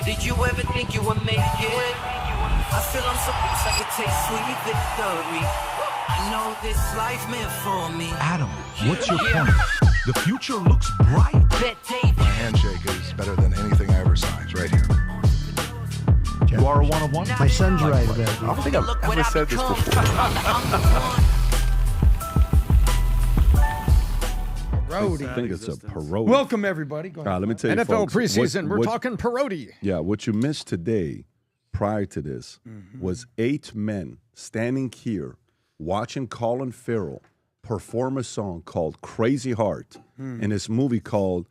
Did you ever think you would make it? I feel I'm so close, I could taste sweet victory. I know this life meant for me. Adam, what's your point? The future looks bright. My handshake is better than anything I ever saw. It's right here. You are a one-of-one? My son's right about I it. don't think I've ever said this before. I think it's a parody. Welcome, everybody. Go ahead. Let me tell you, NFL folks, preseason. what- We're talking parody. Yeah, what you missed today, prior to this, was 8 men standing here watching Colin Farrell perform a song called Crazy Heart in this movie called,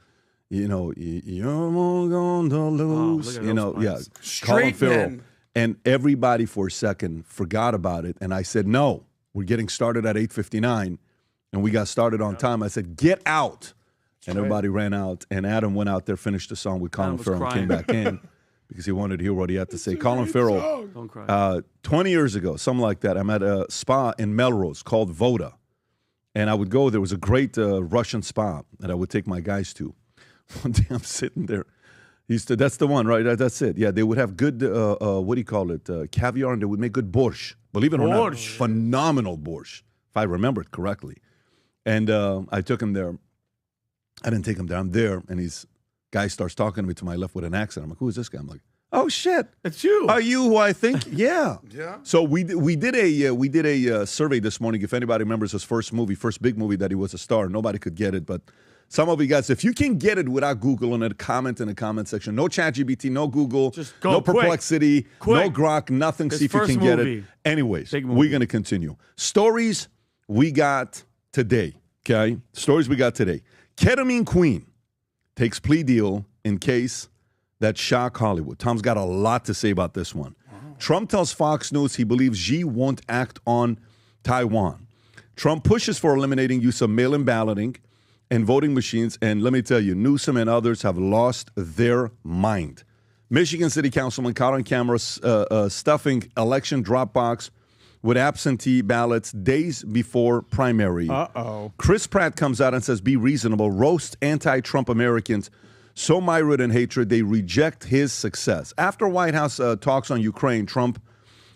you're going to lose. Colin Straight Farrell. men. And everybody for a second forgot about it. And I said, no, we're getting started at 8:59. And we got started on time. I said, get out. And everybody ran out. And Adam went out there, finished the song with Colin Farrell, and came back in because he wanted to hear what he had to say. Colin Farrell, 20 years ago, something like that, I'm at a spa in Melrose called Voda. And I would go, there was a great Russian spa that I would take my guys to. One day I'm sitting there. That's the one, right? That's it. Yeah, they would have good, what do you call it, caviar, and they would make good borscht. Believe it or not, phenomenal borscht, if I remember it correctly. And I took him there. I didn't take him there. I'm there, and his guy starts talking to me to my left with an accent. I'm like, who is this guy? I'm like, oh, shit. It's you. Are you who I think? Yeah. Yeah. So we did a survey this morning. If anybody remembers his first big movie that he was a star, nobody could get it. But some of you guys, if you can get it without Google and a comment in the comment section, no ChatGPT, no Google, Just go no quick. Perplexity, no Quick. Grok, nothing. His See if you first can get movie. it. Anyways, Big movie. we're going to continue. Stories we got today, okay? Stories we got today. Ketamine Queen takes plea deal in case that shock Hollywood. Tom's got a lot to say about this one. Wow. Trump tells Fox News he believes Xi won't act on Taiwan. Trump pushes for eliminating use of mail-in balloting and voting machines. And let me tell you, Newsom and others have lost their mind. Michigan City Councilman caught on camera stuffing election drop box with absentee ballots days before primary. Chris Pratt comes out and says, be reasonable, roast anti-Trump Americans so mired in hatred they reject his success. After White House talks on Ukraine, Trump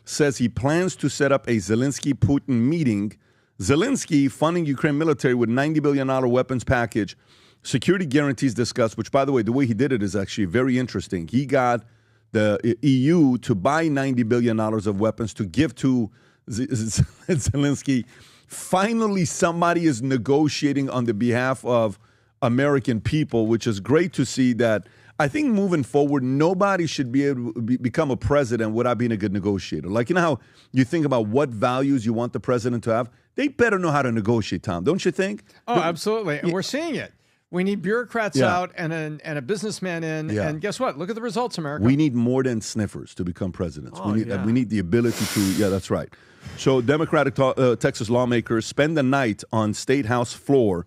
says he plans to set up a Zelenskyy-Putin meeting. Zelenskyy funding Ukraine military with $90 billion weapons package. Security guarantees discussed, which, by the way, the way he did it is actually very interesting. He got the EU to buy $90 billion of weapons to give to Zelenskyy. Finally, somebody is negotiating on the behalf of American people, which is great to see that. I think moving forward, nobody should be able to become a president without being a good negotiator. Like, you know how you think about what values you want the president to have? They better know how to negotiate, Tom, don't you think? Oh, absolutely. And we're seeing it. We need bureaucrats out and a businessman in. Yeah. And guess what? Look at the results, America. We need more than sniffers to become presidents. Oh, we need the ability to, that's right. So Democratic Texas lawmakers spend the night on State House floor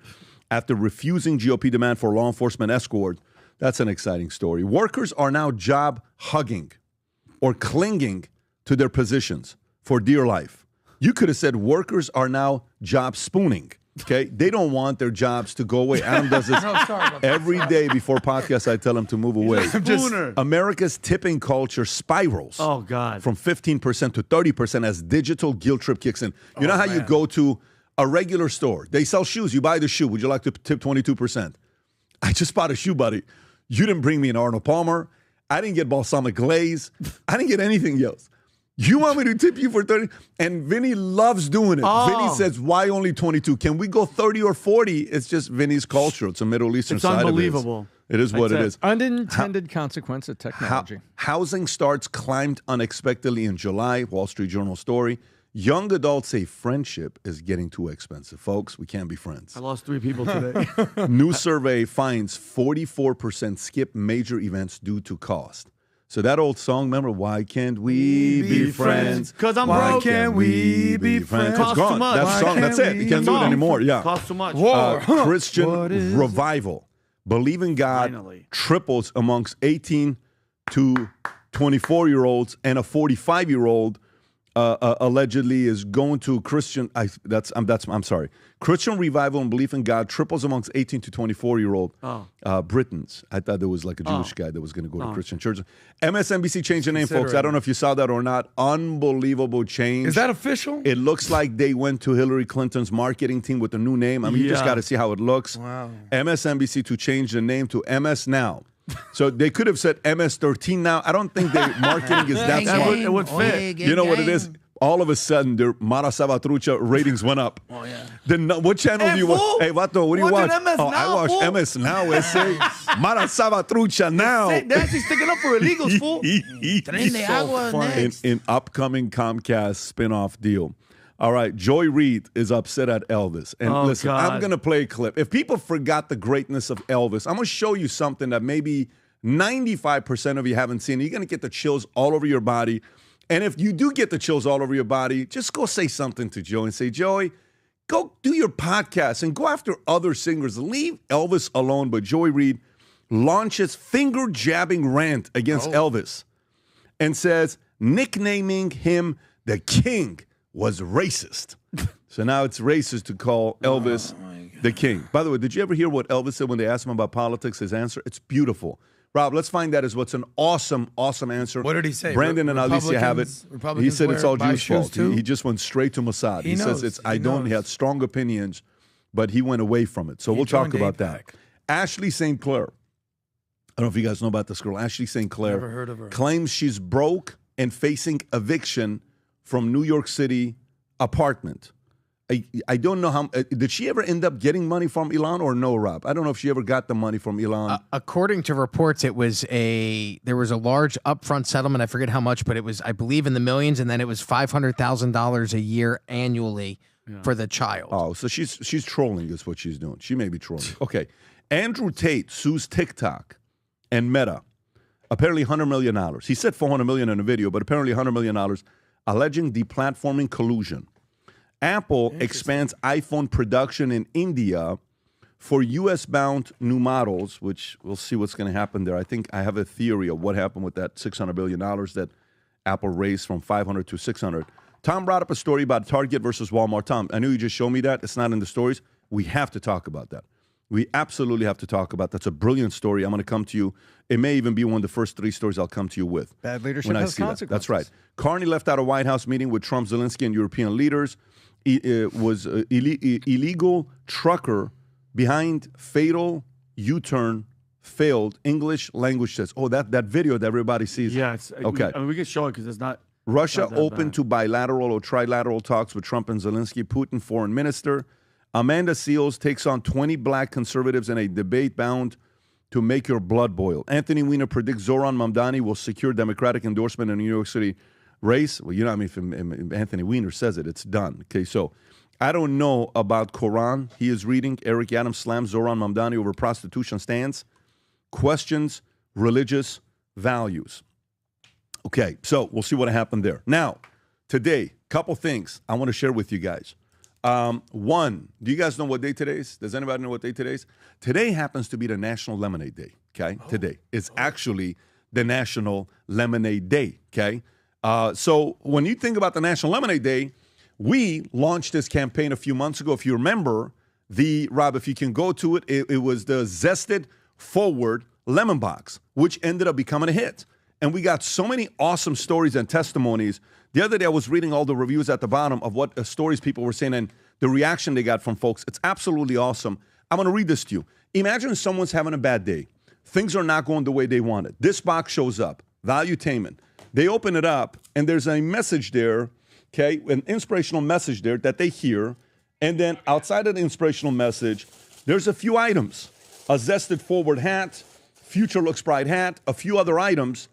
after refusing GOP demand for law enforcement escort. That's an exciting story. Workers are now job hugging or clinging to their positions for dear life. You could have said workers are now job spooning. Okay, they don't want their jobs to go away. Adam does this every day before podcasts. I tell him to move away. America's tipping culture spirals. Oh, God. From 15% to 30% as digital guilt trip kicks in. You know how you go to a regular store? They sell shoes. You buy the shoe. Would you like to tip 22%? I just bought a shoe, buddy. You didn't bring me an Arnold Palmer. I didn't get balsamic glaze. I didn't get anything else. You want me to tip you for 30? And Vinny loves doing it. Vinny says, why only 22? Can we go 30 or 40? It's just Vinny's culture. It's a Middle Eastern side of it. It's unbelievable. It is what it is. Unintended consequence of technology. Housing starts climbed unexpectedly in July. Wall Street Journal story. Young adults say friendship is getting too expensive. Folks, we can't be friends. I lost 3 people today. New survey finds 44% skip major events due to cost. So that old song, remember, why can't we be friends? Because I'm Why broke. can't we be friends? Costs It's gone. too much. That song, that's it. You can't do it anymore. Yeah. Costs too much. Christian revival. Believe in God Finally. triples amongst 18 to 24-year-olds and a 45-year-old allegedly is going to Christian. I'm sorry. Christian revival and belief in God triples amongst 18 to 24-year-old Britons. I thought there was like a Jewish guy that was going to go to Christian church. MSNBC changed the name, folks. I don't know if you saw that or not. Unbelievable change. Is that official? It looks like they went to Hillary Clinton's marketing team with a new name. I mean, you just got to see how it looks. Wow. MSNBC to change the name to MS Now. So they could have said MS-13 now. I don't think their marketing is that smart. It would fit. You know what it is? All of a sudden, their Mara Salvatrucha ratings went up. Oh, yeah. Then what channel do you watch? Hey, Vato, what do you watch? MS I Now, watch fool? MS Now, S.A. Mara Salvatrucha now. They're actually sticking up for illegals, fool. In upcoming Comcast spinoff deal. All right, Joy Reid is upset at Elvis. And listen, God. I'm going to play a clip. If people forgot the greatness of Elvis, I'm going to show you something that maybe 95% of you haven't seen. You're going to get the chills all over your body. And if you do get the chills all over your body, just go say something to Joy and say, Joy, go do your podcast and go after other singers. Leave Elvis alone. But Joy Reid launches finger-jabbing rant against Elvis and says nicknaming him the King was racist. So now it's racist to call Elvis the King. By the way, did you ever hear what Elvis said when they asked him about politics? His answer? It's beautiful. Rob, let's find that as what's an awesome, awesome answer. What did he say? Brandon and Alicia have it. He said it's all Jews' fault. He just went straight to Mossad. He says he had strong opinions, but he went away from it. So we'll talk about that. Ashley St. Clair. I don't know if you guys know about this girl. Ashley St. Clair. Never heard of her. Claims she's broke and facing eviction from New York City apartment. I don't know how. Did she ever end up getting money from Elon or no, Rob? I don't know if she ever got the money from Elon. According to reports, there was a large upfront settlement. I forget how much, but it was, I believe, in the millions, and then it was $500,000 a year annually for the child. Oh, so she's trolling is what she's doing. She may be trolling. Okay. Andrew Tate sues TikTok and Meta. Apparently $100 million. He said $400 million in a video, but apparently $100 million, alleging deplatforming collusion. Apple expands iPhone production in India for U.S.-bound new models, which we'll see what's going to happen there. I think I have a theory of what happened with that $600 billion that Apple raised from 500 to 600. Tom brought up a story about Target versus Walmart. Tom, I know you just showed me that. It's not in the stories. We have to talk about that. We absolutely have to talk about that. That's a brilliant story. I'm going to come to you. It may even be one of the first 3 stories I'll come to you with. Bad leadership when I has see consequences. That's right. Carney left out a White House meeting with Trump, Zelenskyy, and European leaders. It was illegal trucker behind fatal U-turn failed English language test. Oh, that video that everybody sees. Yeah, it's okay. We can show it because it's not. Russia not that open bad. to bilateral or trilateral talks with Trump and Zelenskyy. Putin, foreign minister. Amanda Seals takes on 20 black conservatives in a debate bound to make your blood boil. Anthony Weiner predicts Zohran Mamdani will secure Democratic endorsement in the New York City race. Well, you know, I mean, if Anthony Weiner says it, it's done. Okay, so I don't know about Quran. He is reading. Eric Adams slams Zohran Mamdani over prostitution stance. Questions religious values. Okay, so we'll see what happened there. Now, today, couple things I want to share with you guys. One, do you guys know what day today is? Does anybody know what day today is? Today happens to be the National Lemonade Day, okay? Today. It's actually the National Lemonade Day, okay? So when you think about the National Lemonade Day, we launched this campaign a few months ago. If you remember, Rob, if you can go to it, it was the Zested Forward Lemon Box, which ended up becoming a hit. And we got so many awesome stories and testimonies. The other day, I was reading all the reviews at the bottom of what stories people were saying and the reaction they got from folks. It's absolutely awesome. I'm going to read this to you. Imagine someone's having a bad day. Things are not going the way they wanted. This box shows up, Valuetainment. They open it up, and there's a message there, okay, an inspirational message there that they hear. And then outside of the inspirational message, there's a few items. A Zested Forward hat, Future Looks Bright hat, a few other items.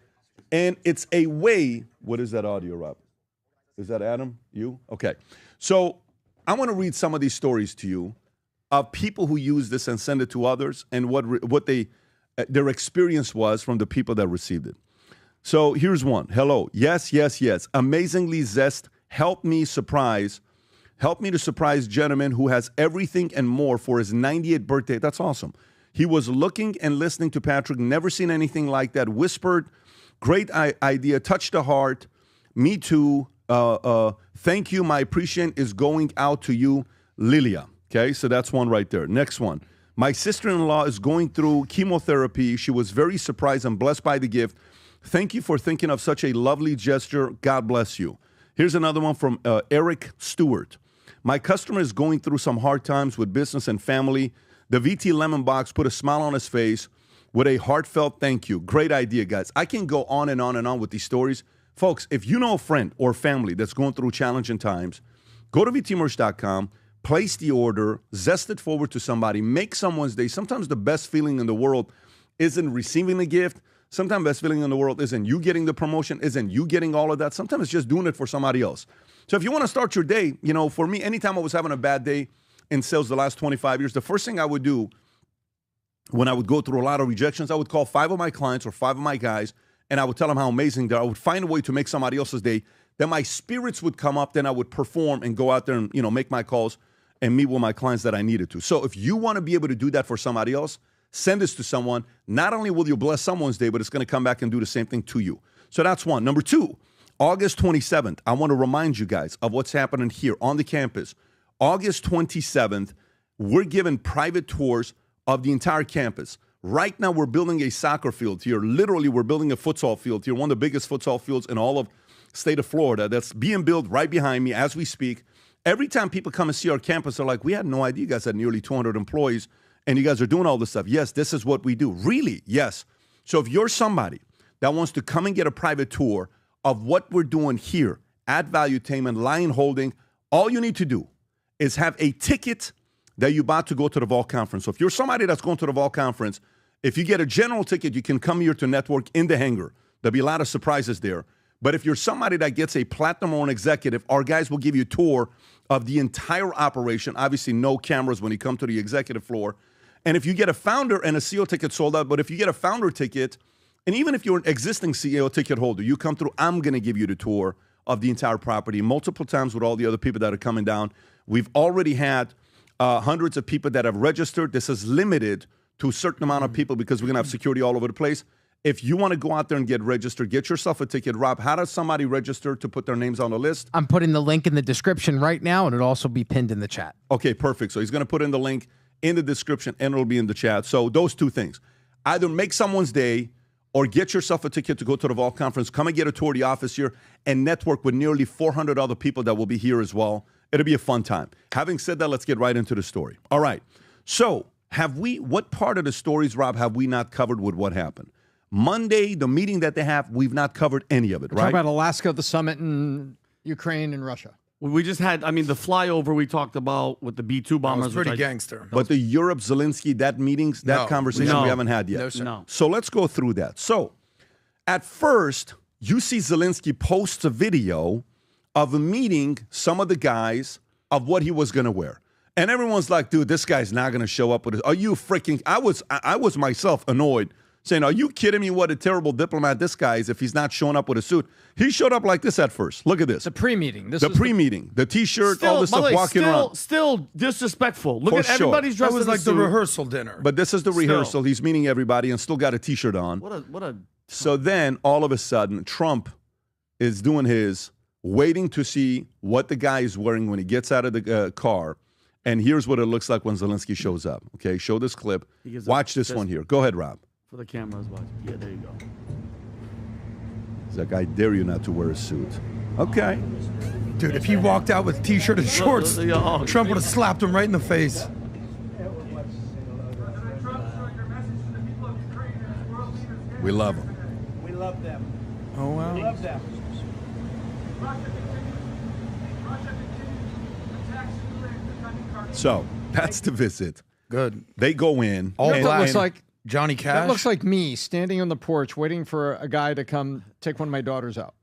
And it's a way, what is that audio, Rob? Is that Adam? You? Okay. So I want to read some of these stories to you of people who use this and send it to others and what their experience was from the people that received it. So here's one. Hello. Yes, yes, yes. Amazingly Zest. Help me to surprise gentleman who has everything and more for his 98th birthday. That's awesome. He was looking and listening to Patrick. Never seen anything like that. Whispered. Great idea. Touched the heart. Me too. Thank you. My appreciation is going out to you, Lilia. Okay, so that's one right there. Next one. My sister-in-law is going through chemotherapy. She was very surprised and blessed by the gift. Thank you for thinking of such a lovely gesture. God bless you. Here's another one from Eric Stewart. My customer is going through some hard times with business and family. The VT Lemon Box put a smile on his face with a heartfelt thank you. Great idea, guys. I can go on and on and on with these stories. Folks, if you know a friend or family that's going through challenging times, go to vtmerch.com. Place the order, zest it forward to somebody, make someone's day. Sometimes the best feeling in the world isn't receiving the gift. Sometimes the best feeling in the world isn't you getting the promotion, isn't you getting all of that. Sometimes it's just doing it for somebody else. So if you want to start your day, for me, anytime I was having a bad day in sales the last 25 years, the first thing I would do when I would go through a lot of rejections, I would call 5 of my clients or 5 of my guys, and I would tell them how amazing they are. I would find a way to make somebody else's day. Then my spirits would come up. Then I would perform and go out there and, make my calls and meet with my clients that I needed to. So if you want to be able to do that for somebody else, send this to someone. Not only will you bless someone's day, but it's going to come back and do the same thing to you. So that's one. Number 2, August 27th, I want to remind you guys of what's happening here on the campus. August 27th, we're giving private tours of the entire campus. Right now, we're building a soccer field here. Literally, we're building a futsal field here, one of the biggest futsal fields in all of state of Florida. That's being built right behind me as we speak. Every time people come and see our campus, they're like, we had no idea you guys had nearly 200 employees, and you guys are doing all this stuff. Yes, this is what we do. Really? Yes. So if you're somebody that wants to come and get a private tour of what we're doing here at Valuetainment, Lion Holding, all you need to do is have a ticket that you bought to go to the Vol Conference. So if you're somebody that's going to the Vol Conference, if you get a general ticket, you can come here to network in the hangar. There'll be a lot of surprises there. But if you're somebody that gets a platinum or an executive, our guys will give you a tour of the entire operation. Obviously, no cameras when you come to the executive floor. And if you get a founder and a CEO ticket sold out, but if you get a founder ticket, and even if you're an existing CEO ticket holder, you come through, I'm going to give you the tour of the entire property multiple times with all the other people that are coming down. We've already had hundreds of people that have registered. This is limited to a certain amount of people because we're going to have security all over the place. If you want to go out there and get registered, get yourself a ticket. Rob, how does somebody register to put their names on the list? I'm putting the link in the description right now, and it'll also be pinned in the chat. Okay, perfect. So he's going to put in the link in the description, and it'll be in the chat. So those two things. Either make someone's day or get yourself a ticket to go to the Vol Conference. Come and get a tour of the office here and network with nearly 400 other people that will be here as well. It'll be a fun time. Having said that, let's get right into the story. All right. So what part of the stories, Rob, have we not covered with what happened? Monday, the meeting that they have, we've not covered any of it, right? Talk about Alaska, the summit in Ukraine and Russia. We just had, the flyover we talked about with the B-2 bombers. That was pretty gangster. But the Europe, Zelenskyy, that conversation we haven't had yet. No, sir. No. So let's go through that. So at first, you see Zelenskyy posts a video of a meeting some of the guys of what he was going to wear. And everyone's like, dude, this guy's not going to show up with it. Are you freaking... I was myself annoyed, saying, are you kidding me? What a terrible diplomat this guy is if he's not showing up with a suit. He showed up like this at first. Look at this. The pre-meeting. The pre-meeting. The T-shirt, all this stuff, walking around. Still disrespectful. Look For at sure. everybody's dressed That was in a like the suit. rehearsal dinner. But this is the rehearsal. He's meeting everybody and still got a T-shirt on. What a So then, all of a sudden, Trump is doing his, waiting to see what the guy is wearing when he gets out of the car. And here's what it looks like when Zelenskyy shows up. Okay, show this clip. Watch this one here. Go ahead, Rob. for the cameras watching. Yeah, there you go. He's like, I dare you not to wear a suit. Okay. Dude, if he walked out with T-shirt and shorts, Trump would have slapped him right in the face. We love him. We love them. Oh, wow. We love them. So that's the visit. Good. They go in. All That black. looks like Johnny Cash. that looks like me standing on the porch waiting for a guy to come take one of my daughters out.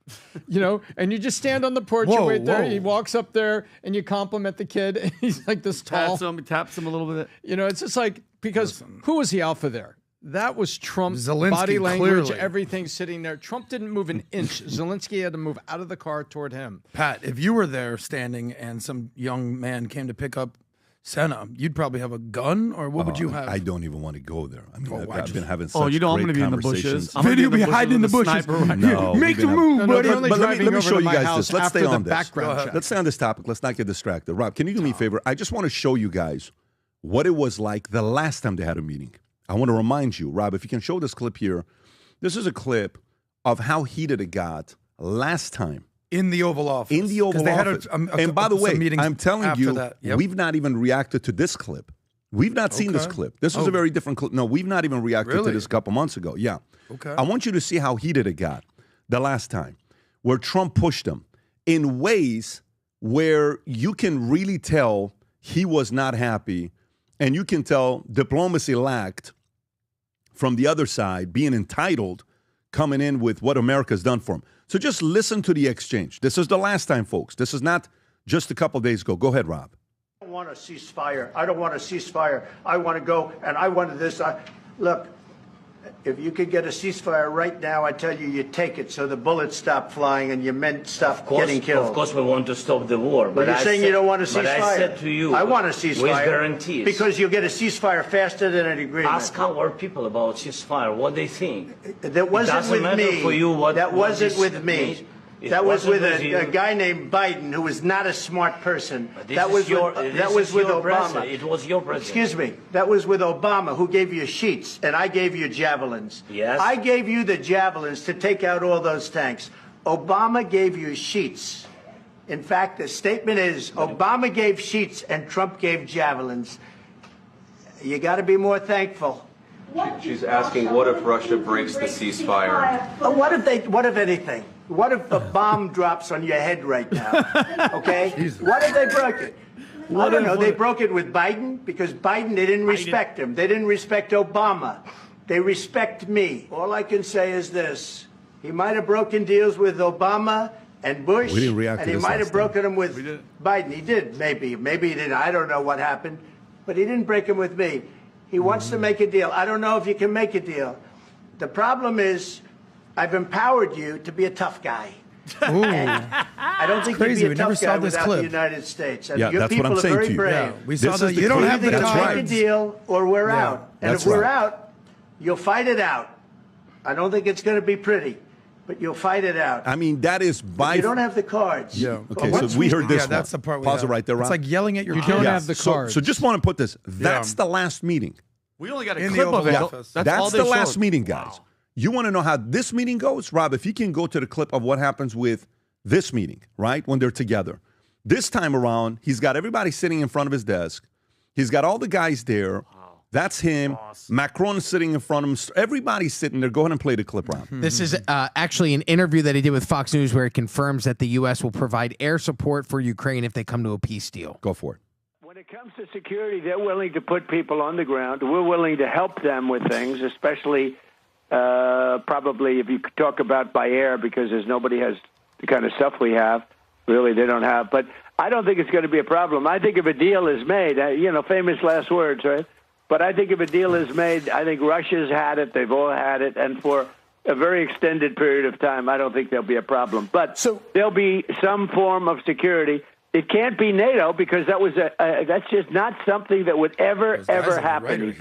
You know, and you just stand on the porch Whoa, and wait there. whoa. He walks up there and you compliment the kid. And he's like this tall. Taps him a little bit. You know, it's just like, because who was the alpha there? That was Trump's Zelenskyy, body language, clearly. everything sitting there. Trump didn't move an inch. Zelenskyy had to move out of the car toward him. Pat, if you were there standing and some young man came to pick up Senna, you'd probably have a gun, or what would you have? I don't even want to go there. I mean, why I've been having such Oh, you know I'm great going to be in the conversations. bushes. I'm gonna Video be in the hiding in the with a bushes. sniper right No, now. we've Make been the having- move, No, buddy. they're only But let driving me over show to you my guys house this. Let's after stay the on this. background check. Let's stay on this topic. Let's not get distracted. Rob, can you do me a favor? I just want to show you guys what it was like the last time they had a meeting. I want to remind you, Rob, if you can show this clip here. This is a clip of how heated it got last time. In the Oval Office. In the Oval 'Cause they had Office. a And by the some way, meetings I'm telling after you, that. Yep. we've not even reacted to this clip. We've not seen this Okay. clip. This is a very different clip. No, we've not even reacted to Really? this a couple months ago. Yeah. Okay. I want you to see how heated it got the last time, where Trump pushed him in ways where you can really tell he was not happy, and you can tell diplomacy lacked from the other side, being entitled, coming in with what America's done for him. So just listen to the exchange. This is the last time, folks. This is not just a couple days ago. Go ahead, Rob. I don't want a ceasefire. I don't want a ceasefire. I want to go, and I wanted this. Look, if you could get a ceasefire right now, I tell you, you take it so the bullets stop flying and your men stop getting killed. Of course, we want to stop the war. But you're saying you don't want a ceasefire. But I said to you, I want a ceasefire. with guarantees. Because you'll get a ceasefire faster than an agreement. Ask our people about ceasefire, what they think. That wasn't doesn't with matter me. for you what- that what wasn't this with me. means. It That was wasn't with with you. a guy named Biden, who was not a smart person. This That is was your, with, this that was is with your Obama. president. It was your president. Excuse me. That was with Obama, who gave you sheets, and I gave you javelins. Yes. I gave you the javelins to take out all those tanks. Obama gave you sheets. In fact, the statement is Obama gave sheets and Trump gave javelins. You got to be more thankful. She's asking, what if Russia breaks the ceasefire? What if anything? What if a bomb drops on your head right now? Okay? What if they broke it? I don't know. They broke it with Biden because Biden, they didn't respect him. They didn't respect Obama. They respect me. All I can say is this. He might have broken deals with Obama and Bush, We didn't react to and he this might last have broken them with Biden. He did, maybe. Maybe he didn't. I don't know what happened. But he didn't break them with me. He wants to make a deal. I don't know if you can make a deal. The problem is I've empowered you to be a tough guy. I don't think crazy. you'd We be a never tough saw guy this without clip. the United States. And Yeah, your that's people what I'm are saying very to you. brave. Yeah, we This saw is that. the You don't clip. have the Either That's make right. a cards. deal or we're out. And that's if we're right. out, you'll fight it out. I don't think it's going to be pretty, but you'll fight it out. I mean, that is by. You don't have the cards. Yeah. Okay, But once so we heard this Yeah, that's one. the part we Pause have. it right there, Rob. It's like yelling at your You kid. don't Yeah. have the So- cards. So just want to put this. That's the last meeting. We only got a In the clip of Oval it. Office. That's all That's they the last showed. meeting, guys. You want to know how this meeting goes? Rob, if you can go to the clip of what happens with this meeting, right, when they're together. This time around, he's got everybody sitting in front of his desk. He's got all the guys there. That's him. Macron is sitting in front of him. Everybody's sitting there. Go ahead and play the clip, Rob. This is actually an interview that he did with Fox News where he confirms that the U.S. will provide air support for Ukraine if they come to a peace deal. Go for it. When it comes to security, they're willing to put people on the ground. We're willing to help them with things, especially probably if you could talk about by air, because there's nobody has the kind of stuff we have. Really, they don't have. But I don't think it's going to be a problem. I think if a deal is made, famous last words, right? But I think if a deal is made, I think Russia's had it. They've all had it. And for a very extended period of time, I don't think there'll be a problem. But there'll be some form of security. It can't be NATO because that's just not something that would ever happen.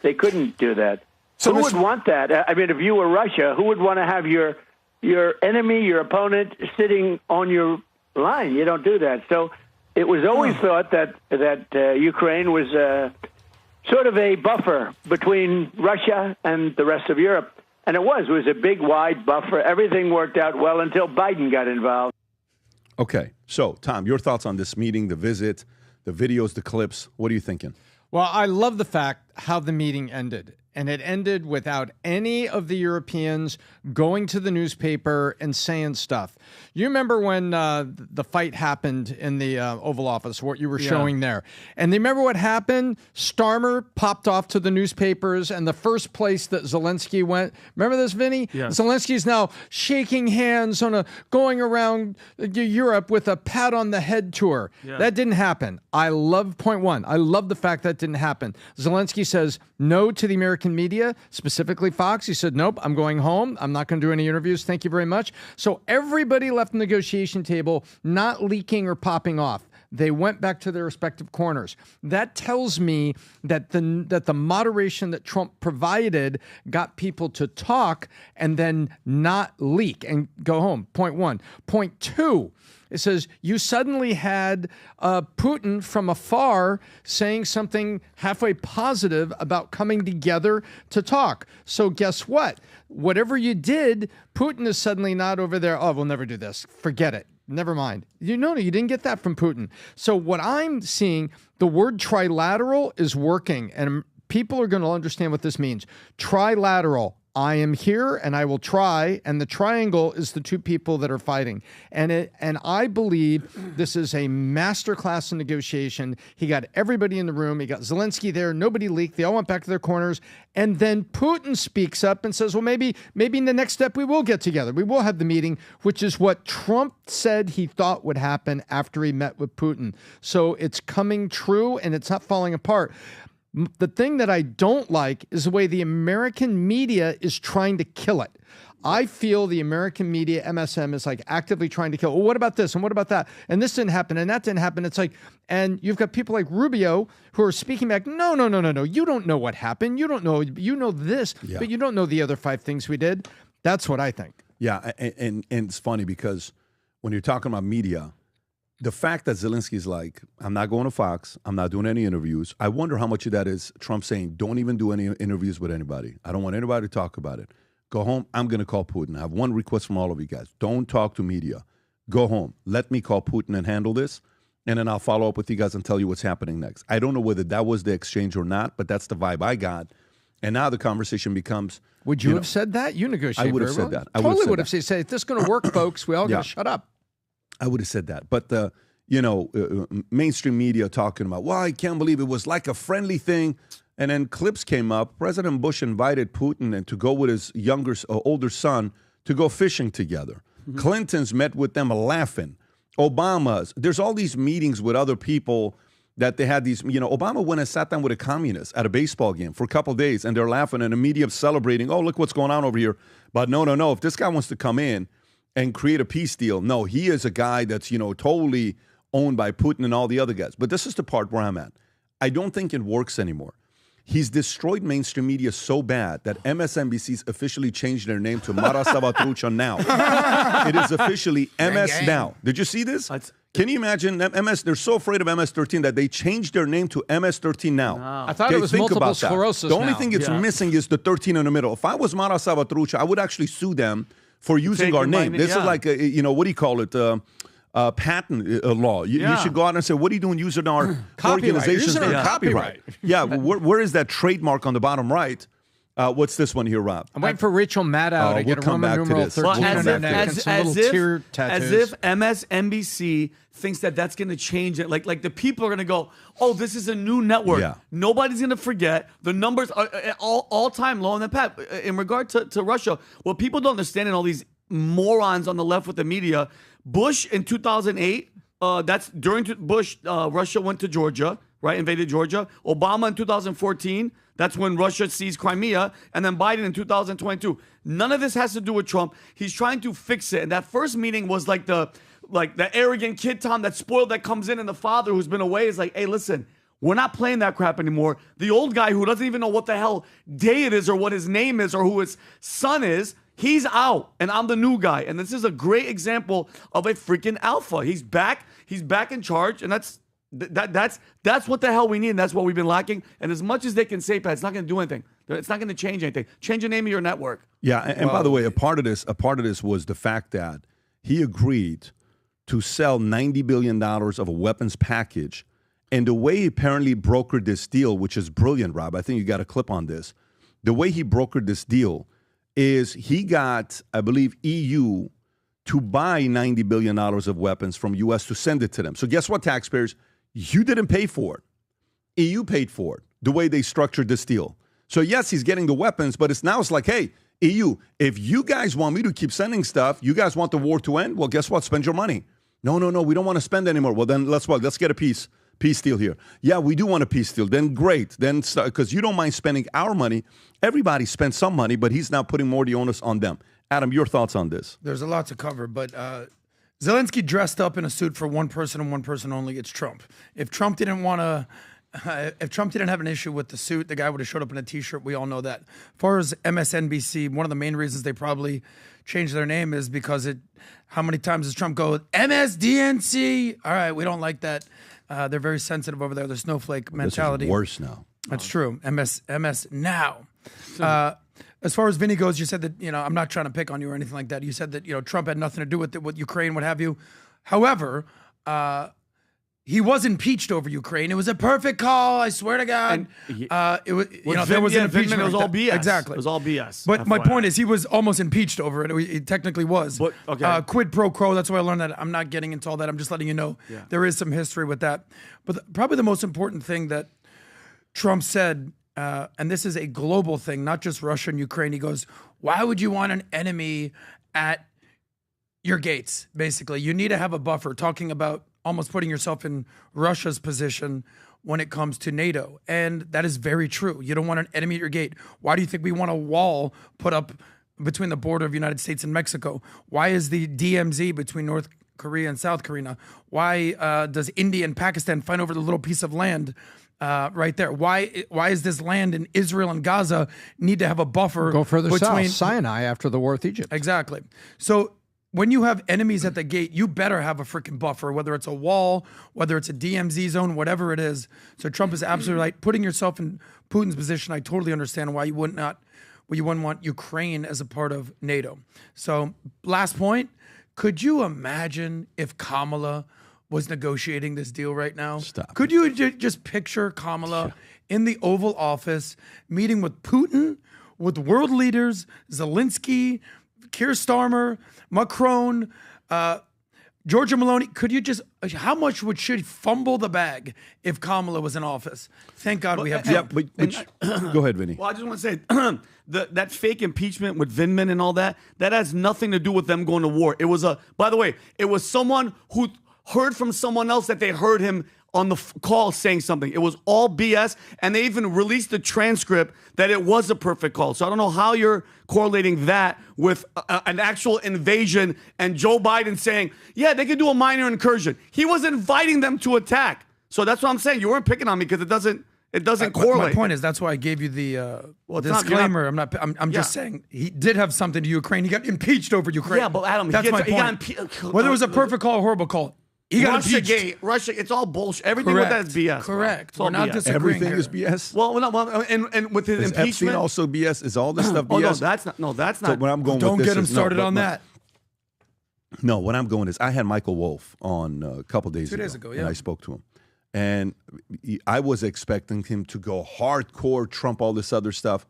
They couldn't do that. So who would want that? I mean, if you were Russia, who would want to have your enemy, your opponent, sitting on your line? You don't do that. So it was always thought that Ukraine was sort of a buffer between Russia and the rest of Europe. And it was a big, wide buffer. Everything worked out well until Biden got involved. Okay. So, Tom, your thoughts on this meeting, the visit, the videos, the clips. What are you thinking? Well, I love the fact how the meeting ended. And it ended without any of the Europeans going to the newspaper and saying stuff. You remember when the fight happened in the Oval Office, what you were showing there. And they remember what happened? Starmer popped off to the newspapers, and the first place that Zelenskyy went, remember this, Vinny? Yes. Zelensky's now shaking hands going around Europe with a pat on the head tour. Yeah. That didn't happen. I love point one. I love the fact that didn't happen. Zelenskyy says no to the American media, specifically Fox. He said, nope, I'm going home. I'm not going to do any interviews. Thank you very much. So everybody left the negotiation table not leaking or popping off. They went back to their respective corners. That tells me that the moderation that Trump provided got people to talk and then not leak and go home. Point one. Point two, it says you suddenly had Putin from afar saying something halfway positive about coming together to talk. So guess what? Whatever you did, Putin is suddenly not over there. Oh, we'll never do this. Forget it. Never mind. You didn't get that from Putin. So what I'm seeing, the word trilateral is working, and people are going to understand what this means. Trilateral. I am here and I will try, and the triangle is the two people that are fighting. And I believe this is a masterclass in negotiation. He got everybody in the room. He got Zelenskyy there. Nobody leaked. They all went back to their corners. And then Putin speaks up and says, well, maybe in the next step we will get together. We will have the meeting, which is what Trump said he thought would happen after he met with Putin. So it's coming true and it's not falling apart. The thing that I don't like is the way the American media is trying to kill it. I feel the American media, MSM, is like actively trying to kill. Well, what about this? And what about that? And this didn't happen. And that didn't happen. It's like, and you've got people like Rubio who are speaking back. No. You don't know what happened. You don't know. You know this, but you don't know the other 5 things we did. That's what I think. Yeah. And it's funny because when you're talking about media, the fact that Zelenskyy is like, I'm not going to Fox, I'm not doing any interviews. I wonder how much of that is Trump saying, don't even do any interviews with anybody. I don't want anybody to talk about it. Go home. I'm going to call Putin. I have one request from all of you guys. Don't talk to media. Go home. Let me call Putin and handle this, and then I'll follow up with you guys and tell you what's happening next. I don't know whether that was the exchange or not, but that's the vibe I got. And now the conversation becomes... Would you have said that? You negotiated. I would have said that. I totally would have said, if this is going to work, folks, we all got to shut up. I would have said that. But the mainstream media talking about, well, I can't believe it was like a friendly thing. And then clips came up. President Bush invited Putin and to go with his older son to go fishing together. Mm-hmm. Clinton's met with them laughing. Obama's. There's all these meetings with other people that they had these, Obama went and sat down with a communist at a baseball game for a couple of days, and they're laughing and the media celebrating, oh, look what's going on over here. But no. If this guy wants to come in and create a peace deal, no, he is a guy that's, totally owned by Putin and all the other guys. But this is the part where I'm at. I don't think it works anymore. He's destroyed mainstream media so bad that MSNBC's officially changed their name to Mara Salvatrucha Now. It is officially MS Now. Did you see this? Can you imagine MS? They're so afraid of MS-13 that they changed their name to MS-13 Now. No. I thought it was multiple sclerosis. The only thing it's missing is the 13 in the middle. If I was Mara Salvatrucha, I would actually sue them for using our name. This is like, what do you call it? Patent law. You should go out and say, what are you doing using our organization's name? Copyright. Yeah, where is that trademark on the bottom right? What's this one here, Rob? I'm waiting for Rachel Maddow to get a Roman numeral 13 on her neck and some little tear tattoos. As if MSNBC thinks that that's going to change it. Like the people are going to go, oh, this is a new network. Yeah. Nobody's going to forget. The numbers are all-time low. And Pat, in regard to Russia, what people don't understand, and all these morons on the left with the media, Bush in 2008, that's during Bush, Russia went to Georgia, right? Invaded Georgia. Obama in 2014, that's when Russia seized Crimea. And then Biden in 2022. None of this has to do with Trump. He's trying to fix it. And that first meeting was like the arrogant kid, Tom, that spoiled, that comes in, and the father who's been away is like, hey, listen, we're not playing that crap anymore. The old guy who doesn't even know what the hell day it is or what his name is or who his son is, he's out, and I'm the new guy. And this is a great example of a freaking alpha. He's back in charge, and that's what the hell we need, and that's what we've been lacking. And as much as they can say, Pat, it's not going to do anything. It's not going to change anything. Change the name of your network. Yeah, and by the way, a part of this was the fact that he agreed to sell $90 billion of a weapons package. And the way he apparently brokered this deal, which is brilliant, Rob, I think you got a clip on this. The way he brokered this deal is he got, I believe, EU to buy $90 billion of weapons from U.S. to send it to them. So guess what, taxpayers? You didn't pay for it. EU paid for it, the way they structured this deal. So yes, he's getting the weapons, but it's like, hey, EU, if you guys want me to keep sending stuff, you guys want the war to end? Well, guess what? Spend your money. No, we don't want to spend anymore. Well, then let's get a peace deal here. Yeah, we do want a peace deal. Then great. Then, because you don't mind spending our money. Everybody spends some money, but he's now putting more of the onus on them. Adam, your thoughts on this? There's a lot to cover, but Zelenskyy dressed up in a suit for one person and one person only. It's Trump. If Trump didn't have an issue with the suit, the guy would have showed up in a T-shirt. We all know that. As far as MSNBC, one of the main reasons they probably changed their name is because how many times does Trump go, MSDNC? All right, we don't like that. They're very sensitive over there. The snowflake mentality. This is worse now. That's true. MS now. As far as Vinny goes, you said that, I'm not trying to pick on you or anything like that. You said that, Trump had nothing to do with it, with Ukraine, what have you. However, he was impeached over Ukraine. It was a perfect call. I swear to God. It was, there was an impeachment. It was all BS. Exactly. It was all BS. But my point is, he was almost impeached over it. He technically was. But, okay. Quid pro quo. That's why I learned that. I'm not getting into all that. I'm just letting you know there is some history with that. But probably the most important thing that Trump said, and this is a global thing, not just Russia and Ukraine. He goes, why would you want an enemy at your gates? Basically, you need to have a buffer, talking about almost putting yourself in Russia's position when it comes to NATO. And that is very true. You don't want an enemy at your gate. Why do you think we want a wall put up between the border of the United States and Mexico? Why is the DMZ between North Korea and South Korea? Why does India and Pakistan fight over the little piece of land right there? Why is this land in Israel and Gaza need to have a buffer? Go further between south, Sinai after the war with Egypt. Exactly. So when you have enemies at the gate, you better have a freaking buffer, whether it's a wall, whether it's a DMZ zone, whatever it is. So Trump is absolutely right. Putting yourself in Putin's position, I totally understand why you wouldn't want Ukraine as a part of NATO. So last point, could you imagine if Kamala was negotiating this deal right now? Stop. Could you just picture Kamala in the Oval Office meeting with Putin, with world leaders, Zelenskyy, Keir Starmer, Macron, Giorgia Meloni? Could you just, how much would she fumble the bag if Kamala was in office? Thank God we have Trump. Go ahead, Vinny. Well, I just want to say that fake impeachment with Vindman and all that has nothing to do with them going to war. It was by the way, it was someone who heard from someone else that they heard him on the call saying something. It was all BS, and they even released the transcript that it was a perfect call. So I don't know how you're correlating that with an actual invasion and Joe Biden saying, yeah, they could do a minor incursion. He was inviting them to attack. So that's what I'm saying. You weren't picking on me because it doesn't correlate. My point is, that's why I gave you the disclaimer. I'm just saying he did have something to Ukraine. He got impeached over Ukraine. Yeah, but Adam, that's my point. Whether it was a perfect call or horrible call, he got impeached. Russia, it's all bullshit. Everything with that is BS. Correct. We're not disagreeing Everything here. is BS. Well, and with his Is impeachment, Epstein also BS? Is all this stuff BS? Oh no, that's not. So when I'm going Don't with this get him is- started no, on but- that. No, what I'm going is I had Michael Wolff on a couple days 2 days ago, yeah. and I spoke to him. And I was expecting him to go hardcore Trump, all this other stuff.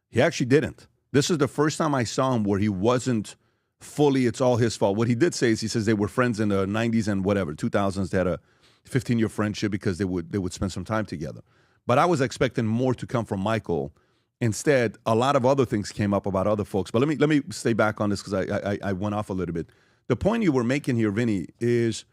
He actually didn't. This is the first time I saw him where he wasn't fully, it's all his fault. What he did say is he says they were friends in the 90s and whatever, 2000s. They had a 15-year friendship because they would spend some time together. But I was expecting more to come from Michael. Instead, a lot of other things came up about other folks. But let me stay back on this because I went off a little bit. The point you were making here, Vinny, is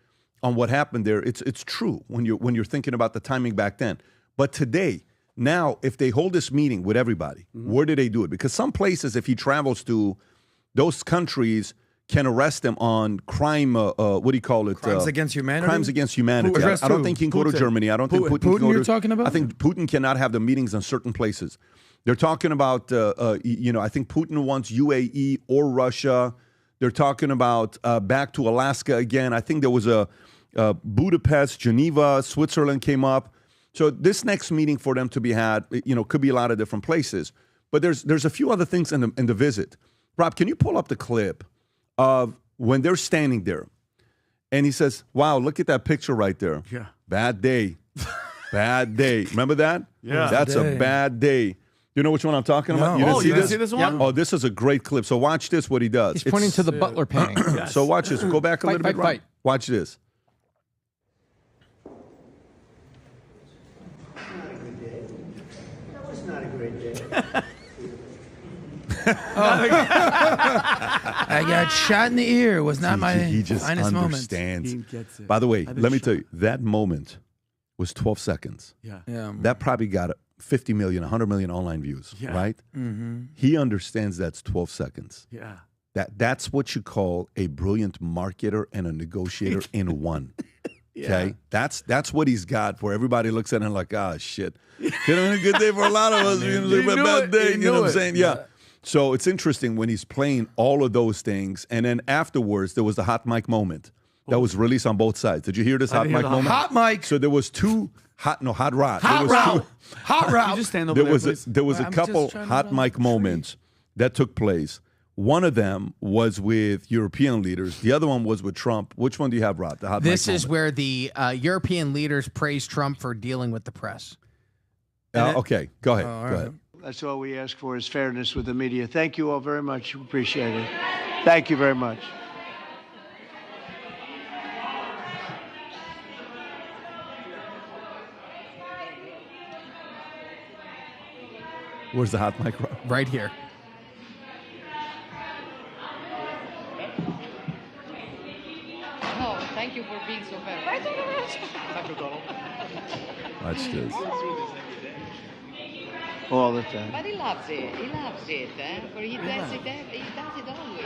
on what happened there. It's true when you're thinking about the timing back then. But today, now, if they hold this meeting with everybody, where do they do it? Because some places, if he travels to those countries, can arrest him on crime. What do you call it? Crimes against humanity. Crimes against humanity. I don't think he can go to Germany. I don't think Putin can go you're to. talking about? I think Putin cannot have the meetings in certain places. They're talking about. I think Putin wants UAE or Russia. They're talking about back to Alaska again. I think there was a Budapest, Geneva, Switzerland came up. So this next meeting for them to be had, could be a lot of different places. But there's a few other things in the visit. Rob, can you pull up the clip of when they're standing there? And he says, wow, look at that picture right there. Yeah. Bad day. Bad day. Remember that? Yeah. That's a bad day. You know which one I'm talking about? No. You didn't see this one? Oh, this is a great clip. So watch this, what he does. He's pointing to the Butler painting. Yes. So watch this. Go back a little bit, Rob. fight. Watch this. That was not a great day. I got shot in the ear. It was not my He just finest moment. understands. He gets it. By the way, I've been let me shocked. tell you, that moment was 12 seconds. Yeah. Yeah. That probably got 50 million, 100 million online views, Yeah. right? Mm-hmm. He understands that's 12 seconds. Yeah. That's what you call a brilliant marketer and a negotiator in one. Okay, that's what he's got. Where everybody looks at him like, ah, shit, could have been a good day for a lot of us. It was a bad day. You know what I'm saying? Yeah. So it's interesting when he's playing all of those things, and then afterwards there was the hot mic moment that was released on both sides. Did you hear this hot mic moment? Hot mic. So there was two hot rod. Hot route. Hot route. You just stand over there, please. There was a couple hot mic moments that took place. One of them was with European leaders. The other one was with Trump. Which one do you have, Rod? The hot This mic is moment. where the European leaders praise Trump for dealing with the press. Okay, go ahead. Go ahead. That's all we ask for is fairness with the media. Thank you all very much. Appreciate it. Thank you very much. Where's the hot mic, Rod? Right here. No, thank you for being so fair. Watch this. All the time. But he loves it. He loves it. For he does it always.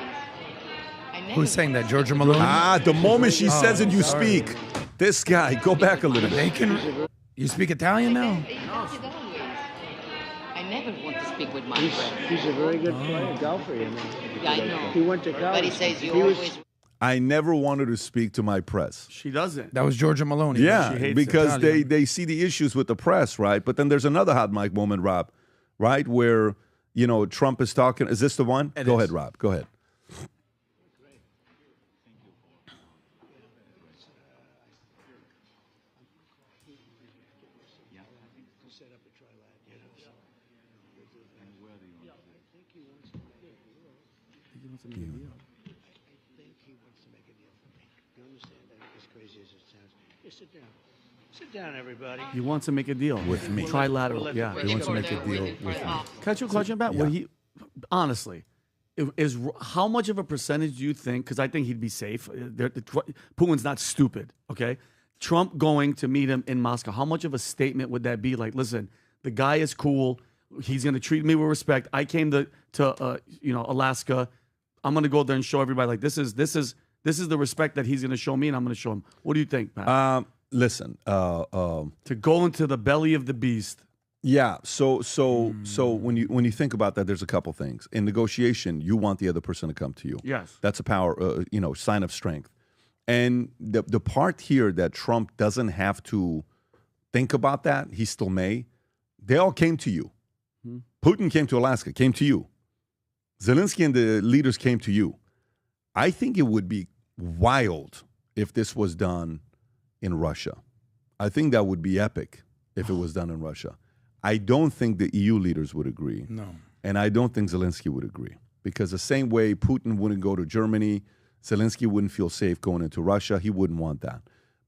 I never Who's saying that? Georgia Malone? Ah, the moment she says it, you speak. This guy, go back a little bit. You speak Italian now? He does it always. I never want to speak with my friend. He's a very good player, golfer. You know. Yeah, I know. He went to college. But he says you He was- always. I never wanted to speak to my press. She doesn't. That was Georgia Maloney. Yeah, She hates because Italian. they see the issues with the press, right? But then there's another hot mic moment, Rob, right? Where, Trump is talking. Is this the one? Go ahead, Rob. Go ahead. Sit down, everybody. He wants to make a deal With me. Trilateral. Yeah. He wants to make a deal with me. Can I ask you a question about what he? Honestly, how much of a percentage do you think? Because I think he'd be safe. Putin's not stupid. Okay, Trump going to meet him in Moscow. How much of a statement would that be? Like, listen, the guy is cool. He's going to treat me with respect. I came to Alaska. I'm going to go there and show everybody like this is the respect that he's going to show me, and I'm going to show him. What do you think, Pat? Listen. To go into the belly of the beast. Yeah. So when you think about that, there's a couple things. In negotiation, you want the other person to come to you. Yes. That's a power, sign of strength. And the part here that Trump doesn't have to think about that, he still may. They all came to you. Putin came to Alaska, came to you. Zelenskyy and the leaders came to you. I think it would be wild if this was done in Russia. I think that would be epic if it was done in Russia. I don't think the EU leaders would agree. No. And I don't think Zelenskyy would agree. Because the same way Putin wouldn't go to Germany, Zelenskyy wouldn't feel safe going into Russia. He wouldn't want that.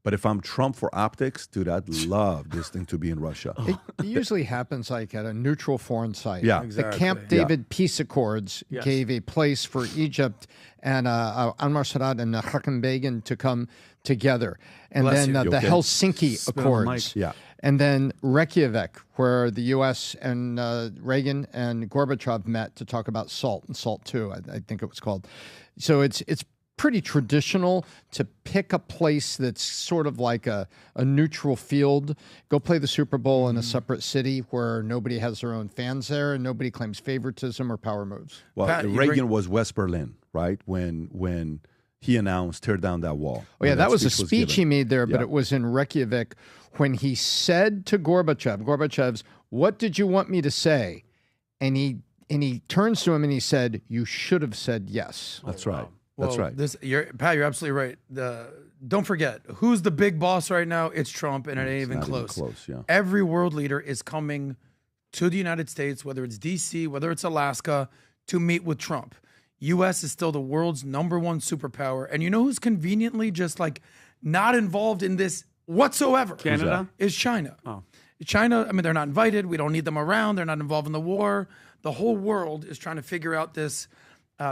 But if I'm Trump for optics, dude, I'd love this thing to be in Russia. It usually happens like at a neutral foreign site. Yeah. The Camp David peace accords gave a place for Egypt and Anwar Sadat and Hakan Begin to come together. And then the Helsinki Accords. Yeah. And then Reykjavik, where the U.S. and Reagan and Gorbachev met to talk about SALT and SALT II, I think it was called. So it's pretty traditional to pick a place that's sort of like a neutral field. Go play the Super Bowl in a separate city where nobody has their own fans there and nobody claims favoritism or power moves. Well, Pat, Reagan was West Berlin, right? When he announced, tear down that wall. Oh, yeah, that was a speech he made there, but Yeah. it was in Reykjavik when he said to Gorbachev's, "What did you want me to say?" And he turns to him and he said, "You should have said yes." That's right. Well, That's right. Pat, you're absolutely right. Don't forget, who's the big boss right now? It's Trump, and it ain't even not even close. close, yeah. Every world leader is coming to the United States, whether it's D.C., whether it's Alaska, to meet with Trump. U.S. is still the world's #1 superpower. And you know who's conveniently just like not involved in this whatsoever? Canada? Is China. Oh. China, I mean, they're not invited. We don't need them around. They're not involved in the war. The whole world is trying to figure out this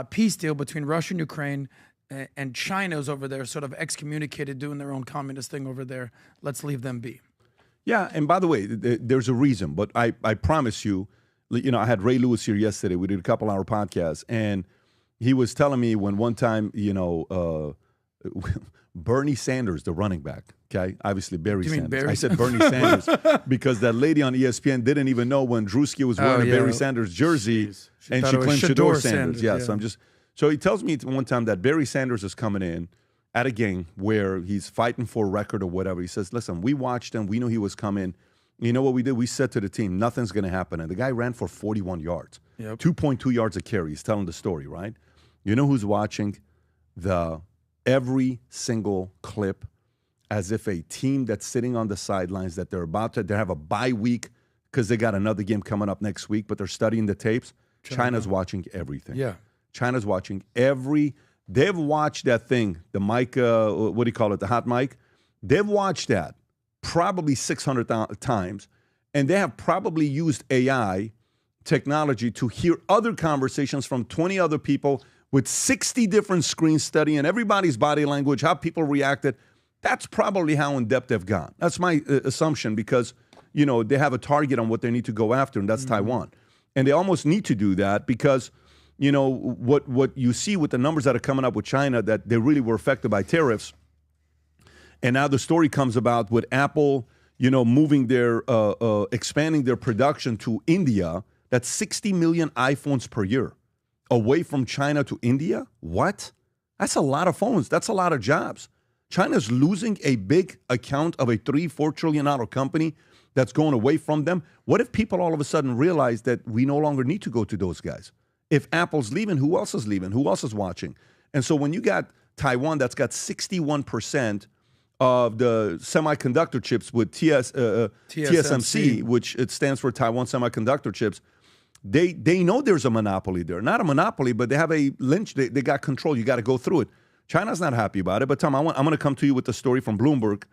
peace deal between Russia and Ukraine, and China's over there sort of excommunicated, doing their own communist thing over there. Let's leave them be. Yeah, and by the way, there's a reason, but I promise you, I had Ray Lewis here yesterday. We did a couple-hour podcast, and he was telling me when one time, Bernie Sanders, the running back, okay? Obviously, Barry Do you mean Sanders. Barry I said Bernie Sanders because that lady on ESPN didn't even know when Drewski was wearing a Barry Sanders jersey, and thought she it was claimed Shador Shador Sanders. Sanders, So he tells me one time that Barry Sanders is coming in at a game where he's fighting for a record or whatever. He says, listen, we watched him. We knew he was coming. You know what we did? We said to the team, nothing's going to happen. And the guy ran for 41 yards, 2.2 yards a carry. He's telling the story, right? You know who's watching every single clip as if a team that's sitting on the sidelines that they have a bye week because they got another game coming up next week, but they're studying the tapes. China's watching everything. Yeah. China's watching they've watched that thing, the mic, what do you call it, the hot mic? They've watched that probably 600 times, and they have probably used AI technology to hear other conversations from 20 other people with 60 different screens studying everybody's body language, how people reacted. That's probably how in-depth they've gone. That's my assumption because, they have a target on what they need to go after, and that's Taiwan. And they almost need to do that because, what you see with the numbers that are coming up with China, that they really were affected by tariffs. And now the story comes about with Apple, moving expanding their production to India. That's 60 million iPhones per year. Away from China to India? What? That's a lot of phones. That's a lot of jobs. China's losing a big account of a $3-4 trillion company that's going away from them. What if people all of a sudden realize that we no longer need to go to those guys? If Apple's leaving, who else is leaving? Who else is watching? And so when you got Taiwan that's got 61% of the semiconductor chips with TSMC, which it stands for Taiwan Semiconductor Chips, they know there's a monopoly there. Not a monopoly, but they have a lynch. They got control. You got to go through it. China's not happy about it. But Tom, I'm going to come to you with the story from Bloomberg.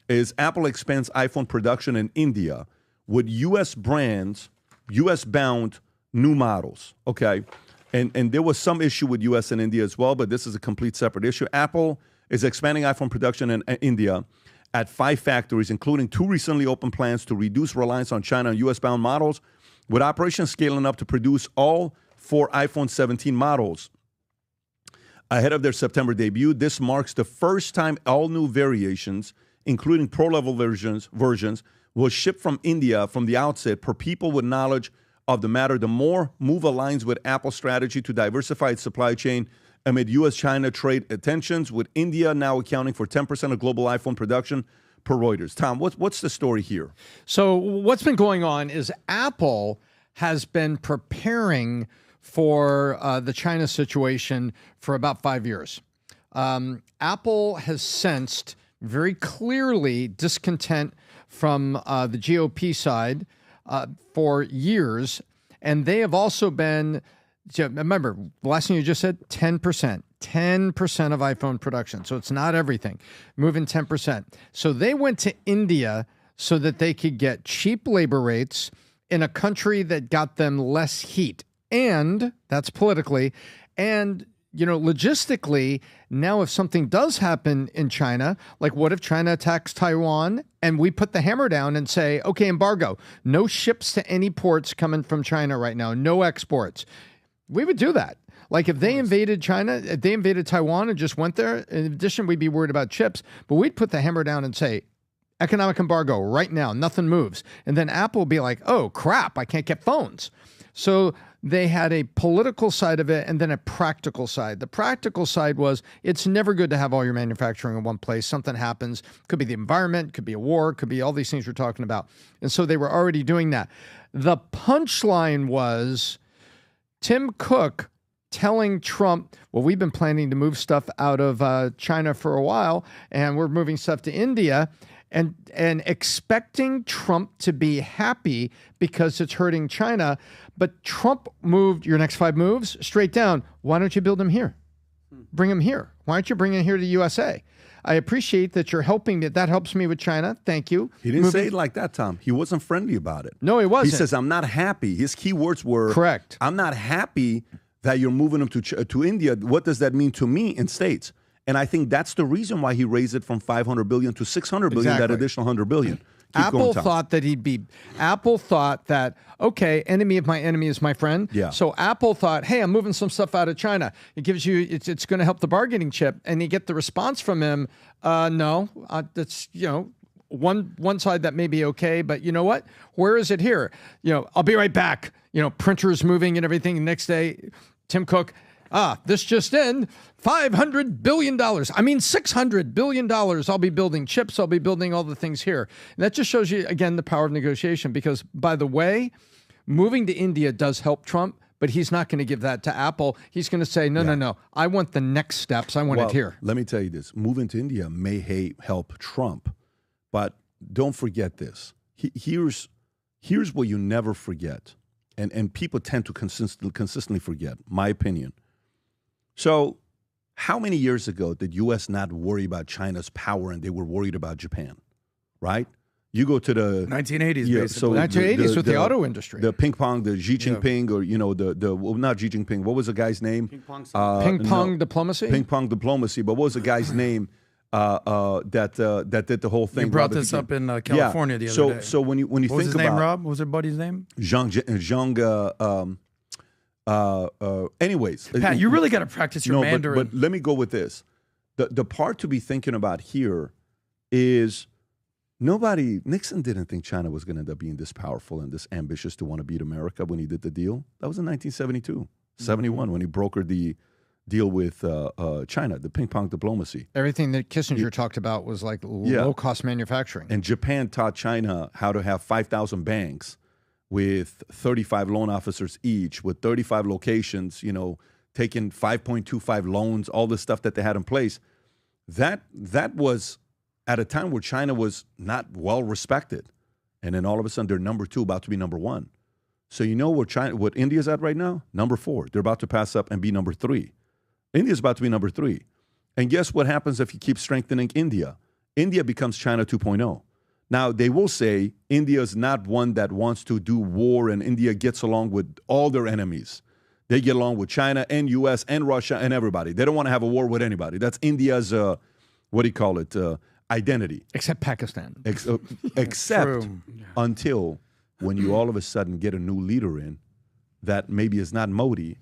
Is Apple expands iPhone production in India with U.S. brands, U.S.-bound new models. Okay, and there was some issue with U.S. and India as well, but this is a complete separate issue. Apple is expanding iPhone production in India at 5 factories, including 2 recently opened plants to reduce reliance on China and U.S.-bound models, with operations scaling up to produce all 4 iPhone 17 models. Ahead of their September debut, this marks the first time all new variations, including pro-level versions, will ship from India from the outset. Per people with knowledge of the matter, the move aligns with Apple's strategy to diversify its supply chain amid U.S.-China trade tensions, with India now accounting for 10% of global iPhone production, per Reuters. Tom, what's the story here? So what's been going on is Apple has been preparing for the China situation for about 5 years. Apple has sensed very clearly discontent from the GOP side for years, and they have also been, remember, the last thing you just said, 10% of iPhone production. So it's not everything, moving 10%. So they went to India so that they could get cheap labor rates in a country that got them less heat. And that's politically. And, logistically, now if something does happen in China, like what if China attacks Taiwan and we put the hammer down and say, okay, embargo, no ships to any ports coming from China right now, no exports. We would do that. Like if they invaded China, if they invaded Taiwan and just went there, in addition, we'd be worried about chips, but we'd put the hammer down and say, economic embargo right now, nothing moves. And then Apple would be like, oh crap, I can't get phones. So they had a political side of it and then a practical side. The practical side was it's never good to have all your manufacturing in one place. Something happens. Could be the environment, could be a war, could be all these things we're talking about. And so they were already doing that. The punchline was Tim Cook telling Trump, well, we've been planning to move stuff out of China for a while, and we're moving stuff to India, and expecting Trump to be happy because it's hurting China. But Trump moved your next 5 moves straight down. Why don't you build them here? Bring them here. Why don't you bring it here to the USA? I appreciate that you're helping me. That helps me with China. Thank you. He didn't say it like that, Tom. He wasn't friendly about it. No, he wasn't. He says, I'm not happy. His key words were, correct. I'm not happy that you're moving them to India. What does that mean to me in states? And I think that's the reason why he raised it from $500 billion to $600 billion, that additional $100 billion. Apple thought that, okay, enemy of my enemy is my friend. Yeah. So Apple thought, hey, I'm moving some stuff out of China. It gives you, it's going to help the bargaining chip. And you get the response from him, no, that's, one side that may be okay, but you know what? Where is it here? I'll be right back. Printers moving and everything. The next day, Tim Cook, this just in, $500 billion. I mean, $600 billion. I'll be building chips. I'll be building all the things here. And that just shows you, again, the power of negotiation. Because, by the way, moving to India does help Trump, but he's not going to give that to Apple. He's going to say, no. I want the next steps. I want it here. Let me tell you this. Moving to India may help Trump, but don't forget this. Here's what you never forget, and people tend to consistently forget, my opinion. So how many years ago did U.S. not worry about China's power and they were worried about Japan, right? You go to the 1980s, basically. So 1980s with the auto industry. The ping pong, the Xi Jinping, or, not Xi Jinping. What was the guy's name? Ping pong diplomacy? Ping pong diplomacy. But what was the guy's name that did the whole thing? You brought this up in California the other day. So when you what think was his about name, Rob? What was their buddy's name? Anyways, Pat, you really got to practice your Mandarin. But let me go with this. The part to be thinking about here is Nixon didn't think China was going to end up being this powerful and this ambitious to want to beat America when he did the deal. That was in 1972, 71, when he brokered the deal with China, the ping pong diplomacy. Everything that Kissinger talked about was like low-cost manufacturing. And Japan taught China how to have 5,000 banks with 35 loan officers each, with 35 locations, taking 5.25 loans, all the stuff that they had in place. That was at a time where China was not well respected. And then all of a sudden they're number 2, about to be number 1. So what India's at right now? Number 4. They're about to pass up and be number 3. India's about to be number 3. And guess what happens if you keep strengthening India? India becomes China 2.0. Now, they will say India is not one that wants to do war, and India gets along with all their enemies. They get along with China and U.S. and Russia and everybody. They don't want to have a war with anybody. That's India's, identity. Except Pakistan. Except until when you all of a sudden get a new leader in that maybe is not Modi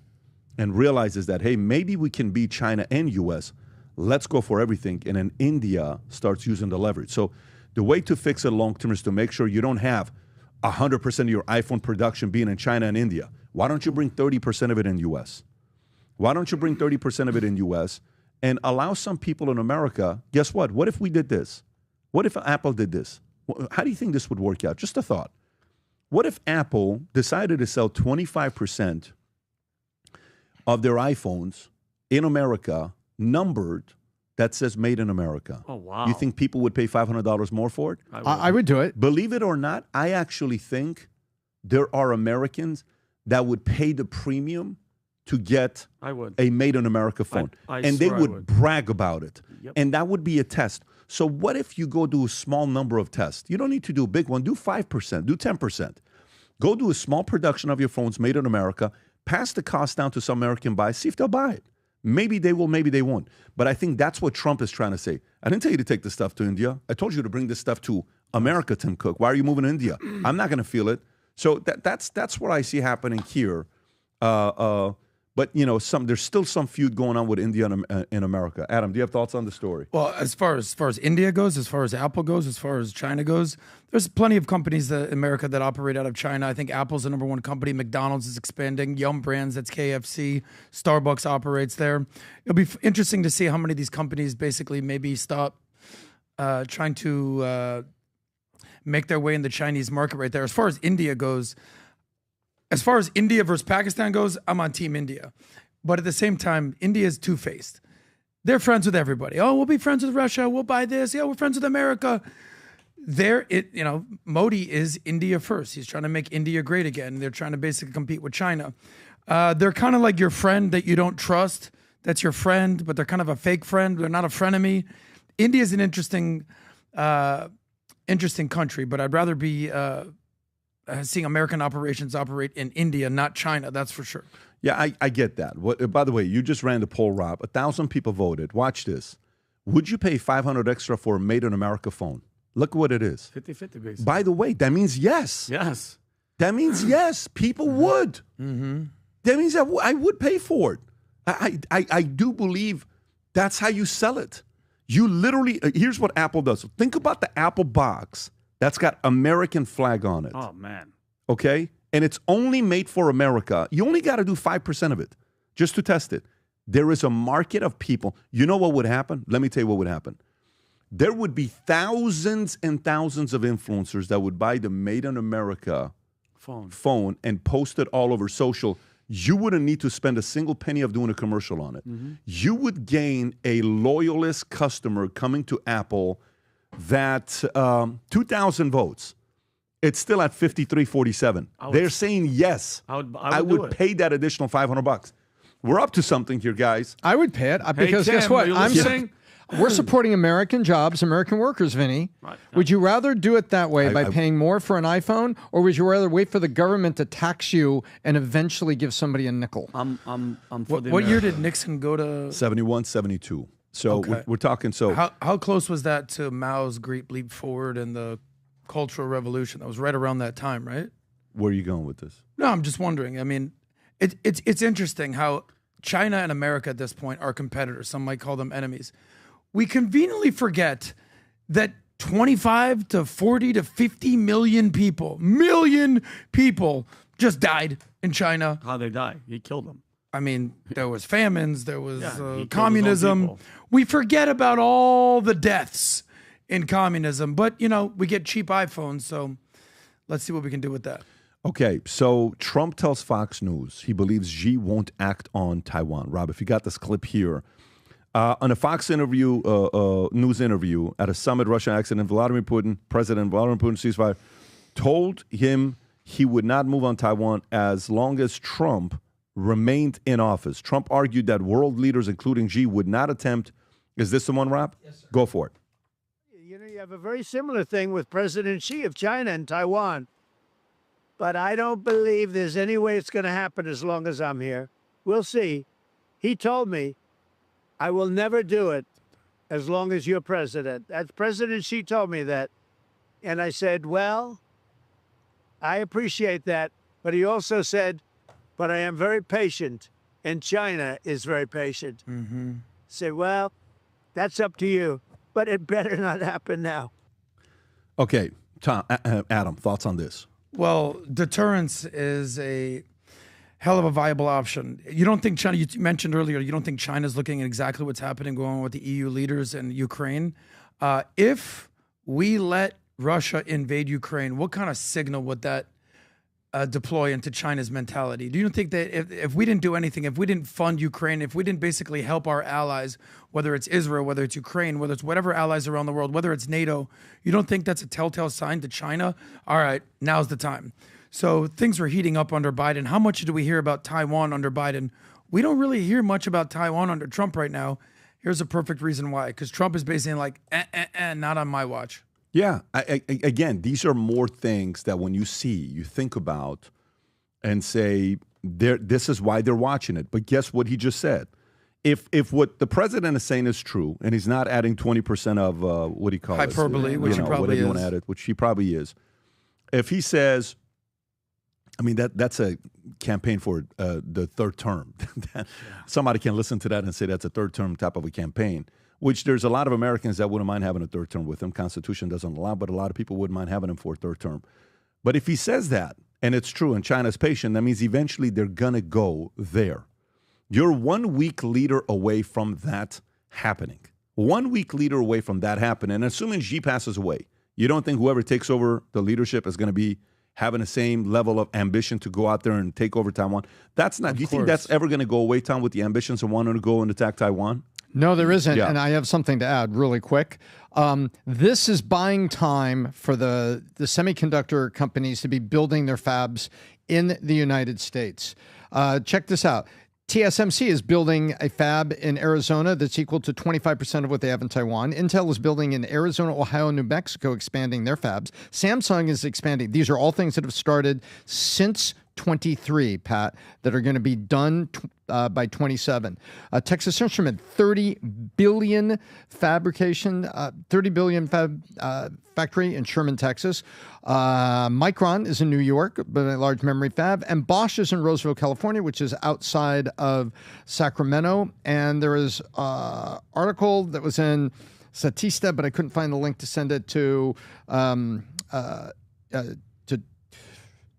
and realizes that, hey, maybe we can beat China and U.S. Let's go for everything. And then India starts using the leverage. So the way to fix it long-term is to make sure you don't have 100% of your iPhone production being in China and India. Why don't you bring 30% of it in U.S.? Why don't you bring 30% of it in U.S. and allow some people in America, guess what? What if we did this? What if Apple did this? How do you think this would work out? Just a thought. What if Apple decided to sell 25% of their iPhones in America, numbered, that says made in America? Oh, wow. You think people would pay $500 more for it? I would do it. Believe it or not, I actually think there are Americans that would pay the premium to get a made in America phone. And they would brag about it. Yep. And that would be a test. So what if you go do a small number of tests? You don't need to do a big one. Do 5%, do 10%. Go do a small production of your phones made in America, pass the cost down to some American buy, see if they'll buy it. Maybe they will, maybe they won't. But I think that's what Trump is trying to say. I didn't tell you to take this stuff to India. I told you to bring this stuff to America, Tim Cook. Why are you moving to India? I'm not going to feel it. So that's what I see happening here. But there's still some feud going on with India and America. Adam, do you have thoughts on the story? Well, as far as India goes, as far as Apple goes, as far as China goes, there's plenty of companies in America that operate out of China. I think Apple's the number 1 company. McDonald's is expanding. Yum Brands, that's KFC. Starbucks operates there. It'll be interesting to see how many of these companies basically maybe stop trying to make their way in the Chinese market right there. As far as India goes, as far as India versus Pakistan goes, I'm on Team India. But at the same time, India is two-faced. They're friends with everybody. Oh, we'll be friends with Russia. We'll buy this. Yeah, we're friends with America. Modi is India first. He's trying to make India great again. They're trying to basically compete with China. They're kind of like your friend that you don't trust. That's your friend, but they're kind of a fake friend. They're not a frenemy. India is an interesting country, but I'd rather be seeing American operations operate in India, not China. That's for sure. Yeah, I get that. By the way, you just ran the poll, Rob. 1,000 people voted. Watch this. Would you pay $500 extra for a made in America phone? Look what it is. 50-50 basically. By the way, that means yes. Yes. That means yes. People would. Mm-hmm. That means that I would pay for it. I do believe that's how you sell it. You literally, here's what Apple does. Think about the Apple box that's got American flag on it. Oh, man. Okay? And it's only made for America. You only got to do 5% of it just to test it. There is a market of people. You know what would happen? Let me tell you what would happen. There would be thousands and thousands of influencers that would buy the Made in America phone and post it all over social. You wouldn't need to spend a single penny of doing a commercial on it. Mm-hmm. You would gain a loyalist customer coming to Apple that 2,000 votes. It's still at 53-47. They're saying yes. I would pay that additional $500. We're up to something here, guys. I would pay it because Tim, guess what? I'm we're supporting American jobs, American workers, Vinny. Right. Would you rather do it that way by paying more for an iPhone, or would you rather wait for the government to tax you and eventually give somebody a nickel? I'm for the What year did Nixon go to? 71, 72. So Okay. we're talking. So How close was that to Mao's Great Leap Forward and the Cultural Revolution? That was right around that time, right? where are you going with this? No, I'm just wondering. I mean, it's interesting how China and America at this point are competitors. Some might call them enemies. We conveniently forget that 25 to 40 to 50 million people just died in China. How'd they die? He killed them. I mean, there was famines, there was he killed his own communism. people. We forget about all the deaths in communism, but we get cheap iPhones, so let's see what we can do with that. Okay, so Trump tells Fox News he believes Xi won't act on Taiwan. Rob, if you got this clip here. On a Fox interview, news interview at a summit, Russian accident, President Vladimir Putin ceasefire, told him he would not move on Taiwan as long as Trump remained in office. Trump argued that world leaders, including Xi, would not attempt. Is this the one, Rob? Yes, sir. Go for it. You have a very similar thing with President Xi of China and Taiwan. But I don't believe there's any way it's going to happen as long as I'm here. We'll see. He told me, I will never do it as long as you're president. That's President Xi told me that. And I said, well, I appreciate that. But he also said, but I am very patient, and China is very patient. Mm-hmm. Say, well, that's up to you, but it better not happen now. Okay, Tom, Adam, thoughts on this? Well, deterrence is a hell of a viable option. You don't think China, you mentioned earlier, you don't think China's looking at exactly what's happening going on with the EU leaders and Ukraine? If we let Russia invade Ukraine, what kind of signal would that deploy into China's mentality? Do you think that if we didn't do anything, if we didn't fund Ukraine, if we didn't basically help our allies, whether it's Israel, whether it's Ukraine, whether it's whatever allies around the world, whether it's NATO, you don't think that's a telltale sign to China? All right, now's the time. So things were heating up under Biden. How much do we hear about Taiwan under Biden? We don't really hear much about Taiwan under Trump right now. Here's a perfect reason why. Because Trump is basically like, not on my watch. Yeah. Again, these are more things that when you see, you think about and say, this is why they're watching it. But guess what he just said? If what the president is saying is true, and he's not adding 20% of, what do you call hyperbole, it? which he probably whatever you want is. to add it, which he probably is. If he says, I mean, that's a campaign for the third term. Somebody can listen to that and say that's a third term type of a campaign, which there's a lot of Americans that wouldn't mind having a third term with him. Constitution doesn't allow, but a lot of people wouldn't mind having him for a third term. But if he says that, and it's true, and China's patient, that means eventually they're going to go there. You're 1 week leader away from that happening. 1 week leader away from that happening. And assuming Xi passes away, you don't think whoever takes over the leadership is going to be having the same level of ambition to go out there and take over Taiwan? That's not. Do you think that's ever going to go away, Tom, with the ambitions of wanting to go and attack Taiwan? No, there isn't. Yeah. And I have something to add really quick. This is buying time for the semiconductor companies to be building their fabs in the United States. Check this out. TSMC is building a fab in Arizona that's equal to 25% of what they have in Taiwan. Intel is building in Arizona, Ohio, New Mexico, expanding their fabs. Samsung is expanding. These are all things that have started since 23, Pat, that are going to be done by 27. Texas Instrument, 30 billion fabrication, 30 billion factory in Sherman, Texas. Micron is in New York, but a large memory fab. And Bosch is in Roseville, California, which is outside of Sacramento. And there is an article that was in Statista, but I couldn't find the link to send it to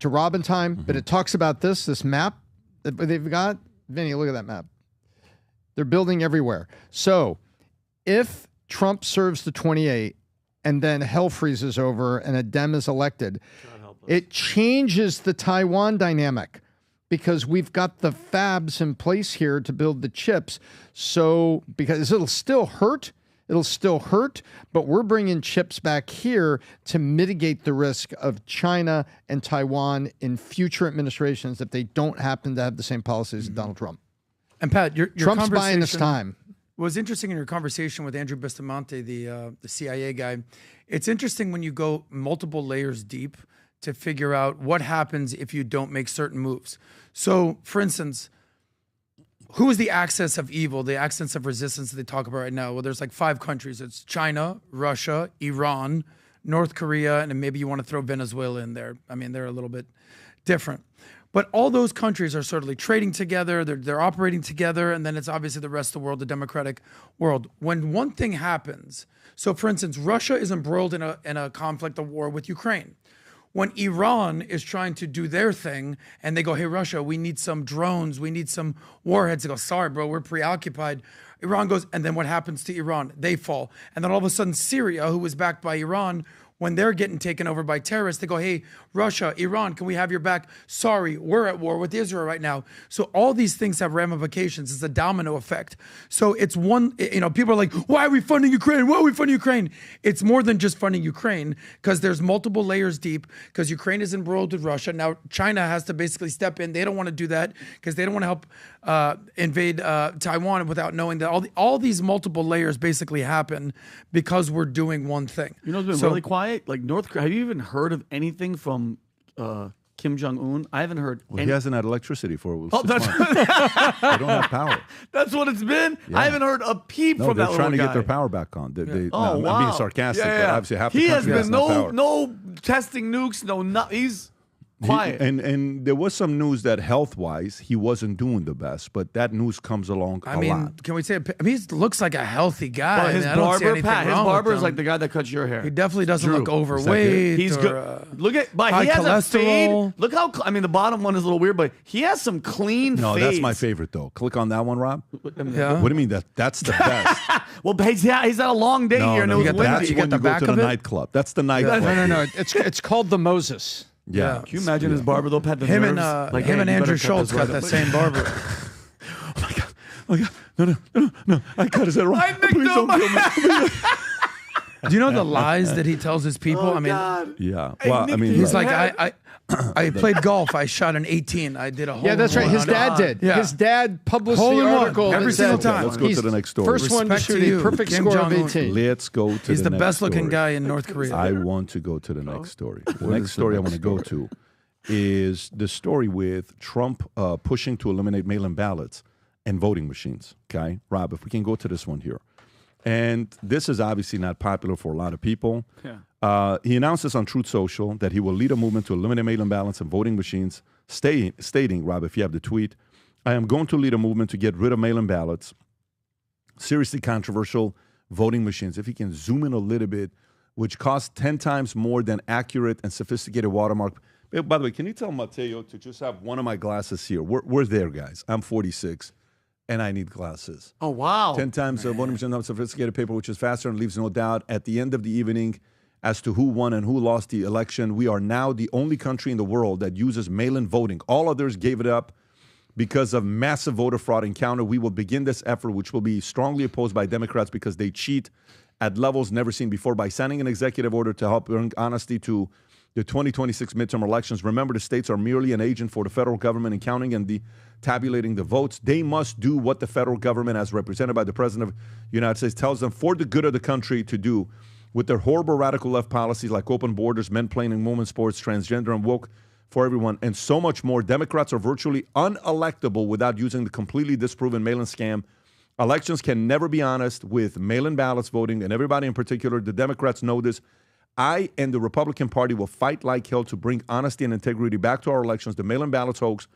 Rob in time. But it talks about this map that they've got. Vinny, look at that map. They're building everywhere. So if Trump serves the 28 and then hell freezes over and a Dem is elected, it changes the Taiwan dynamic because we've got the fabs in place here to build the chips. So because it'll still hurt, but we're bringing chips back here to mitigate the risk of China and Taiwan in future administrations if they don't happen to have the same policies as Donald Trump. And Pat, your Trump's buying this time. Was interesting in your conversation with Andrew Bustamante, the CIA guy. It's interesting when you go multiple layers deep to figure out what happens if you don't make certain moves. So, for instance, who is the axis of evil, the axis of resistance that they talk about right now? Well, there's like 5 countries. It's China, Russia, Iran, North Korea, and then maybe you want to throw Venezuela in there. I mean, they're a little bit different. But all those countries are certainly trading together. They're operating together. And then it's obviously the rest of the world, the democratic world. When one thing happens, so for instance, Russia is embroiled in a conflict, a war with Ukraine. When Iran is trying to do their thing and they go, hey, Russia, we need some drones, we need some warheads. They go, sorry, bro, we're preoccupied. Iran goes, and then what happens to Iran? They fall. And then all of a sudden, Syria, who was backed by Iran, when they're getting taken over by terrorists, they go, hey, Russia, Iran, can we have your back? Sorry, we're at war with Israel right now. So all these things have ramifications. It's a domino effect. So it's one, people are like, why are we funding Ukraine? Why are we funding Ukraine? It's more than just funding Ukraine because there's multiple layers deep because Ukraine is embroiled with Russia. Now, China has to basically step in. They don't want to do that because they don't want to help invade Taiwan without knowing that all these multiple layers basically happen because we're doing one thing. You know what's been really quiet? Like North Korea. Have you even heard of anything from Kim Jong-un? I haven't heard. Well, he hasn't had electricity for 6 that's months. They don't have power. That's what it's been. Yeah. I haven't heard a peep from that they're trying to guy. get their power back on. Wow. I'm being sarcastic, but obviously half the he country has been power. no testing nukes, he's quiet. And there was some news that health-wise he wasn't doing the best, but that news comes along a lot. Can we say? He looks like a healthy guy. Well, his barber is like the guy that cuts your hair. He definitely doesn't look overweight. He's good. Look at, but he has a fade. Look how the bottom one is a little weird, but he has some clean. No, fades. that's my favorite though. Click on that one, Rob. Yeah. What do you mean that's the best? Well, he's had a long day here. And it was windy. That's when you go to the nightclub. That's the nightclub. No. It's called the Moses. Yeah. Can you imagine his barber though? Pat, him and Andrew Schultz got that same barber. Oh my God. No. I cut his head wrong. Please don't kill me. Do you know the lies that he tells his people? God. Yeah. Well, he's like, I played golf. I shot an 18. I did a hole. Yeah, that's right. His dad did. Yeah. His dad published Hole the in one. article Every single time. Let's go to the next story. First one to Respect shoot to a you, perfect Kim score of Jong-un. 18. Let's go to the next He's the best looking story. guy in North Korea. I want to go to the next story. The next story I want to go to is the story with Trump pushing to eliminate mail-in ballots and voting machines. Okay, Rob, if we can go to this one here. And this is obviously not popular for a lot of people. Yeah. He announced this on Truth Social that he will lead a movement to eliminate mail-in ballots and voting machines, stating, Rob, if you have the tweet, I am going to lead a movement to get rid of mail-in ballots, seriously controversial voting machines. If you can zoom in a little bit, which cost 10 times more than accurate and sophisticated watermark. By the way, can you tell Mateo to just have one of my glasses here? We're there, guys. I'm 46, and I need glasses. Oh, wow. 10 times voting machine, sophisticated paper, which is faster and leaves no doubt at the end of the evening as to who won and who lost the election. We are now the only country in the world that uses mail-in voting. All others gave it up because of massive voter fraud encounter. We will begin this effort, which will be strongly opposed by Democrats because they cheat at levels never seen before by signing an executive order to help bring honesty to the 2026 midterm elections. Remember, the states are merely an agent for the federal government in counting and tabulating the votes. They must do what the federal government, as represented by the President of the United States, tells them for the good of the country to do with their horrible radical left policies like open borders, men playing in women's sports, transgender and woke for everyone, and so much more. Democrats are virtually unelectable without using the completely disproven mail-in scam. Elections can never be honest with mail-in ballots voting, and everybody in particular, the Democrats know this. I and the Republican Party will fight like hell to bring honesty and integrity back to our elections. The mail-in ballots hoax,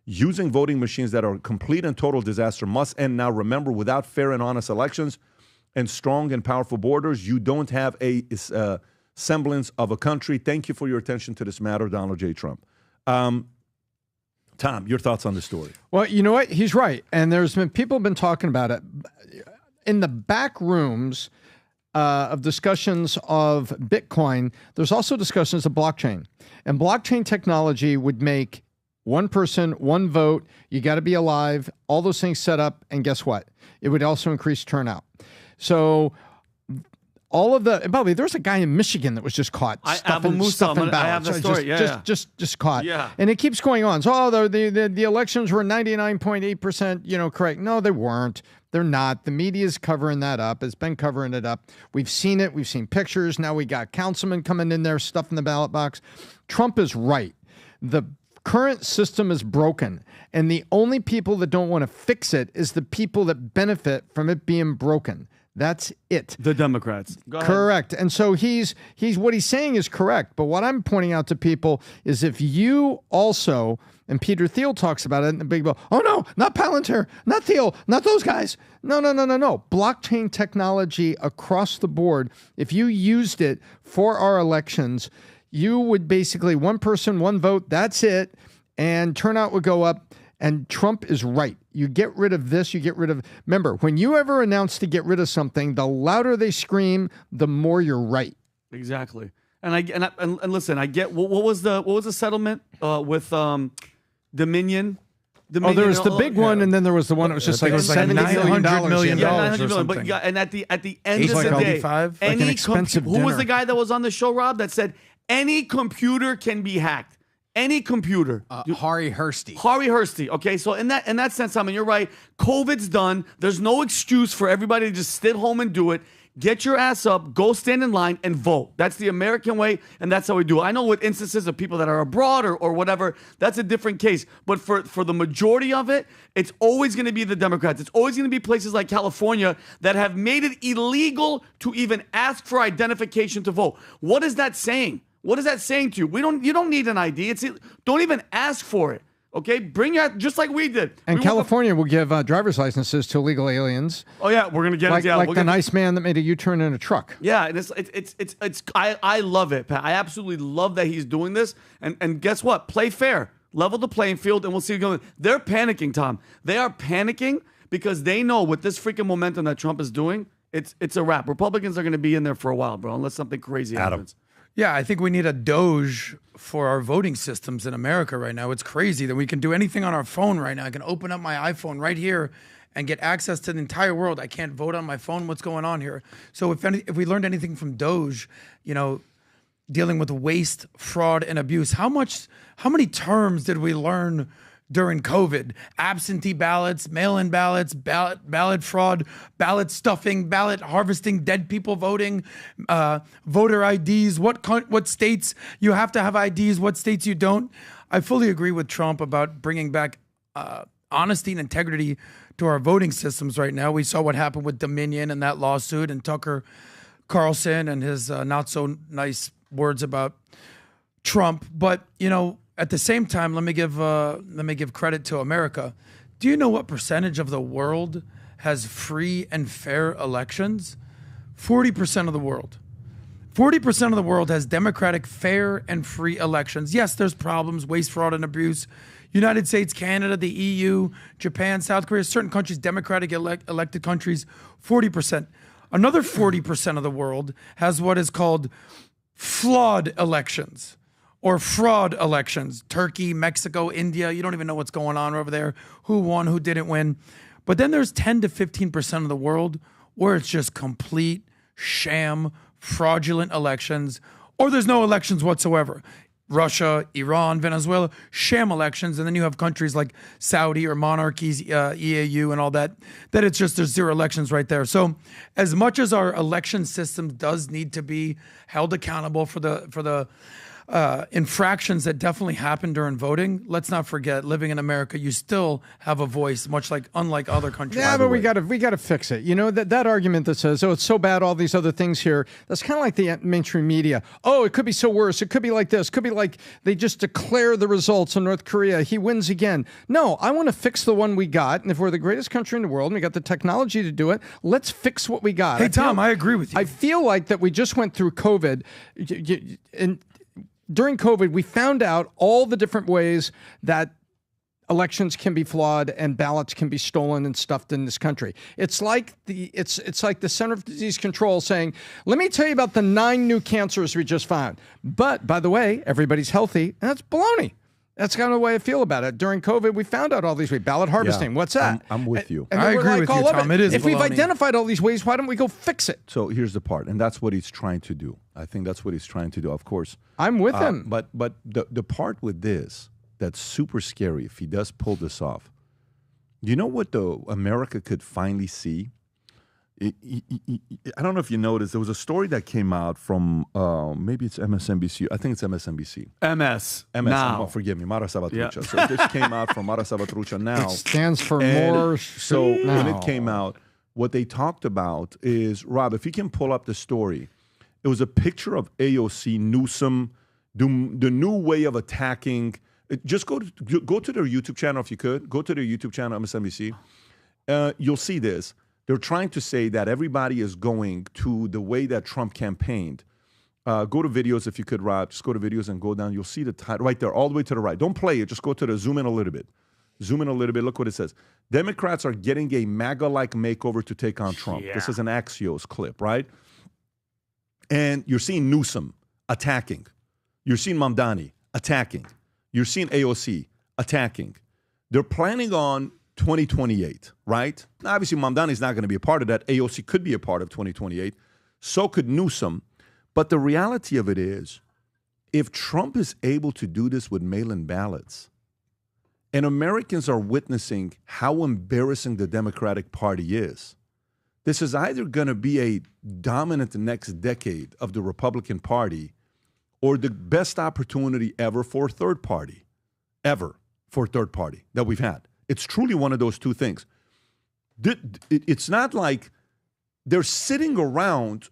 using voting machines that are a complete and total disaster, must end now. Remember, without fair and honest elections and strong and powerful borders, you don't have a semblance of a country. Thank you for your attention to this matter, Donald J. Trump. Tom, your thoughts on this story? Well, you know what? He's right. And there's been people have been talking about it in the back rooms of discussions of Bitcoin. There's also discussions of blockchain, and blockchain technology would make one person, one vote. You got to be alive. All those things set up. And guess what? It would also increase turnout. So all of the, and by the way, there's a guy in Michigan that was just caught stuffing ballots. I have the story. Just caught. Yeah. And it keeps going on. So the elections were 99.8%, correct. No, they weren't. They're not. The media is covering that up. It's been covering it up. We've seen it. We've seen pictures. Now we got councilmen coming in there stuffing the ballot box. Trump is right. The current system is broken, and the only people that don't want to fix it is the people that benefit from it being broken. That's it. The Democrats. Go ahead. Correct. And so he's what he's saying is correct. But what I'm pointing out to people is if you also, and Peter Thiel talks about it in the big bill, oh no, not Palantir, not Thiel, not those guys. No. Blockchain technology across the board, if you used it for our elections, you would basically one person, one vote, that's it, and turnout would go up. And Trump is right. You get rid of this, you get rid of... Remember, when you ever announce to get rid of something, the louder they scream, the more you're right. Exactly. And listen, I get... What was the settlement with Dominion? Oh, there was the big one, and then there was the one that was just like $70 million. $900 million. Yeah, $900 million. But and at the end of the day, like an expensive who was dinner. the guy that was on the show, Rob, that said any computer can be hacked? Any computer. Hari Hursty. Hari Hursty. Okay, so in that sense, I mean, you're right. COVID's done. There's no excuse for everybody to just sit home and do it. Get your ass up, go stand in line, and vote. That's the American way, and that's how we do it. I know with instances of people that are abroad or whatever, that's a different case. But for the majority of it, it's always going to be the Democrats. It's always going to be places like California that have made it illegal to even ask for identification to vote. What is that saying? What is that saying to you? You don't need an ID. Don't even ask for it. Okay, bring your, just like we did. And California will give driver's licenses to illegal aliens. Oh yeah, we're gonna get like, it. Yeah, like the nice man that made a U-turn in a truck. Yeah, and I love it, Pat. I absolutely love that he's doing this. And guess what? Play fair, level the playing field, and we'll see. They're panicking, Tom. They are panicking because they know with this freaking momentum that Trump is doing, it's a wrap. Republicans are gonna be in there for a while, bro, unless something crazy happens. Yeah, I think we need a Doge for our voting systems in America right now. It's crazy that we can do anything on our phone right now. I can open up my iPhone right here and get access to the entire world. I can't vote on my phone. What's going on here? So if we learned anything from Doge, dealing with waste, fraud, and abuse, how many terms did we learn during COVID? Absentee ballots, mail-in ballots, ballot fraud, ballot stuffing, ballot harvesting, dead people voting, voter IDs, what states you have to have IDs, what states you don't. I fully agree with Trump about bringing back honesty and integrity to our voting systems right now. We saw what happened with Dominion and that lawsuit, and Tucker Carlson and his not so nice words about Trump. But, at the same time, let me give credit to America. Do you know what percentage of the world has free and fair elections? 40% of the world. 40% of the world has democratic, fair, and free elections. Yes, there's problems, waste, fraud, and abuse. United States, Canada, the EU, Japan, South Korea, certain countries, democratic elected countries, 40%. Another 40% of the world has what is called flawed elections. Or fraud elections. Turkey, Mexico, India, you don't even know what's going on over there, who won, who didn't win. But then there's 10 to 15% of the world where it's just complete sham, fraudulent elections, or there's no elections whatsoever. Russia, Iran, Venezuela, sham elections, and then you have countries like Saudi or monarchies, EAU and all that it's just there's zero elections right there. So as much as our election system does need to be held accountable for the infractions that definitely happen during voting. Let's not forget, living in America, you still have a voice, unlike other countries. Yeah, but we got to fix it. You know, that argument that says, oh, it's so bad, all these other things here. That's kind of like the mainstream media. Oh, it could be so worse. It could be like this. It could be like they just declare the results in North Korea. He wins again. No, I want to fix the one we got. And if we're the greatest country in the world and we got the technology to do it, let's fix what we got. Hey, Tom, I agree with you. I feel like that we just went through COVID, and during COVID, we found out all the different ways that elections can be flawed and ballots can be stolen and stuffed in this country. It's like the Center for Disease Control saying, let me tell you about the 9 new cancers we just found. But by the way, everybody's healthy, and that's baloney. That's kind of the way I feel about it. During COVID, we found out all these ways. Ballot harvesting, what's that? I'm with you. I agree with you, Tom. It is if we've baloney. identified all these ways, why don't we go fix it? So here's the part, and that's what he's trying to do. I think that's what he's trying to do, of course. I'm with him. But the part with this that's super scary, if he does pull this off, you know what America could finally see? I don't know if you noticed, there was a story that came out from, maybe it's MSNBC. I think it's MSNBC. MS. Now. Forgive me, Mara Salvatrucha. Yeah. So this came out from Mara Salvatrucha Now. It stands for And more. So now. when it came out, what they talked about is, Rob, if you can pull up the story, it was a picture of AOC, Newsom, the new way of attacking. Just go to their YouTube channel if you could. Go to their YouTube channel, MSNBC. You'll see this. They're trying to say that everybody is going to the way that Trump campaigned. Go to videos if you could, Rob. Just go to videos and go down. You'll see the title right there, all the way to the right. Don't play it. Just go to the zoom in a little bit. Zoom in a little bit. Look what it says. Democrats are getting a MAGA-like makeover to take on Trump. Yeah. This is an Axios clip, right? And you're seeing Newsom attacking. You're seeing Mamdani attacking. You're seeing AOC attacking. They're planning on 2028, right? Now, obviously, Mamdani is not going to be a part of that. AOC could be a part of 2028. So could Newsom. But the reality of it is, if Trump is able to do this with mail-in ballots, and Americans are witnessing how embarrassing the Democratic Party is, this is either going to be a dominant next decade of the Republican Party or the best opportunity ever for a third party, that we've had. It's truly one of those two things. It's not like they're sitting around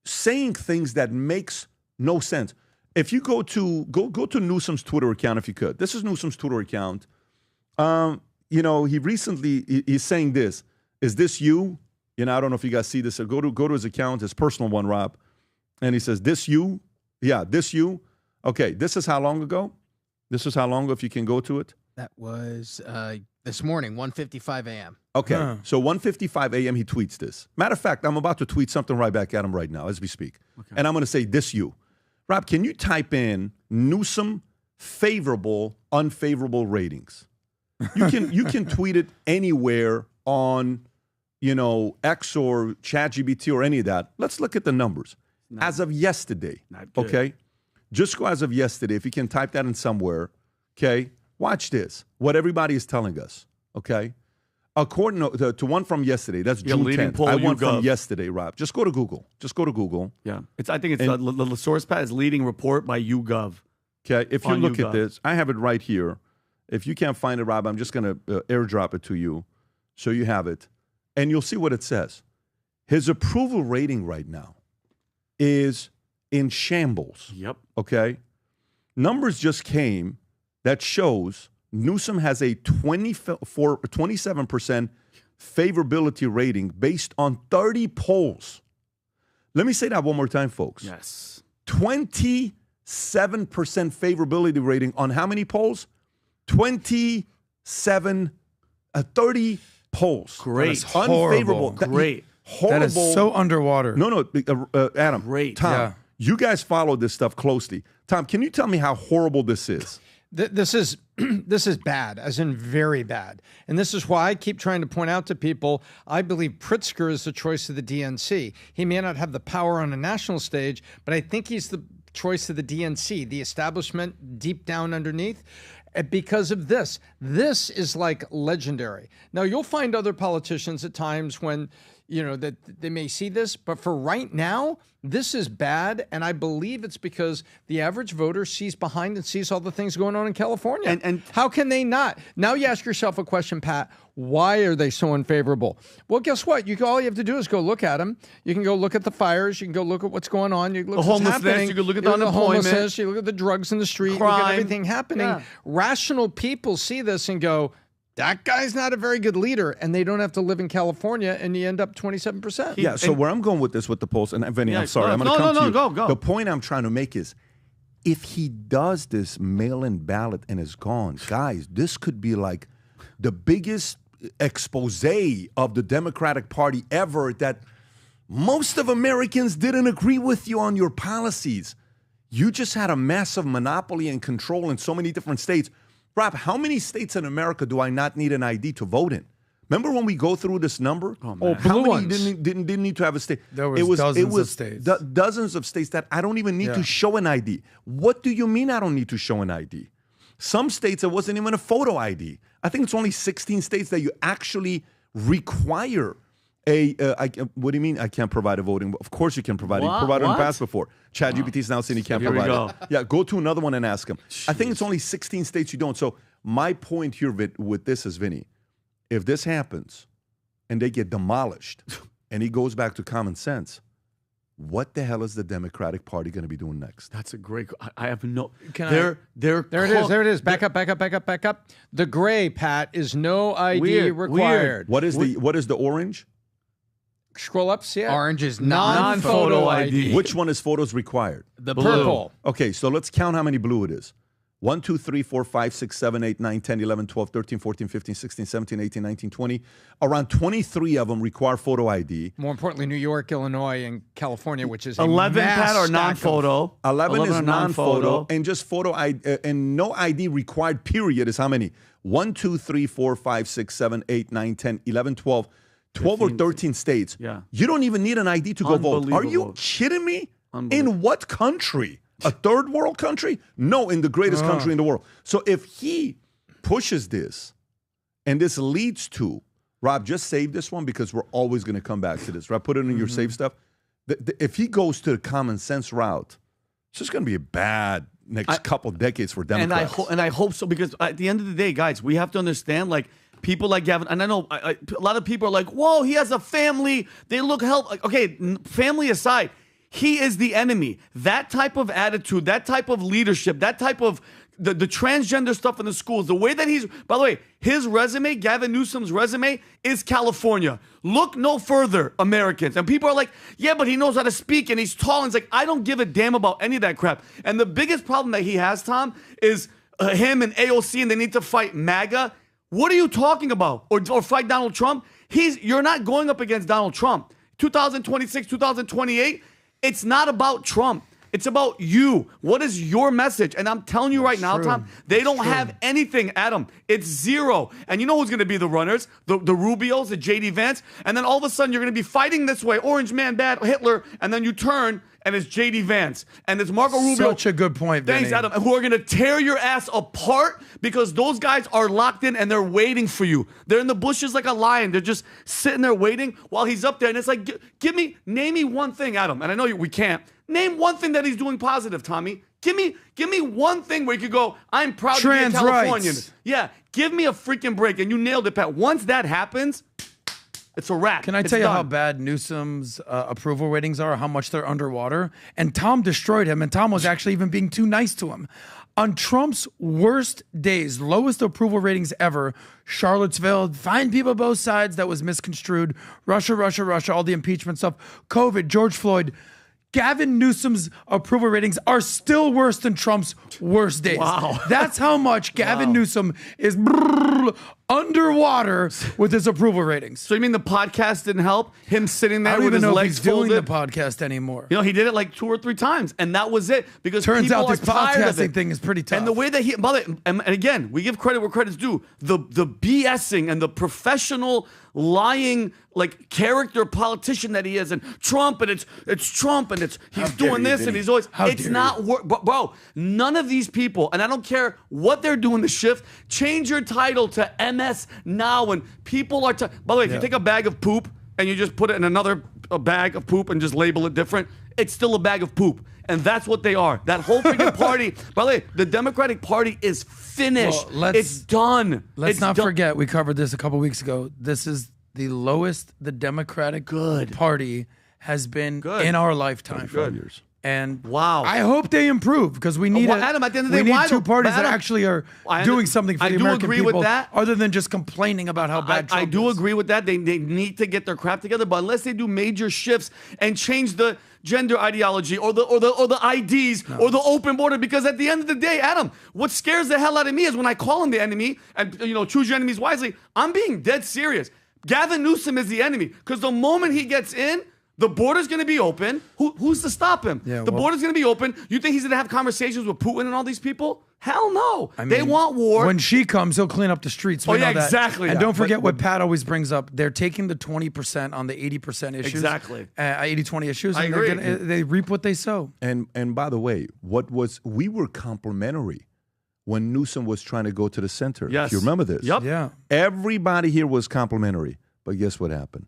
saying things that makes no sense. If you go to Newsom's Twitter account, if you could. This is Newsom's Twitter account. He recently he's saying this. Is this you? I don't know if you guys see this. So go to his account, his personal one, Rob, and he says, "This you? Yeah, this you? Okay, this is how long ago? This is how long ago? If you can go to it." That was this morning, 1:55 a.m. Okay, so 1:55 a.m. he tweets this. Matter of fact, I'm about to tweet something right back at him right now as we speak. Okay. And I'm going to say, this you. Rob, can you type in Newsom favorable, unfavorable ratings? You can tweet it anywhere on, X or ChatGPT or any of that. Let's look at the numbers. As of yesterday, okay? Just go as of yesterday. If you can type that in somewhere, okay? Watch this. What everybody is telling us, okay? According to one from yesterday, that's June 10th. I went from yesterday, Rob. Just go to Google. Yeah. I think the source pad is leading report by YouGov. Okay. If you look at this, I have it right here. If you can't find it, Rob, I'm just going to airdrop it to you so you have it. And you'll see what it says. His approval rating right now is in shambles. Yep. Okay? Numbers just came that shows Newsom has a 27% favorability rating based on 30 polls. Let me say that one more time, folks. Yes. 27% favorability rating on how many polls? 30 polls. Great. Unfavorable. Great. Horrible. That is so underwater. No, Adam. Great. Tom, Yeah. you guys follow this stuff closely. Tom, can you tell me how horrible this is? This is bad, as in very bad. And this is why I keep trying to point out to people, I believe Pritzker is the choice of the DNC. He may not have the power on a national stage, but I think he's the choice of the DNC, the establishment deep down underneath, because of this. This is like legendary. Now, you'll find other politicians at times when, that they may see this, but for right now, This is bad, and I believe it's because the average voter sees behind and sees all the things going on in California. And how can they not? Now you ask yourself a question, Pat. Why are they so unfavorable? Well, guess what? All you have to do is go look at them. You can go look at the fires. You can go look at what's going on. You look at what's happening. You can look at the unemployment. You look at the drugs in the street. Crime. You look at everything happening. Yeah. Rational people see this and go, that guy's not a very good leader, and they don't have to live in California, and you end up 27%. Yeah, so where I'm going with this with the polls, and Vinny, I'm sorry, I'm going to come to you. Go. The point I'm trying to make is, if he does this mail-in ballot and is gone, guys, this could be like the biggest expose of the Democratic Party ever, that most of Americans didn't agree with you on your policies. You just had a massive monopoly and control in so many different states. Rob, how many states in America do I not need an ID to vote in? Remember when we go through this number? Oh, how many didn't need to have a state? There was dozens of states. Dozens of states that I don't even need to show an ID. What do you mean I don't need to show an ID? Some states, it wasn't even a photo ID. I think it's only 16 states that you actually require what do you mean I can't provide a voting? Of course you can provide it. You provided it in the past before. ChatGPT is now saying you can't provide it. Yeah, go to another one and ask him. Jeez. I think it's only 16 states you don't. So my point here with this is, Vinny, if this happens and they get demolished and he goes back to common sense, what the hell is the Democratic Party going to be doing next? That's a great. I have no. There it is. Back up. The gray, Pat, is no ID required. What is the orange? Scroll up, see it? Orange is non-photo ID. Which one is photos required? The purple. Okay, so let's count how many blue it is. 1, 2, 3, 4, 5, 6, 7, 8, 9, 10, 11, 12, 13, 14, 15, 16, 17, 18, 19, 20. Around 23 of them require photo ID. More importantly, New York, Illinois, and California, which is 11 Pat are non-photo. 11 is non-photo, and just photo ID, and no ID required, period, is how many? 1, 2, 3, 4, 5, 6, 7, 8, 9, 10, 11, 12. 12 or 13 states. Yeah. You don't even need an ID to go vote. Are you kidding me? In what country? A third world country? No, in the greatest country in the world. So if he pushes this and this leads to, Rob, just save this one because we're always going to come back to this. Rob, put it in your save stuff. If he goes to the common sense route, it's just going to be a bad next couple decades for Democrats. And I hope so, because at the end of the day, guys, we have to understand, like, people like Gavin, and I know a lot of people are like, whoa, he has a family. They look healthy. Okay, family aside, he is the enemy. That type of attitude, that type of leadership, that type of the transgender stuff in the schools, the way that he's, by the way, his resume, Gavin Newsom's resume, is California. Look no further, Americans. And people are like, yeah, but he knows how to speak and he's tall. And it's like, I don't give a damn about any of that crap. And the biggest problem that he has, Tom, is him and AOC, and they need to fight MAGA. What are you talking about? Or fight Donald Trump? You're not going up against Donald Trump. 2026, 2028, it's not about Trump. It's about you. What is your message? And I'm telling you right now, Tom, they don't have anything, Adam. It's zero. And you know who's going to be the runners? The Rubios, the J.D. Vance. And then all of a sudden, you're going to be fighting this way. Orange man, bad, Hitler. And then you turn, and it's J.D. Vance. And it's Marco Rubio. Such a good point, Vinny. Thanks, Adam. Who are going to tear your ass apart because those guys are locked in and they're waiting for you. They're in the bushes like a lion. They're just sitting there waiting while he's up there. And it's like, name me one thing, Adam. And I know we can't. Name one thing that he's doing positive, Tommy. Give me one thing where you could go, I'm proud to be a Californian. Rights. Yeah, give me a freaking break. And you nailed it, Pat. Once that happens, it's a wrap. Can I tell you how bad Newsom's approval ratings are, how much they're underwater? And Tom destroyed him, and Tom was actually even being too nice to him. On Trump's worst days, lowest approval ratings ever, Charlottesville, fine people both sides, that was misconstrued, Russia, all the impeachment stuff, COVID, George Floyd. Gavin Newsom's approval ratings are still worse than Trump's worst days. Wow. That's how much Gavin Newsom is underwater with his approval ratings. So you mean the podcast didn't help? Him sitting there I don't with even his know legs if he's folded? doing the podcast anymore. You know, he did it like 2 or 3 times, and that was it. Because turns people out this are tired of podcasting it. thing is pretty tough. And the way that and again, we give credit where credit's due. The BSing and the professional lying, like, character politician that he is, and Trump, and it's Trump, and he's doing this, and he's always, it's not bro, none of these people, and I don't care what they're doing the shift, change your title to MS Now, and people are, by the way, if you take a bag of poop and you just put it in another a bag of poop and just label it different. It's still a bag of poop. And that's what they are. That whole freaking party. By the way, the Democratic Party is finished. It's done. Let's not forget, we covered this a couple weeks ago. This is the lowest the Democratic Party has been in our lifetime. 35 years. And wow, I hope they improve because we need Adam, at the end of the day, we need why two don't- parties Adam, that actually are doing something for I the do American agree with people, that. other than just complaining about how bad Trump I do is. agree with that. They need to get their crap together, but unless they do major shifts and change the gender ideology or the IDs or the open border, because at the end of the day, Adam, what scares the hell out of me is when I call him the enemy and choose your enemies wisely. I'm being dead serious. Gavin Newsom is the enemy because the moment he gets in, the border's going to be open. Who's to stop him? The border's going to be open. You think he's going to have conversations with Putin and all these people? Hell no. They want war. When she comes, he'll clean up the streets. We know that. Exactly. And don't forget what Pat always brings up. They're taking the 20% on the 80% issues. Exactly. 80-20 issues. I And agree. they reap what they sow. And by the way, we were complimentary when Newsom was trying to go to the center. Yes. Do you remember this? Yep. Yeah. Everybody here was complimentary. But guess what happened?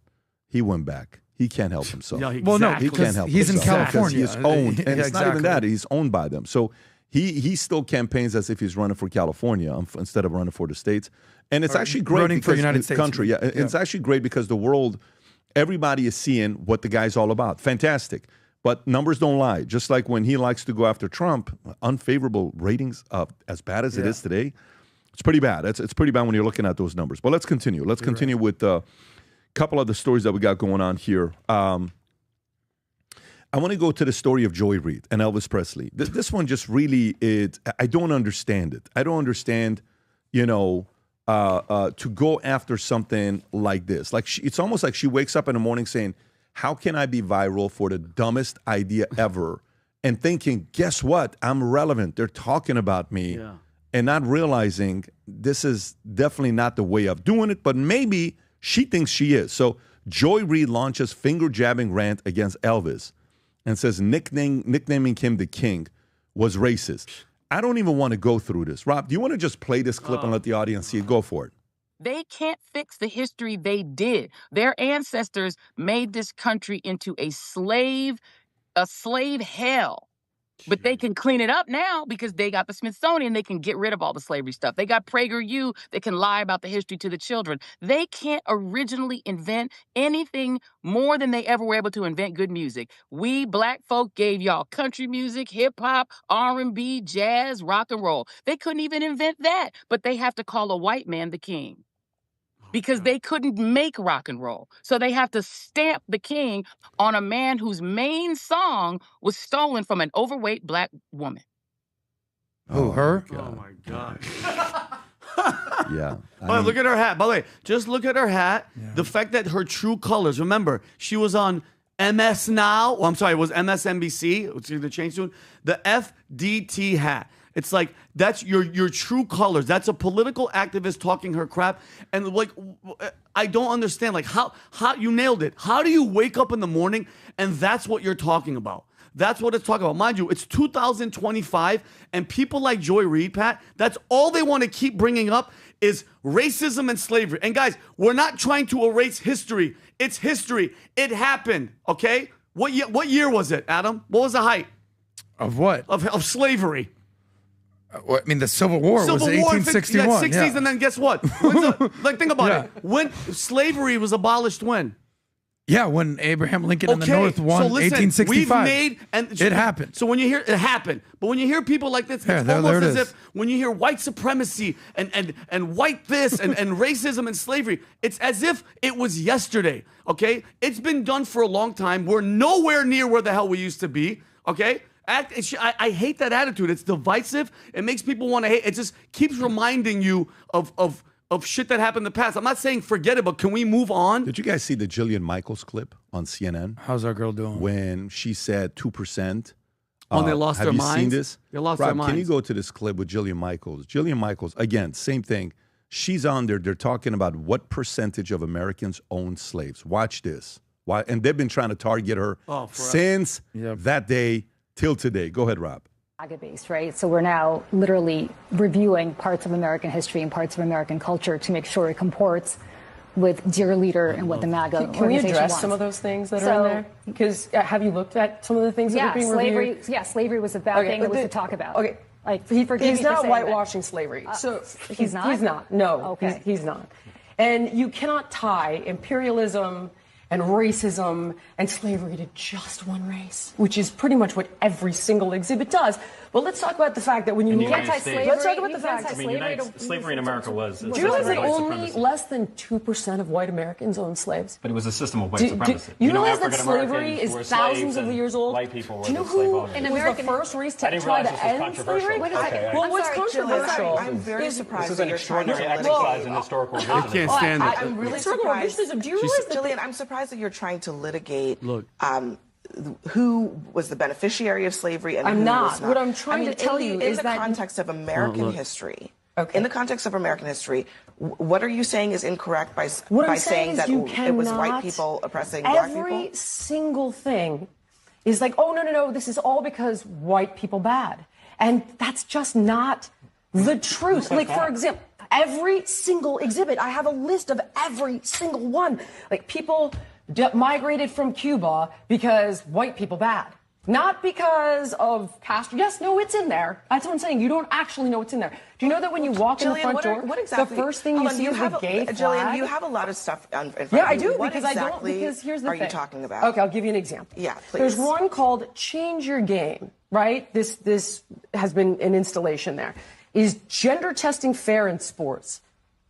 He went back. He can't help himself. Yeah, Well, no, He can't help he's in himself California. because he's owned. And Yeah, it's not even exactly. that. He's owned by them. So he still campaigns as if he's running for California instead of running for the states. And it's actually great running for because United the States. country. Yeah, it's actually great because the world, everybody is seeing what the guy's all about. Fantastic. But numbers don't lie. Just like when he likes to go after Trump, unfavorable ratings, as bad as it is today, it's pretty bad. It's pretty bad when you're looking at those numbers. But let's continue. Let's continue with a couple of the stories that we got going on here. I want to go to the story of Joy Reid and Elvis Presley. This one just really is, I don't understand it. I don't understand, to go after something like this. Like it's almost like she wakes up in the morning saying, how can I be viral for the dumbest idea ever? And thinking, guess what? I'm relevant. They're talking about me. Yeah. And not realizing this is definitely not the way of doing it, but maybe she thinks she is. So Joy Reid launches finger-jabbing rant against Elvis and says nicknaming him the king was racist. I don't even want to go through this. Rob, do you want to just play this clip and let the audience see it? Go for it. They can't fix the history they did. Their ancestors made this country into a slave hell. But they can clean it up now because they got the Smithsonian. They can get rid of all the slavery stuff. They got PragerU. They can lie about the history to the children. They can't originally invent anything more than they ever were able to invent good music. We black folk gave y'all country music, hip hop, R&B, jazz, rock and roll. They couldn't even invent that, but they have to call a white man the king. Because they couldn't make rock and roll. So they have to stamp the king on a man whose main song was stolen from an overweight black woman. Oh, her? Oh, my God. Yeah. Look at her hat. By the way, just look at her hat. Yeah. The fact that her true colors, remember, she was on MS Now. Oh, I'm sorry, it was MSNBC. It's going to change soon. The FDT hat. It's like, that's your true colors. That's a political activist talking her crap. And like, I don't understand. Like, how you nailed it. How do you wake up in the morning and that's what you're talking about? That's what it's talking about. Mind you, it's 2025 and people like Joy Reid, Pat, that's all they want to keep bringing up is racism and slavery. And guys, we're not trying to erase history. It's history. It happened, okay? What year was it, Adam? What was the height? Of what? Of slavery. I mean, the Civil War was 1861. 60s, and then guess what? Think about it. When slavery was abolished, when? Yeah, when Abraham Lincoln and the North won, so listen, 1865. It happened. So when you hear it happened, but when you hear people like this, it's almost as if when you hear white supremacy and white this and racism and slavery, it's as if it was yesterday. Okay, it's been done for a long time. We're nowhere near where the hell we used to be. Okay. I hate that attitude. It's divisive. It makes people want to hate. It just keeps reminding you of shit that happened in the past. I'm not saying forget it, but can we move on? Did you guys see the Jillian Michaels clip on CNN? How's our girl doing? When she said 2%. They lost their minds? Have you seen this? They lost Rob, their minds. Can you go to this clip with Jillian Michaels? Jillian Michaels, again, same thing. She's on there. They're talking about what percentage of Americans own slaves. Watch this. Why? And they've been trying to target her since that day till today. Go ahead, Rob. Base, right? So we're now literally reviewing parts of American history and parts of American culture to make sure it comports with Dear Leader and what the MAGA Can we organization address wants. some of those things that are in there? Because have you looked at some of the things that are being reviewed? Slavery was a bad thing that was to talk about. Okay. Like, He's not whitewashing slavery. So he's not? He's not. No, okay. He's not. And you cannot tie imperialism and racism and slavery to just one race, which is pretty much what every single exhibit does. But let's talk about the fact that when you look at anti-slavery, let's talk about the fact. Slavery in America was. Do you realize that only less than 2% of white Americans owned slaves? But it was a system of white supremacy. You realize that slavery is thousands of years old? White people were Do you know who was the first race to try to end slavery? Well, what's controversial? I'm very surprised. This is an extraordinary exercise in historical revisionism. I can't stand it. I'm really surprised. Do you realize, Jillian, I'm surprised that you're trying to litigate who was the beneficiary of slavery and who was not. What I'm trying to tell you is in the context of American history. In the context of American history, what are you saying is incorrect by saying that it was white people oppressing black people? Every single thing is like, oh, no, this is all because white people bad. And that's just not the truth. Like, for example, every single exhibit, I have a list of every single one. Like, people migrated from Cuba because white people bad. Not because of Castro. Yes, no, it's in there. That's what I'm saying. You don't actually know what's in there. Do you know that when you walk in the front door, the first thing you see is the gay flag? Jillian, you have a lot of stuff in front of you. Yeah, I do, what because exactly I don't, because here's the thing. Are you talking about? Okay, I'll give you an example. Yeah, please. There's one called Change Your Game, right? This has been an installation there. Is gender testing fair in sports?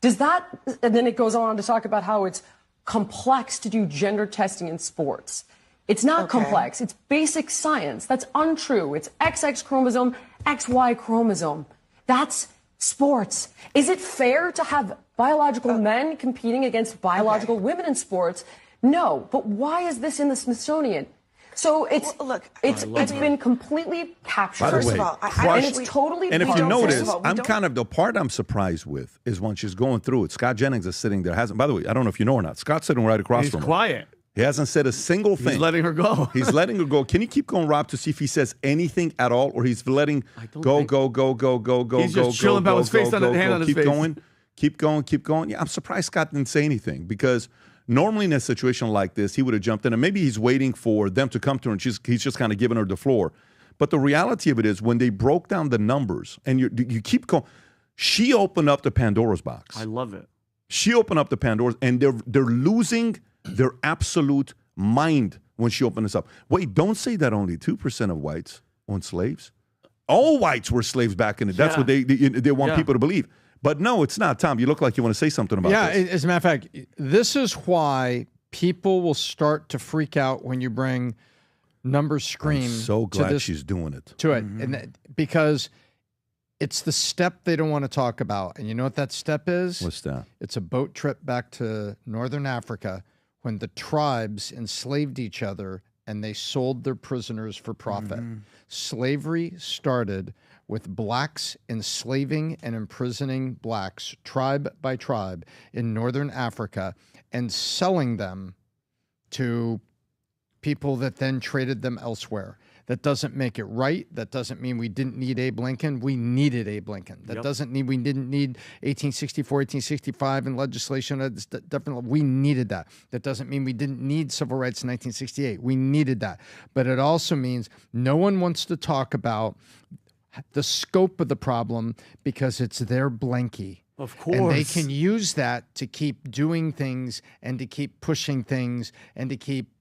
Does that, and then it goes on to talk about how it's complex to do gender testing in sports. It's not complex. It's basic science. That's untrue. It's XX chromosome, XY chromosome. That's sports. Is it fair to have biological men competing against biological women in sports? No. But why is this in the Smithsonian? So it's it's been completely captured. By the way, First of all, and it's totally. And if you notice, I'm kind of the part I'm surprised with is when she's going through it. Scott Jennings is sitting there. By the way, I don't know if you know or not. Scott's sitting right across from her. He's quiet. He hasn't said a single thing. He's letting her go. He's letting her go. Can you keep going, Rob, to see if he says anything at all, or he's letting go? He's just chilling about his face, hand on his face. Keep going. Yeah, I'm surprised Scott didn't say anything, because normally in a situation like this, he would have jumped in, and maybe he's waiting for them to come to her, and he's just kind of giving her the floor. But the reality of it is, when they broke down the numbers, and you keep going, she opened up the Pandora's box. I love it. She opened up the Pandora's, and they're losing their absolute mind when she opened this up. Wait, don't say that only 2% of whites owned slaves. All whites were slaves back in it. That's what they want people to believe. But no, it's not. Tom, you look like you want to say something about this. Yeah, as a matter of fact, this is why people will start to freak out when you bring numbers scream. I'm so glad she's doing it. To it, and because it's the step they don't want to talk about. And you know what that step is? What's that? It's a boat trip back to northern Africa when the tribes enslaved each other and they sold their prisoners for profit. Slavery started with blacks enslaving and imprisoning blacks, tribe by tribe, in northern Africa, and selling them to people that then traded them elsewhere. That doesn't make it right. That doesn't mean we didn't need Abe Lincoln. We needed Abe Lincoln. That doesn't mean we didn't need 1864, 1865 and legislation. Definitely, we needed that. That doesn't mean we didn't need civil rights in 1968. We needed that. But it also means no one wants to talk about the scope of the problem because it's their blankie. Of course. And they can use that to keep doing things and to keep pushing things and to keep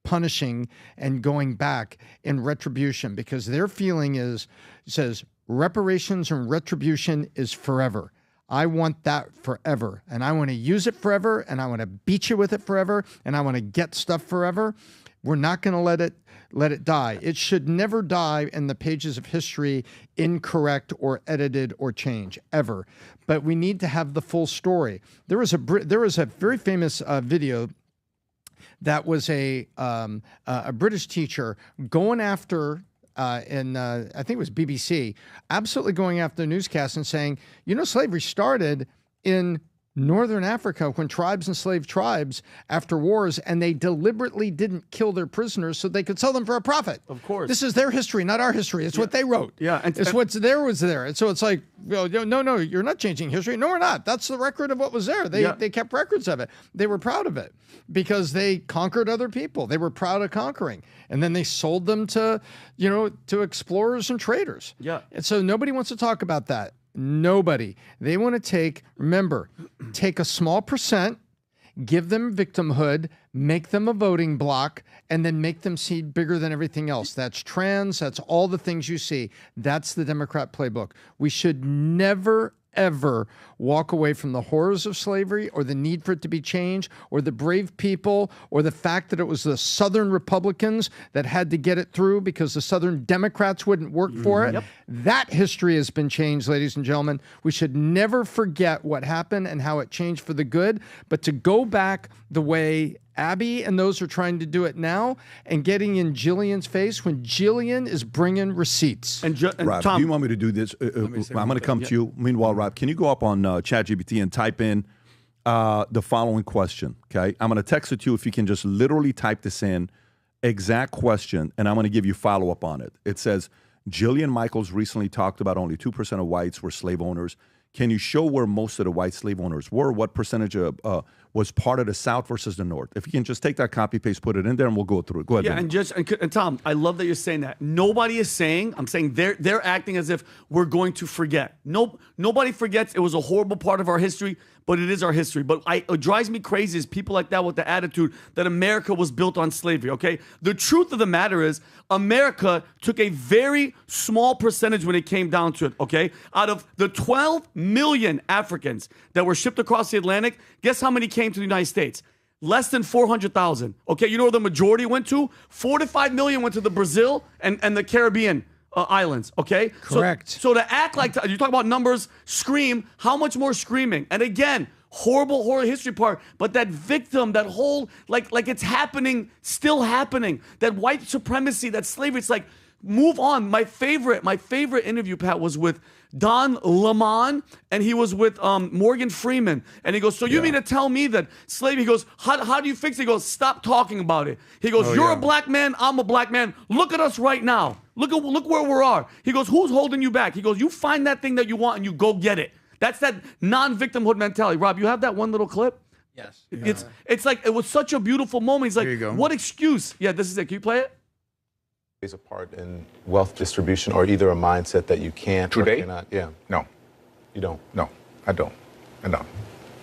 punishing and going back in retribution, because their feeling says reparations and retribution is forever. I want that forever, and I want to use it forever, and I want to beat you with it forever, and I want to get stuff forever. We're not going to let it die. It should never die in the pages of history, incorrect or edited or change, ever. But we need to have the full story. There was a very famous video that was a British teacher going after, I think it was BBC, absolutely going after the newscast and saying, slavery started in Northern Africa when tribes enslaved tribes after wars, and they deliberately didn't kill their prisoners so they could sell them for a profit. Of course. This is their history, not our history. It's what they wrote. Yeah. It's what's there was there. And so it's like, no, you're not changing history. No, we're not. That's the record of what was there. They kept records of it. They were proud of it because they conquered other people. They were proud of conquering. And then they sold them to explorers and traders. Yeah. And so nobody wants to talk about that. Nobody. They want to take a small percent, give them victimhood, make them a voting bloc, and then make them see bigger than everything else. That's trans. That's all the things you see. That's the Democrat playbook. We should never, ever walk away from the horrors of slavery or the need for it to be changed or the brave people or the fact that it was the Southern Republicans that had to get it through because the Southern Democrats wouldn't work for it. Yep. That history has been changed, ladies and gentlemen. We should never forget what happened and how it changed for the good, but to go back the way Abby and those are trying to do it now and getting in Jillian's face when Jillian is bringing receipts. And Rob, Tom, do you want me to do this? I'm going to come to you. Meanwhile, Rob, can you go up on ChatGPT and type in the following question, okay? I'm going to text it to you if you can just literally type this in, exact question, and I'm going to give you follow-up on it. It says, Jillian Michaels recently talked about only 2% of whites were slave owners. Can you show where most of the white slave owners were? What percentage was part of the South versus the North? If you can just take that copy paste, put it in there, and we'll go through it. Go ahead. Yeah, and Tom, I love that you're saying that. Nobody is saying. I'm saying they're acting as if we're going to forget. Nobody forgets. It was a horrible part of our history, but it is our history. But it drives me crazy is people like that with the attitude that America was built on slavery. Okay, the truth of the matter is America took a very small percentage when it came down to it. Okay, out of the 12 million Africans that were shipped across the Atlantic, guess how many came to the United States? Less than 400,000. Okay, you know where the majority went to? 4 to 5 million went to the Brazil and the Caribbean islands. Okay, correct. So to act like you talk about numbers, scream. How much more screaming? And again, horrible history part. But that victim, that whole like it's happening, still happening. That white supremacy, that slavery. It's like move on. My favorite interview, Pat, was with Don Lemon, and he was with Morgan Freeman. And he goes, so you mean to tell me that slavery, he goes, how do you fix it? He goes, stop talking about it. He goes, you're a black man, I'm a black man. Look at us right now. Look where we are. He goes, who's holding you back? He goes, you find that thing that you want and you go get it. That's that non-victimhood mentality. Rob, you have that one little clip? Yes. It's like, it was such a beautiful moment. He's like, Here you go. what excuse? Yeah, this is it. Can you play it? Plays a part in wealth distribution, or either a mindset that you can't or Today? cannot. Yeah. No. You don't? No, I don't. I don't.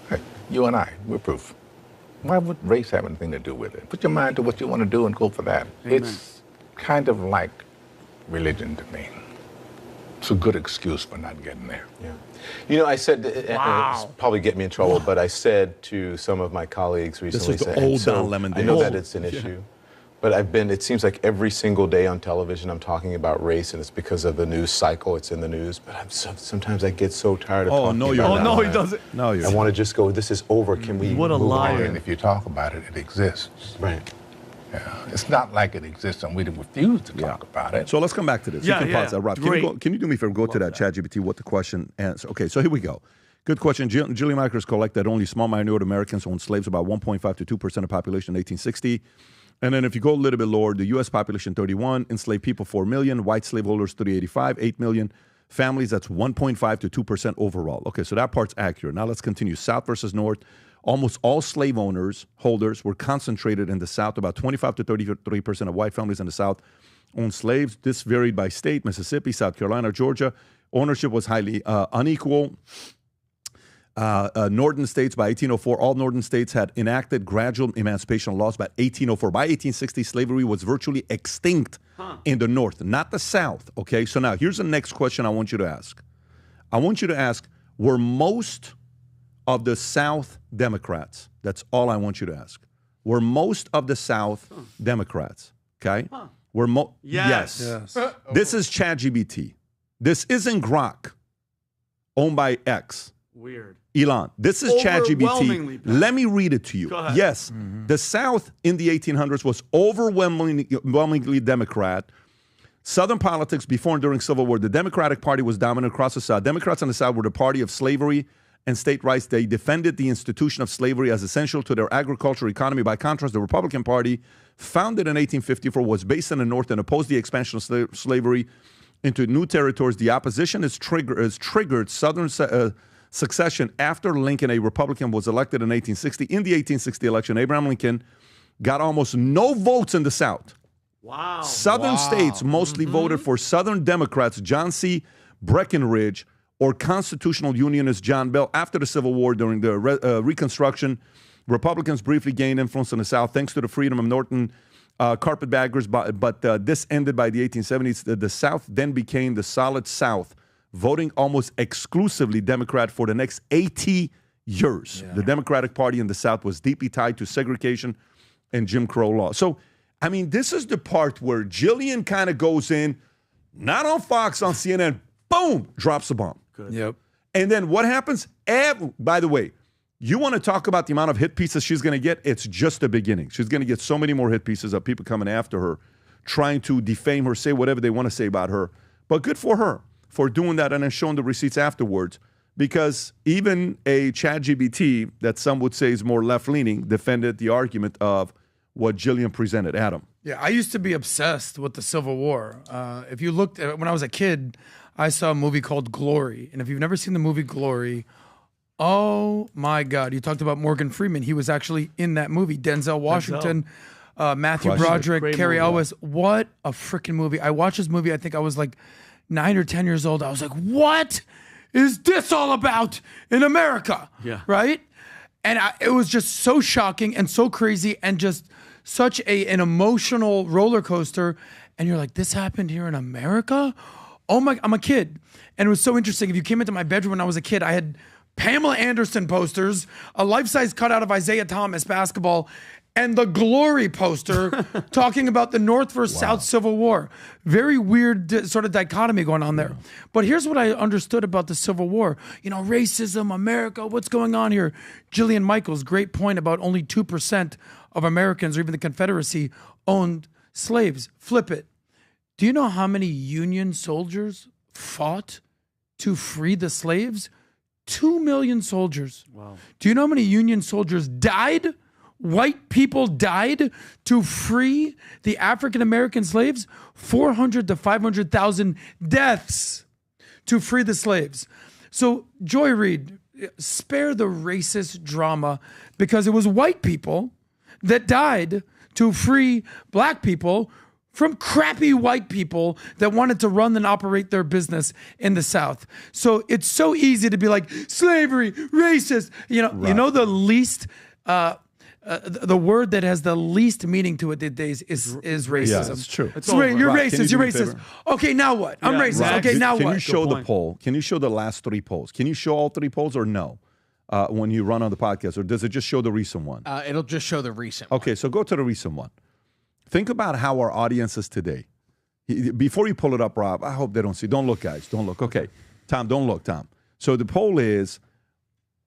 Hey, you and I, we're proof. Why would race have anything to do with it? Put your mind to what you want to do and go for that. Amen. It's kind of like religion to me. It's a good excuse for not getting there. Yeah. You know, I said, and it's probably get me in trouble, but I said to some of my colleagues recently, This is the old Don Lemon I know days. that it's an issue, but it seems like every single day on television I'm talking about race, and it's because of the news cycle, it's in the news, but sometimes I get so tired of talking about it. Oh, no, he doesn't. No, I want to just go, this is over, can we What a move liar. on? And if you talk about it, it exists. Right. Yeah. It's not like it exists and we refuse to talk about it. So let's come back to this. Yeah, you can pause that. Rob, can you do me a favor? Go to that ChatGPT, what the question answer. Okay, so here we go. Good question. Jillian Michaels collected that only small minority Americans owned slaves, about 1.5 to 2% of the population in 1860. And then if you go a little bit lower, the U.S. population 31, enslaved people 4 million, white slaveholders 385, 8 million. Families, that's 1.5 to 2% overall. Okay, so that part's accurate. Now let's continue. South versus North. Almost all slave holders were concentrated in the South. About 25 to 33% of white families in the South owned slaves. This varied by state: Mississippi, South Carolina, Georgia. Ownership was highly unequal. Northern states, by 1804, all northern states had enacted gradual emancipation laws by 1804. By 1860, slavery was virtually extinct in the North, not the South. Okay, so now here's the next question I want you to ask. I want you to ask, were most of the South Democrats? That's all I want you to ask. Were most of the South Democrats? Okay? Yes. This is ChatGPT. This isn't Grok, owned by X. Weird. Elon. This is ChatGPT. Let me read it to you. Go ahead. Yes, the South in the 1800s was overwhelmingly Democrat. Southern politics before and during Civil War, the Democratic Party was dominant across the South. Democrats in the South were the party of slavery and state rights. They defended the institution of slavery as essential to their agricultural economy. By contrast, the Republican Party, founded in 1854, was based in the North and opposed the expansion of slavery into new territories. The opposition has triggered Southern succession after Lincoln, a Republican, was elected in 1860. In the 1860 election, Abraham Lincoln got almost no votes in the South. Wow. Southern states mostly voted for Southern Democrats, John C. Breckinridge, or constitutional unionist John Bell. After the Civil War, during the Reconstruction, Republicans briefly gained influence in the South thanks to the freedom of Northern carpetbaggers, but this ended by the 1870s. The South then became the Solid South, voting almost exclusively Democrat for the next 80 years. Yeah. The Democratic Party in the South was deeply tied to segregation and Jim Crow law. So, I mean, this is the part where Jillian kind of goes in, not on Fox, on CNN, boom, drops a bomb. Good. Yep. And then what happens? By the way, you want to talk about the amount of hit pieces she's going to get? It's just the beginning. She's going to get so many more hit pieces of people coming after her, trying to defame her, say whatever they want to say about her. But good for her for doing that and then showing the receipts afterwards, because even a ChatGPT that some would say is more left-leaning defended the argument of what Jillian presented. Adam. Yeah, I used to be obsessed with the Civil War. If you looked at when I was a kid, I saw a movie called Glory. And if you've never seen the movie Glory, oh my God, you talked about Morgan Freeman. He was actually in that movie. Denzel Washington, Matthew Broderick, Cary Elwes. What a freaking movie. I watched this movie, I think I was like 9 or 10 years old. I was like, what is this all about in America? Yeah. Right? And it was just so shocking and so crazy and just such an emotional roller coaster. And you're like, this happened here in America? Oh my, I'm a kid. And it was so interesting. If you came into my bedroom when I was a kid, I had Pamela Anderson posters, a life-size cutout of Isaiah Thomas basketball, and the Glory poster talking about the North versus South Civil War. Very weird sort of dichotomy going on there. But here's what I understood about the Civil War. You know, racism, America, what's going on here? Jillian Michaels, great point about only 2% of Americans or even the Confederacy owned slaves. Flip it. Do you know how many Union soldiers fought to free the slaves? 2 million soldiers. Wow. Do you know how many Union soldiers died? White people died to free the African-American slaves? 400 to 500,000 deaths to free the slaves. So, Joy Reid, spare the racist drama, because it was white people that died to free black people from crappy white people that wanted to run and operate their business in the South. So it's so easy to be like, slavery, racist. You know the least, the word that has the least meaning to it these days is racism. Yeah, it's true. You're racist. You're racist. Okay, now what? I'm racist. Rob, okay, now what? Can you show the poll? Can you show the last 3 polls? Can you show all 3 polls or no? When you run on the podcast, or does it just show the recent one? It'll just show the recent one. Okay, so go to the recent one. Think about how our audience is today. Before you pull it up, Rob, I hope they don't see. Don't look, guys. Don't look. Okay. Tom, don't look, Tom. So the poll is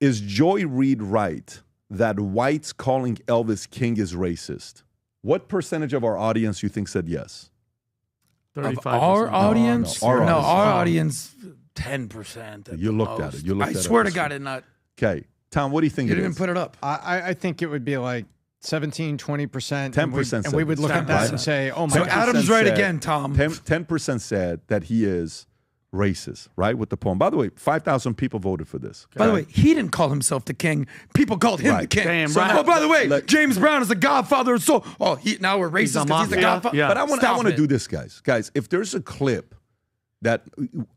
Joy Reid right that whites calling Elvis king is racist? What percentage of our audience you think said yes? 35%. Our audience? No, our audience, 10%. You looked at it. You looked I at it. swear to God, it not. Okay. Tom, what do you think You it didn't is? put it up. I think it would be like 17, 20%. 10% and we would look at that and say, oh my So God. Adam's right again, Tom. 10% said that he is racist, right, with the poem. By the way, 5,000 people voted for this. By the way, he didn't call himself the king. People called him the king. Damn So right. oh, by the way, James Brown is the godfather of soul. Oh, now we're He's a racist because he's the mafia. godfather. Yeah. But I want Stop to it. do this, guys. Guys, if there's a clip that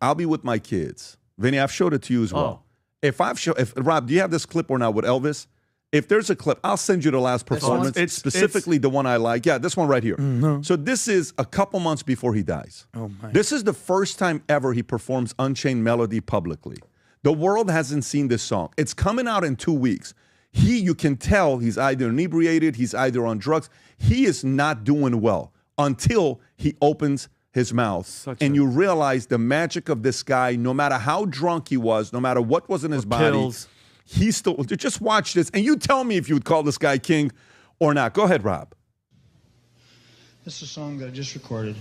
I'll be with my kids, Vinny, I've showed it to you as well. If Rob, do you have this clip or not with Elvis? If there's a clip, I'll send you the last performance, specifically the one I like. Yeah, this one right here. Mm-hmm. So this is a couple months before he dies. Oh my. This is the first time ever he performs Unchained Melody publicly. The world hasn't seen this song. It's coming out in 2 weeks. You can tell he's either inebriated, he's either on drugs. He is not doing well until he opens his mouth. You realize the magic of this guy, no matter how drunk he was, no matter what was in his body. Pills. He still, just watch this, and you tell me if you would call this guy king or not. Go ahead, Rob. This is a song that I just recorded,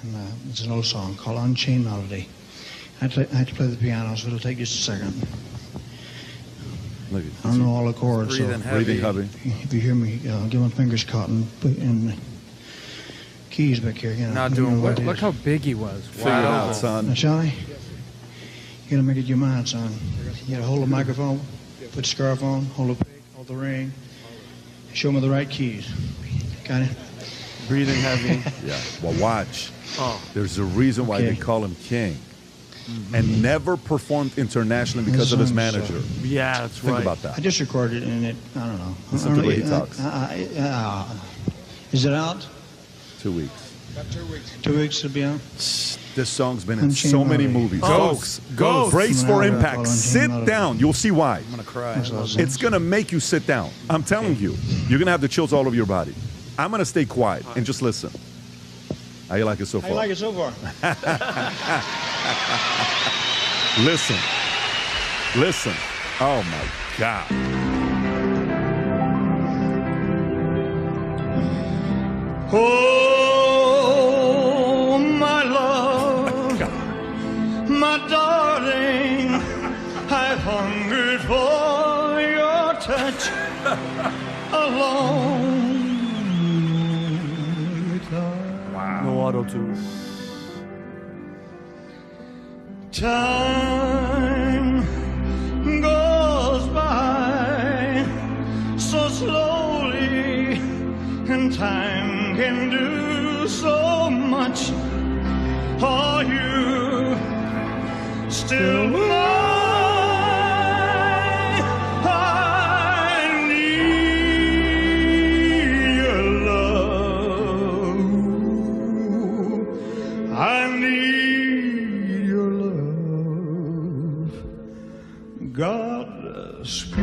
and it's an old song called Unchained Melody. I had to play the piano, so it'll take just a second. Look I don't know all the chords. Breathing So breathing heavy. if you hear me, get my fingers caught in the keys back here. You know, Not you know doing what well. it Look is. how big he was. Figure it out, son. Now, Johnny, you gotta make it your mind, son. You gotta hold the microphone, put the scarf on, hold the ring, show me the right keys. Got it? Breathing heavy. Yeah. Well, watch. Oh. There's a reason why Okay. they call him king. And never performed internationally because of his manager. Yeah, that's Think right. about that. I just recorded it, and I don't know. Listen to the way he talks. Is it out? 2 weeks. 2 weeks to be out? This song's been in Unchained so many Melody. movies. Ghost. Folks, Ghost. brace I'm for gonna impact. call Sit Unchained Melody. down. You'll see why. I'm gonna cry. That's what I was It's going to make you sit down. I'm telling you. You're going to have the chills all over your body. I'm going to stay quiet and just listen. How you like it so far? How you like it so far? Listen. Listen. Oh, my God. Oh, my love, my darling, I've hungered for your touch alone. No auto-tune. Time goes by so slowly, and time can do so much. Are you still mine? I need your love. I need your love. God speed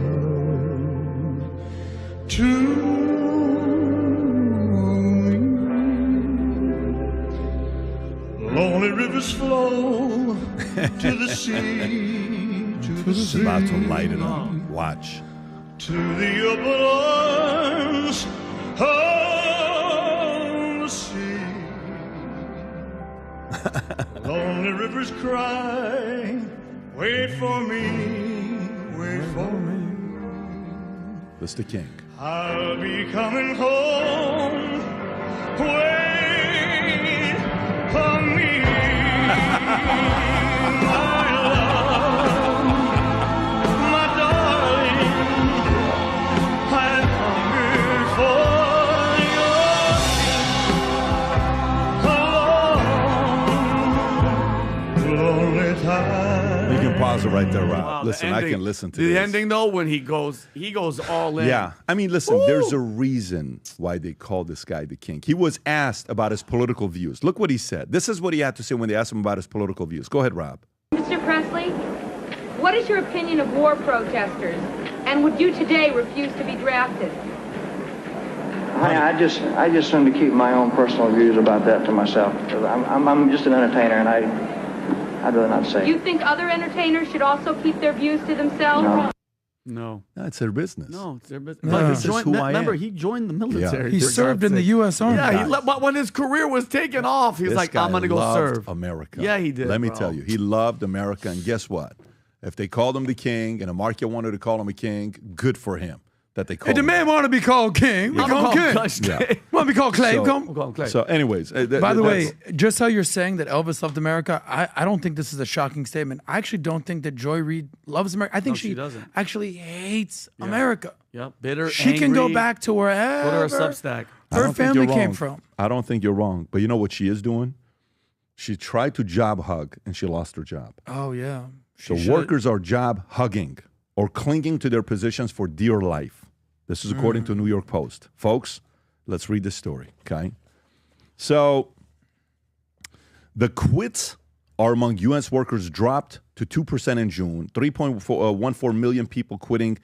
love to me. Lonely rivers flow to the sea, to the It's sea. about to light it up. Watch. To the open arms of the sea. Lonely rivers cry, wait for me, wait for me. That's the king. I'll be coming home, wait for me. My love, my darling, I'm hungry for your lonely time. You can pause it right there, Rob. Wow, Listen, the I ending- can listen to the this. ending though when he goes all in. Yeah. I mean, listen, there's a reason why they call this guy the king. He was asked about his political views. Look what he said. This is what he had to say when they asked him about his political views. Go ahead, Rob. Mr. Presley, what is your opinion of war protesters? And would you today refuse to be drafted? I just want to keep my own personal views about that to myself. I'm just an entertainer, and I'd rather not say. Do you think other entertainers should also keep their views to themselves? No. No, it's their business. No, it's their business. No, But this he is joined, who I remember, am. he joined the military. He for served God's in the sake. U.S. Army. Yeah, but when his career was taken off, he's This like, guy I'm going to go loved serve. America. Yeah, he did. Let me bro. tell you, he loved America. And guess what? If they called him the king and a market wanted to call him a king, good for him that they Hey, called the him. man want to be called king. We I'm call him gonna king. call Clay. Yeah. Want to be called Clay? So- Come. We'll call him Clay. So, anyways. By the way, just how you're saying that Elvis loved America, I don't think this is a shocking statement. I actually don't think that Joy Reid loves America. I think No, she doesn't. actually hates America. Yep, bitter, She can go angry. back to wherever Go to her Substack. I her don't think family you're came wrong. from. I don't think you're wrong. But you know what she is doing? She tried to job hug and she lost her job. Oh, yeah. So She should. workers are job hugging or clinging to their positions for dear life. This is according to New York Post. Folks, let's read this story, okay? So the quits are among U.S. workers dropped to 2% in June, 3.14 million people quitting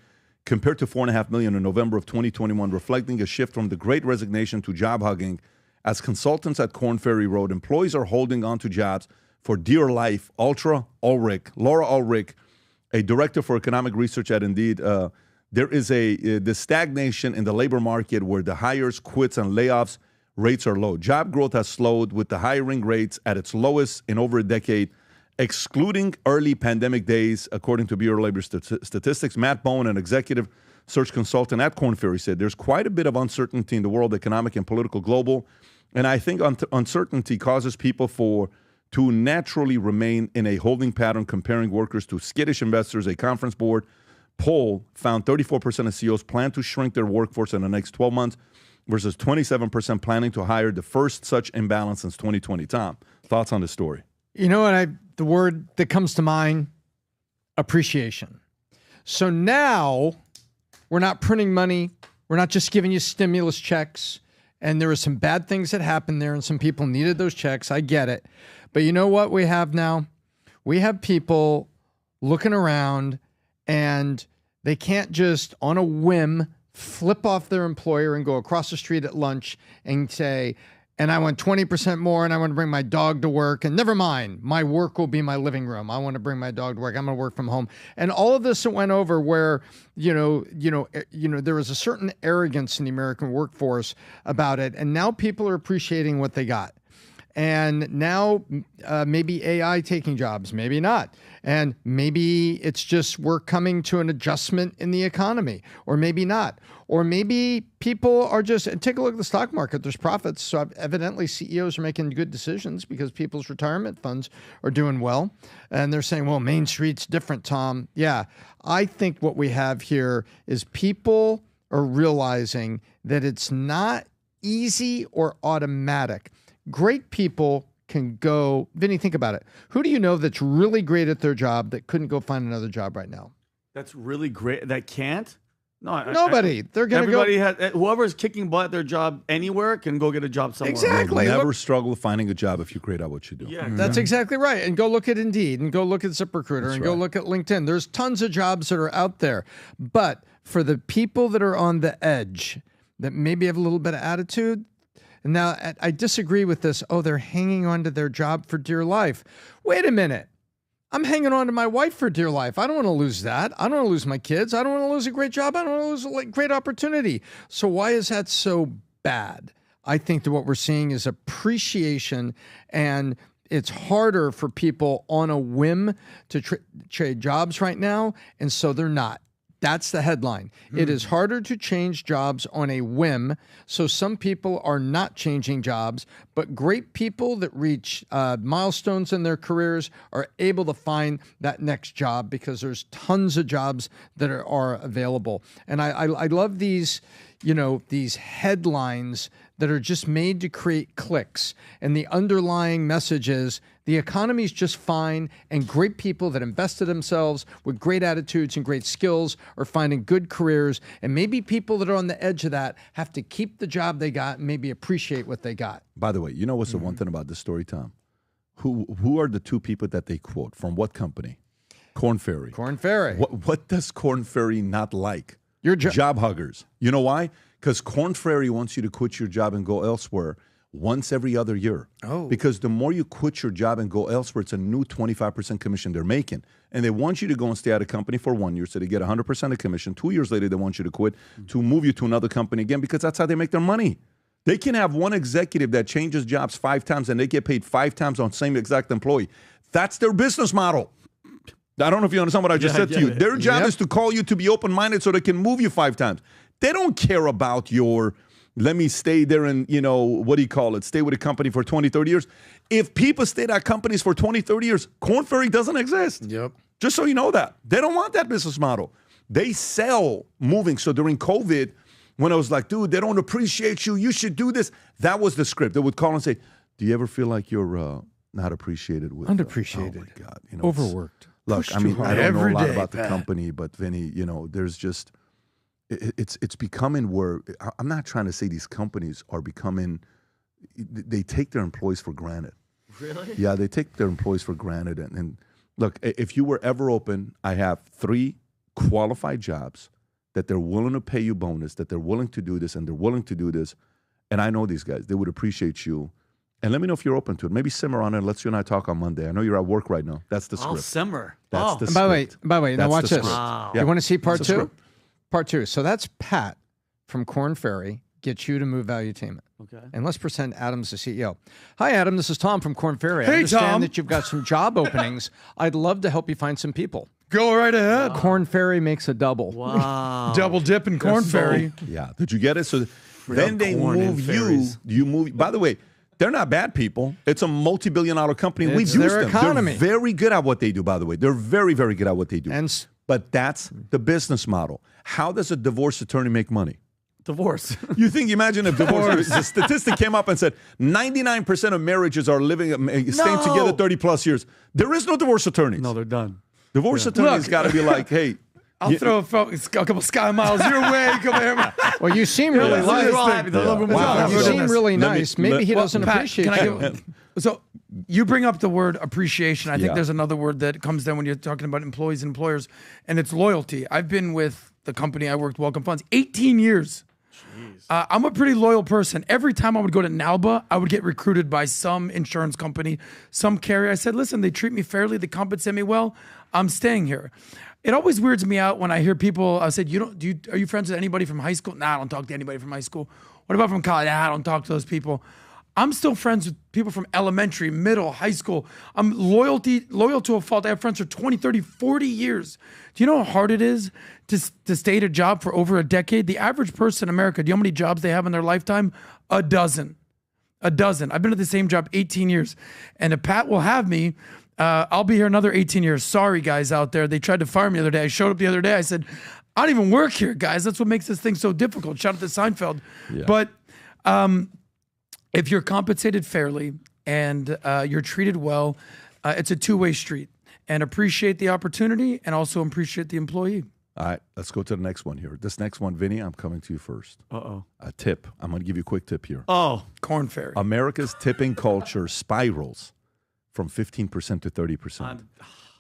compared to 4.5 million in November of 2021, reflecting a shift from the great resignation to job hugging. As consultants at Korn Ferry Road, employees are holding on to jobs for dear life. Laura Ulrich, a director for economic research at Indeed, there is the stagnation in the labor market where the hires, quits, and layoffs rates are low. Job growth has slowed with the hiring rates at its lowest in over a decade excluding early pandemic days, according to Bureau of Labor Statistics. Matt Bowen, an executive search consultant at Korn Ferry, said there's quite a bit of uncertainty in the world, economic and political global. And I think uncertainty causes people to naturally remain in a holding pattern, comparing workers to skittish investors. A conference board poll found 34% of CEOs plan to shrink their workforce in the next 12 months versus 27% planning to hire, the first such imbalance since 2020. Tom, thoughts on this story? You know what? The word that comes to mind, appreciation. So now we're not printing money. We're not just giving you stimulus checks. And there were some bad things that happened there, and some people needed those checks. I get it. But you know what we have now? We have people looking around, and they can't just, on a whim, flip off their employer and go across the street at lunch and say, and I want 20% more, and I want to bring my dog to work, and never mind, my work will be my living room. I want to bring my dog to work. I'm going to work from home. And all of this went over where, there was a certain arrogance in the American workforce about it, and now people are appreciating what they got. And now maybe AI taking jobs, maybe not. And maybe it's just we're coming to an adjustment in the economy, or maybe not. Or maybe people are just, take a look at the stock market, there's profits. So evidently CEOs are making good decisions because people's retirement funds are doing well. And they're saying, well, Main Street's different, Tom. Yeah, I think what we have here is people are realizing that it's not easy or automatic. Great people can go, Vinny, think about it. Who do you know that's really great at their job that couldn't go find another job right now? That's really great. That can't? No, nobody. They're going to go. Everybody has, whoever's kicking butt at their job anywhere can go get a job somewhere. Exactly. You'll never struggle finding a job if you're great at what you do. Yeah, that's exactly right. And go look at Indeed, and go look at ZipRecruiter, and go look at LinkedIn. There's tons of jobs that are out there. But for the people that are on the edge, that maybe have a little bit of attitude, and now I disagree with this. Oh, they're hanging on to their job for dear life. Wait a minute. I'm hanging on to my wife for dear life. I don't want to lose that. I don't want to lose my kids. I don't want to lose a great job. I don't want to lose a great opportunity. So why is that so bad? I think that what we're seeing is appreciation, and it's harder for people on a whim to trade jobs right now, and so they're not. That's the headline. It is harder to change jobs on a whim. So some people are not changing jobs, but great people that reach milestones in their careers are able to find that next job because there's tons of jobs that are available. And I love these, these headlines that are just made to create clicks. And the underlying message is the economy's just fine, and great people that invested themselves with great attitudes and great skills are finding good careers. And maybe people that are on the edge of that have to keep the job they got and maybe appreciate what they got. By the way, you know what's the one thing about this story, Tom? Who are the two people that they quote? From what company? Korn Ferry. Korn Ferry. What does Korn Ferry not like? Your job huggers. You know why? Because Korn Ferry wants you to quit your job and go elsewhere once every other year. Oh. Because the more you quit your job and go elsewhere, it's a new 25% commission they're making. And they want you to go and stay at a company for 1 year so they get 100% of commission. 2 years later, they want you to quit to move you to another company again because that's how they make their money. They can have one executive that changes jobs 5 times and they get paid 5 times on the same exact employee. That's their business model. I don't know if you understand what I just said to you. Their job is to call you to be open-minded so they can move you 5 times. They don't care about your, let me stay there and, stay with a company for 20, 30 years. If people stayed at companies for 20, 30 years, Korn Ferry doesn't exist. Yep. Just so you know that. They don't want that business model. They sell moving. So during COVID, when I was like, dude, they don't appreciate you, you should do this. That was the script. They would call and say, do you ever feel like you're not appreciated? Underappreciated. Oh, my God. Overworked. Look, I mean, I don't know a lot about the company, but Vinny, there's just... It's becoming where, I'm not trying to say these companies are becoming, they take their employees for granted. Really? Yeah, they take their employees for granted. And look, if you were ever open, I have 3 qualified jobs that they're willing to pay you bonus, that they're willing to do this, and they're willing to do this. And I know these guys, they would appreciate you. And let me know if you're open to it. Maybe simmer on it and let's you and I talk on Monday. I know you're at work right now. That's the script. I'll simmer. That's the script. By the way, now watch this. Wow. You want to see part 2? Part 2. So that's Pat from Korn Ferry get you to move valuetainment. Okay. And let's pretend Adam's the CEO. Hi, Adam. This is Tom from Korn Ferry. Hey, I understand Tom. that you've got some job openings. I'd love to help you find some people. Go right ahead. Korn Ferry makes a double. Wow. Double dip in Korn Ferry. Yeah. Did you get it? So then they move you. You move. By the way, they're not bad people. It's a multi-billion-dollar company. We've used their them. economy. They're very good at what they do, by the way. They're very, very good at what they do. But that's the business model. How does a divorce attorney make money? Divorce. Imagine if divorce, the statistic came up and said 99% of marriages are staying together 30 plus years. There is no divorce attorney. No, they're done. Divorce attorneys got to be like, hey. I'll throw a couple sky miles your way. Come here. Well, you seem really nice. Wow, you seem really nice. Maybe he doesn't appreciate you. So you bring up the word appreciation. I think there's another word that comes down when you're talking about employees and employers, and it's loyalty. I've been with the company I worked, Welcome Funds, 18 years. I'm a pretty loyal person. Every time I would go to NALBA, I would get recruited by some insurance company, some carrier. I said, listen, they treat me fairly, they compensate me well, I'm staying here. It always weirds me out when I hear people, I said, are you friends with anybody from high school? Nah, I don't talk to anybody from high school. What about from college? Nah, I don't talk to those people. I'm still friends with people from elementary, middle, high school. I'm loyal to a fault. I have friends for 20, 30, 40 years. Do you know how hard it is to stay at a job for over a decade? The average person in America, do you know how many jobs they have in their lifetime? A dozen. I've been at the same job 18 years. And if Pat will have me, I'll be here another 18 years. Sorry, guys out there. They tried to fire me the other day. I showed up the other day. I said, I don't even work here, guys. That's what makes this thing so difficult. Shout out to Seinfeld. Yeah. But if you're compensated fairly and you're treated well, it's a two-way street. And appreciate the opportunity and also appreciate the employee. All right, let's go to the next one here. This next one, Vinny, I'm coming to you first. Uh-oh. A tip. I'm going to give you a quick tip here. Oh. Korn Ferry. America's tipping culture spirals from 15% to 30%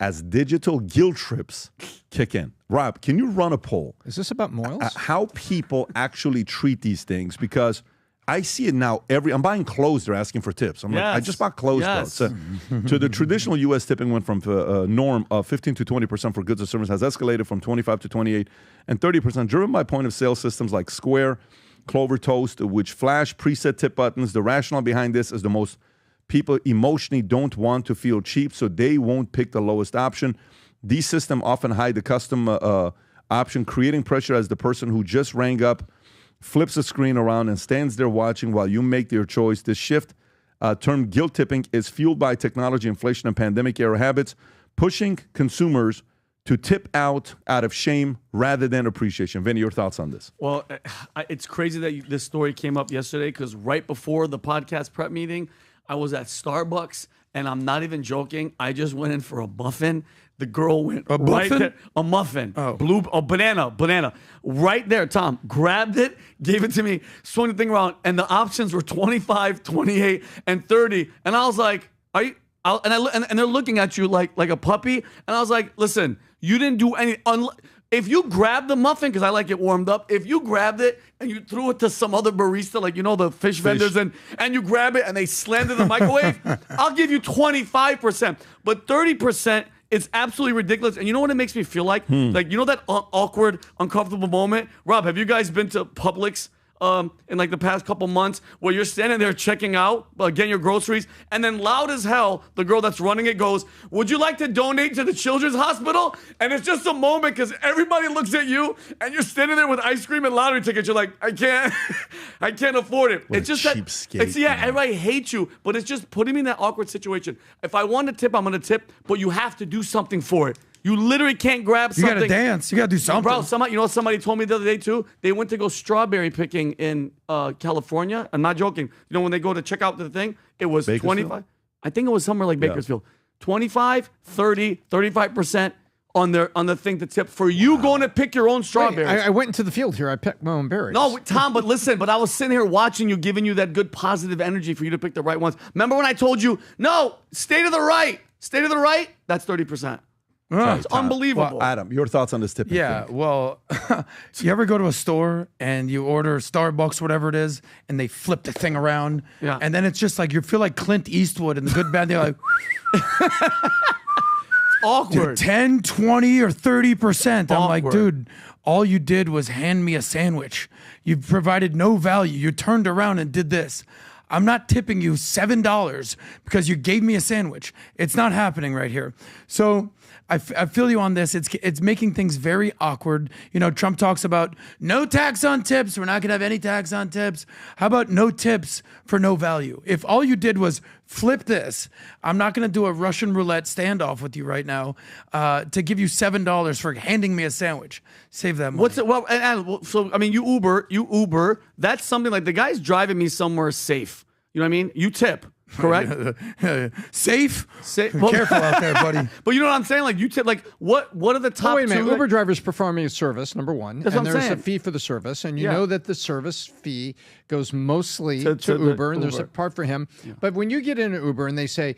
as digital guilt trips kick in. Rob, can you run a poll? Is this about Moyles? How people actually treat these things? Because I see it now. I'm buying clothes. They're asking for tips. I'm like, I just bought clothes. So the traditional U.S. tipping went from a norm of 15 to 20% for goods or services, has escalated from 25 to 28 and 30%, driven by point of sale systems like Square, Clover Toast, which flash preset tip buttons. The rationale behind this is the most people emotionally don't want to feel cheap, so they won't pick the lowest option. These systems often hide the custom option, creating pressure as the person who just rang up flips the screen around and stands there watching while you make your choice. This shift, termed guilt tipping, is fueled by technology, inflation, and pandemic-era habits, pushing consumers to tip out of shame rather than appreciation. Vinny, your thoughts on this? Well, it's crazy that this story came up yesterday because right before the podcast prep meeting, I was at Starbucks, and I'm not even joking. I just went in for a muffin. The girl went right there. A muffin. Banana. Right there, Tom. Grabbed it, gave it to me, swung the thing around, and the options were 25, 28, and 30. And I was like, are you? And they're looking at you like a puppy. And I was like, listen, you didn't do any. If you grabbed the muffin, because I like it warmed up, if you grabbed it and you threw it to some other barista, like, the fish vendors, and you grab it and they slammed it in the microwave, I'll give you 25%. But 30%, it's absolutely ridiculous. And you know what it makes me feel like? Like, that awkward, uncomfortable moment? Rob, have you guys been to Publix in like the past couple months where you're standing there checking out, getting your groceries, and then loud as hell, the girl that's running it goes, would you like to donate to the children's hospital? And it's just a moment because everybody looks at you and you're standing there with ice cream and lottery tickets. You're like, I can't afford it. What it's just cheapskate, everybody hates you, but it's just putting me in that awkward situation. If I want to tip, I'm going to tip, but you have to do something for it. You literally can't grab something. You got to dance. You got to do something. Bro, somebody told me the other day, too? They went to go strawberry picking in California. I'm not joking. When they go to check out the thing, it was 25. I think it was somewhere like Bakersfield. 25, 30, 35% on the thing to tip for you going to pick your own strawberries. Wait, I went into the field here. I picked my own berries. No, Tom, but listen, I was sitting here watching you, giving you that good positive energy for you to pick the right ones. Remember when I told you, no, stay to the right. Stay to the right? That's 30%. It's unbelievable. Well, Adam, your thoughts on this tipping thing? Well, you ever go to a store and you order Starbucks, whatever it is, and they flip the thing around? Yeah. And then it's just like, you feel like Clint Eastwood in The Good, Bad, they're like, awkward. Dude, 10, 20, or 30%. I'm like, dude, all you did was hand me a sandwich. You provided no value. You turned around and did this. I'm not tipping you $7 because you gave me a sandwich. It's not happening right here. So I feel you on this. It's making things very awkward. You know, Trump talks about no tax on tips. We're not going to have any tax on tips. How about no tips for no value? If all you did was flip this, I'm not going to do a Russian roulette standoff with you right now to give you $7 for handing me a sandwich. Save that money. What's it? Well, so I mean, you Uber. That's something like the guy's driving me somewhere safe. You know what I mean? You tip. Correct. Safe. Well, careful out there, buddy. But you know what I'm saying? Like you tip. Like what are the top? Wait a minute. two? Uber drivers performing a service, number one, That's and what I'm there's saying. a fee for the service, and you know that the service fee goes mostly to Uber, and there's a part for him. Yeah. But when you get in an Uber and they say,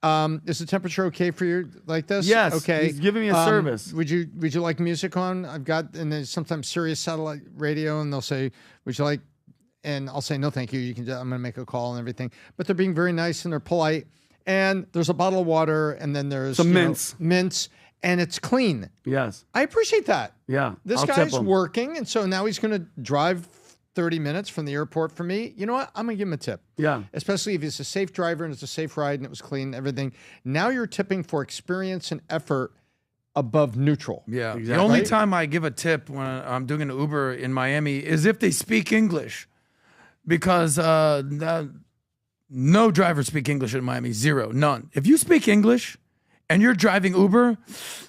"Is the temperature okay for you like this?" Yes. Okay. He's giving me a service. Would you like music on? I've got, and there's sometimes Sirius satellite radio, and they'll say, "Would you like?" And I'll say, no, thank you. I'm going to make a call and everything. But they're being very nice and they're polite. And there's a bottle of water and then there's some mints. Mints. And it's clean. Yes. I appreciate that. Yeah. This guy's working. And so now he's going to drive 30 minutes from the airport for me. You know what? I'm going to give him a tip. Yeah. Especially if he's a safe driver and it's a safe ride and it was clean and everything. Now you're tipping for experience and effort above neutral. Yeah. Exactly. The only time I give a tip when I'm doing an Uber in Miami is if they speak English. Because no drivers speak English in Miami. Zero. None. If you speak English and you're driving Uber,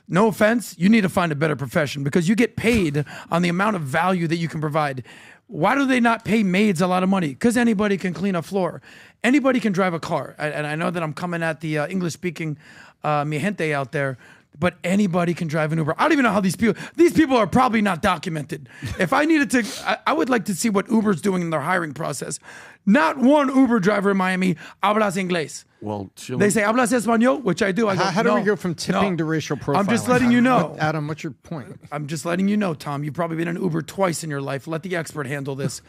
no offense, you need to find a better profession because you get paid on the amount of value that you can provide. Why do they not pay maids a lot of money? Because anybody can clean a floor. Anybody can drive a car. And I know that I'm coming at the English-speaking mi gente out there, but anybody can drive an Uber. I don't even know how these people are probably not documented. If I needed to, I would like to see what Uber's doing in their hiring process. Not one Uber driver in Miami hablas inglés. Well, they say hablas español, which I do. I go, how do we go from tipping to racial profiling? I'm just letting you know. Adam, what's your point? I'm just letting you know, Tom. You've probably been in Uber twice in your life. Let the expert handle this.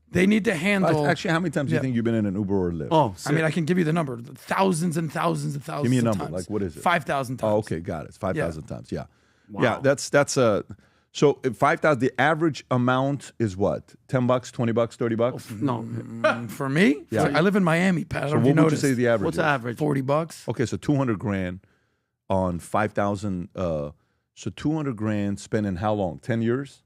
They need to handle. Actually, how many times do you think you've been in an Uber or Lyft? Oh, I mean, I can give you the number. Thousands and thousands and thousands. Give me a of number. times. Like, what is it? 5,000 times. Oh, okay, got it. It's 5,000 times. Yeah, wow. Yeah. That's a. So 5,000. The average amount is what? $10, $20, $30? No, for me, Yeah. I live in Miami, Pat. So what would you say the average? What's is? the average? $40. Okay, so 200 grand on 5,000. So 200 grand spent in how long? 10 years.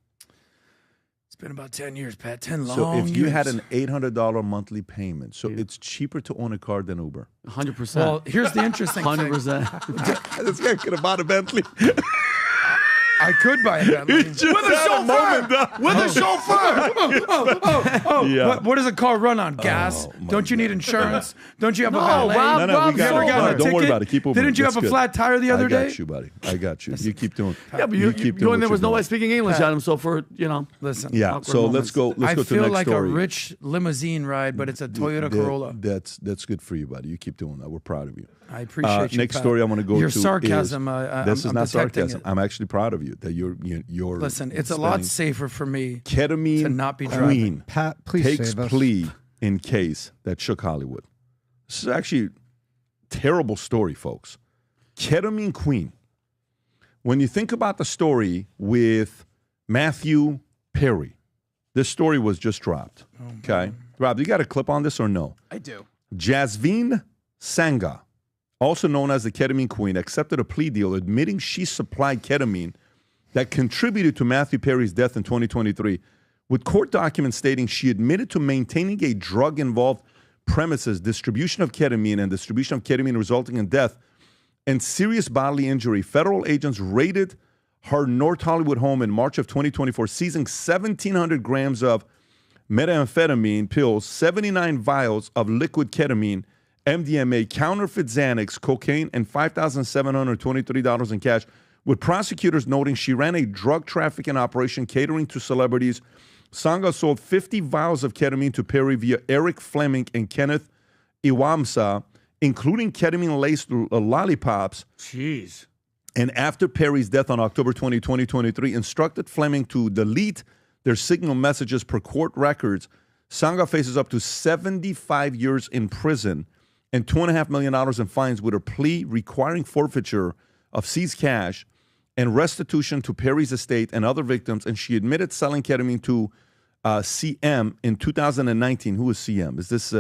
It's been about 10 years, Pat. 10 long So if you years. had an $800 monthly payment, so it's cheaper to own a car than Uber. 100%. Well, here's the interesting thing. 100%. This guy could have bought a Bentley. I could buy a Bentley. With a chauffeur. With a chauffeur. Yeah. What does a car run on? Gas? Don't you need insurance? Don't you have a valet? Rob, No, we Rob, got Rob, it. Rob, Don't worry about it. Keep moving. Didn't you That's have a good. flat tire the other day? I got you, buddy. I got you. You keep doing. Yeah, but you keep doing. there what was you're nobody doing. speaking English, Adam. So for Listen. Yeah. awkward So moments. let's go. Let's I go to the feel next like story. a rich limousine ride, but it's a Toyota Corolla. That's good for you, buddy. You keep doing that. We're proud of you. I appreciate you. Next Pat. story I want to go Your to sarcasm. this is I'm not detecting sarcasm. it. I'm actually proud of you that you're. Listen, it's a lot safer for me Ketamine to not be driving. Queen Pat, please takes save us. plea in case that shook Hollywood. This is actually a terrible story, folks. Ketamine Queen. When you think about the story with Matthew Perry, this story was just dropped. Okay, Rob, you got a clip on this or no? I do. Jasveen Sangha, also known as the Ketamine Queen, accepted a plea deal admitting she supplied ketamine that contributed to Matthew Perry's death in 2023, with court documents stating she admitted to maintaining a drug-involved premises, distribution of ketamine, and distribution of ketamine resulting in death and serious bodily injury. Federal agents raided her North Hollywood home in March of 2024, seizing 1,700 grams of methamphetamine pills, 79 vials of liquid ketamine, MDMA, counterfeit Xanax, cocaine, and $5,723 in cash, with prosecutors noting she ran a drug trafficking operation catering to celebrities. Sangha sold 50 vials of ketamine to Perry via Eric Fleming and Kenneth Iwamsa, including ketamine-laced lollipops. Jeez. And after Perry's death on October 20, 2023, instructed Fleming to delete their signal messages per court records. Sangha faces up to 75 years in prison and $2.5 million in fines, with her plea requiring forfeiture of seized cash and restitution to Perry's estate and other victims, and she admitted selling ketamine to CM in 2019. Who is CM? Is this,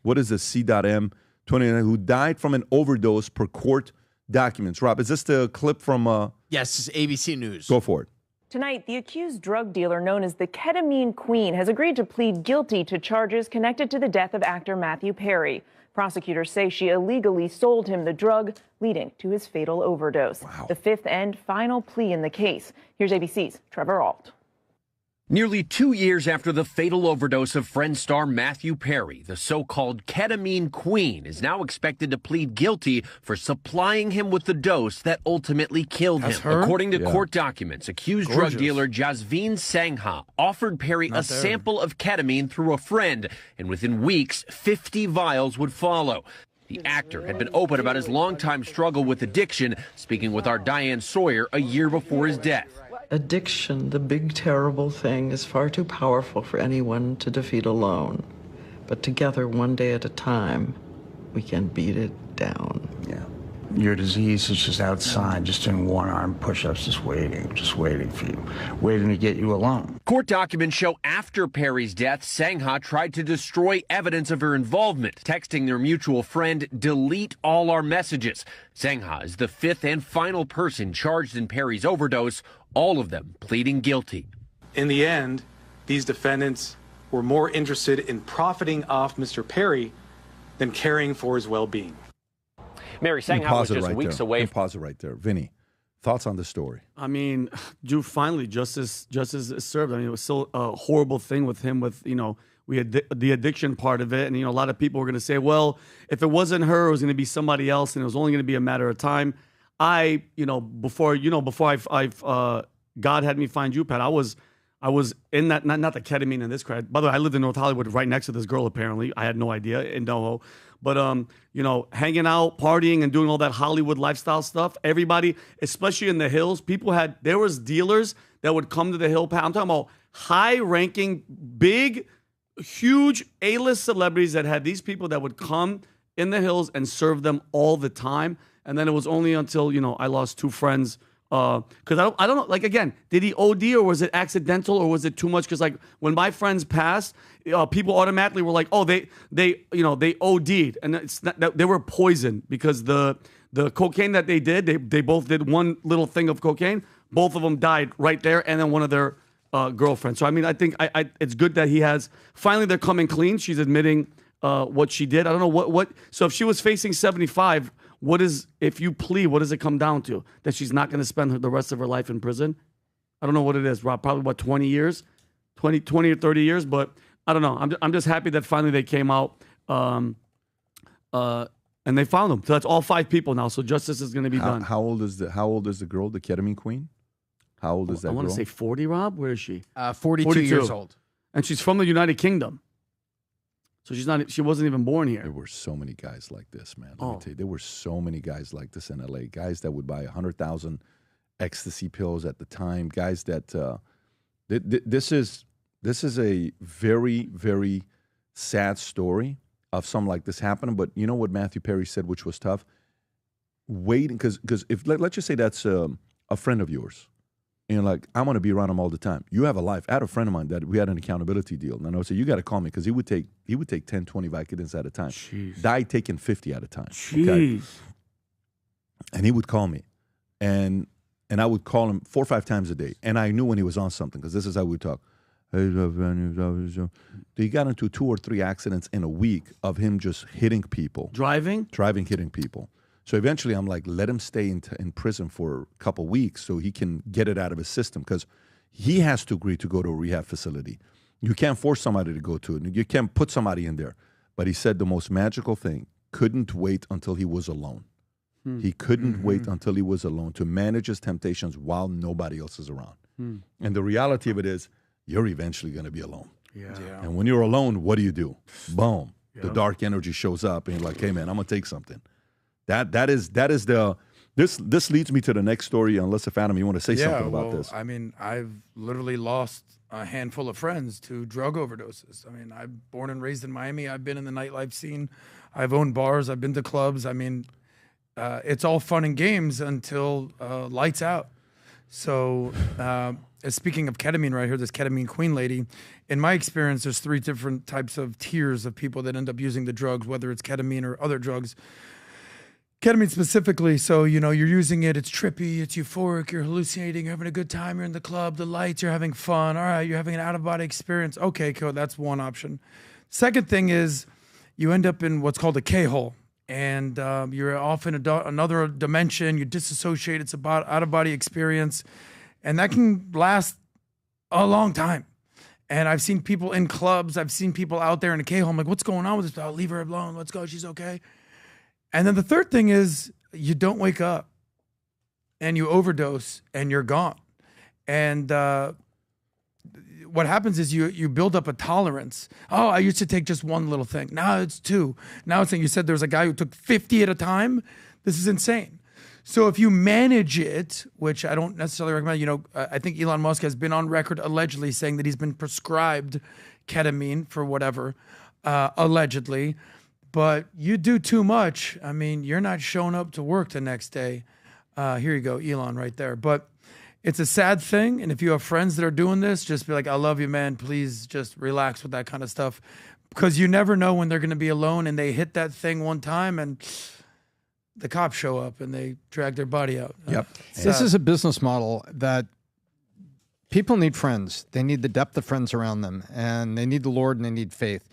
what is this, C.M, 29, who died from an overdose per court documents. Rob, is this the clip from... Yes, it's ABC News. Go for it. Tonight, the accused drug dealer known as the Ketamine Queen has agreed to plead guilty to charges connected to the death of actor Matthew Perry. Prosecutors say she illegally sold him the drug, leading to his fatal overdose. Wow. The fifth and final plea in the case. Here's ABC's Trevor Ault. Nearly 2 years after the fatal overdose of Friends star Matthew Perry, the so-called Ketamine Queen is now expected to plead guilty for supplying him with the dose that ultimately killed him. According to court documents, accused drug dealer Jasveen Sangha offered Perry a sample of ketamine through a friend, and within weeks, 50 vials would follow. The actor had been open about his longtime struggle with addiction, speaking with our Diane Sawyer a year before his death. Addiction, the big terrible thing, is far too powerful for anyone to defeat alone. But together, one day at a time, we can beat it down. Yeah. Your disease is just outside, just doing one-arm push-ups, just waiting for you, waiting to get you alone. Court documents show after Perry's death, Sangha tried to destroy evidence of her involvement, texting their mutual friend, "Delete all our messages." Sangha is the fifth and final person charged in Perry's overdose, all of them pleading guilty. In the end, these defendants were more interested in profiting off Mr. Perry than caring for his well-being. Mary Sangha was just weeks away. Pause it right there. Vinny, thoughts on the story? I mean, finally, justice is served. I mean, it was still a horrible thing with him with, we had the addiction part of it. And, a lot of people were going to say, well, if it wasn't her, it was going to be somebody else, and it was only going to be a matter of time. Before God had me find you, Pat, I was in that, not the ketamine in this crowd. By the way, I lived in North Hollywood right next to this girl, apparently. I had no idea in NoHo. But, hanging out, partying, and doing all that Hollywood lifestyle stuff, everybody, especially in the hills, there was dealers that would come to the hill. I'm talking about high-ranking, big, huge A-list celebrities that had these people that would come in the hills and serve them all the time. And then it was only until, I lost two friends. Because I don't know, again, did he OD or was it accidental or was it too much? Because when my friends passed, people automatically were like, oh, they OD'd, and it's not, they were poisoned because the cocaine that they did, they both did one little thing of cocaine. Both of them died right there, and then one of their girlfriends. So I mean, I think it's good that he has finally they're coming clean. She's admitting what she did. I don't know what. So if she was facing 75. If you plead, what does it come down to? That she's not going to spend the rest of her life in prison? I don't know what it is, Rob. Probably about 20 years, 20 or 30 years. But I don't know. I'm just happy that finally they came out and they found them. So that's all 5 people now. So justice is going to be done. How old is the girl, the Ketamine Queen? How old is that girl? I want to say 40, Rob. Where is she? 42 years old. And she's from the United Kingdom. So she wasn't even born here. There were so many guys like this, man. Let me tell you, there were so many guys like this in LA. Guys that would buy 100,000 ecstasy pills at the time. Guys that this is a very, very sad story of something like this happening. But you know what Matthew Perry said, which was tough? Waiting, because if let's just say that's a friend of yours. And I want to be around him all the time. You have a life. I had a friend of mine that we had an accountability deal. And I would say, you got to call me because he would take 10, 20 Vicodins at a time. Jeez. Died taking 50 at a time. Jeez. Okay? And he would call me. And I would call him 4 or 5 times a day. And I knew when he was on something because this is how we talk. He got into 2 or 3 accidents in a week of him just hitting people. Driving, hitting people. So eventually I'm like, let him stay in prison for a couple weeks so he can get it out of his system because he has to agree to go to a rehab facility. You can't force somebody to go to it. You can't put somebody in there. But he said the most magical thing, couldn't wait until he was alone. He couldn't wait until he was alone to manage his temptations while nobody else is around. And the reality of it is you're eventually going to be alone. Yeah. And when you're alone, what do? Boom. The dark energy shows up and you're like, hey, man, I'm going to take something. This leads me to the next story, unless if Adam, you want to say something about this. I mean, I've literally lost a handful of friends to drug overdoses. I mean, I'm born and raised in Miami. I've been in the nightlife scene. I've owned bars. I've been to clubs. I mean, it's all fun and games until lights out. So speaking of ketamine right here, this Ketamine Queen lady, in my experience, there's 3 different types of tiers of people that end up using the drugs, whether it's ketamine or other drugs. Ketamine specifically, so, you're using it, it's trippy, it's euphoric, you're hallucinating, you're having a good time, you're in the club, the lights, you're having fun, all right, you're having an out-of-body experience. Okay, cool, that's one option. Second thing is you end up in what's called a K-hole, and you're off in another dimension, you disassociate, it's about out-of-body experience, and that can last a long time. And I've seen people in clubs, I've seen people out there in a K-hole, I'm like, what's going on with this? Oh, leave her alone, let's go, she's okay. And then the third thing is you don't wake up and you overdose and you're gone. And what happens is you build up a tolerance. Oh, I used to take just one little thing. Now it's 2. Now it's, you said there was a guy who took 50 at a time. This is insane. So if you manage it, which I don't necessarily recommend, I think Elon Musk has been on record allegedly saying that he's been prescribed ketamine for whatever, allegedly. But you do too much, I mean, you're not showing up to work the next day. Here you go, Elon right there. But it's a sad thing, and if you have friends that are doing this, just be like, I love you, man. Please just relax with that kind of stuff. Because you never know when they're going to be alone, and they hit that thing one time, and the cops show up, and they drag their body out. Yep. This is a business model that people need friends. They need the depth of friends around them, and they need the Lord, and they need faith.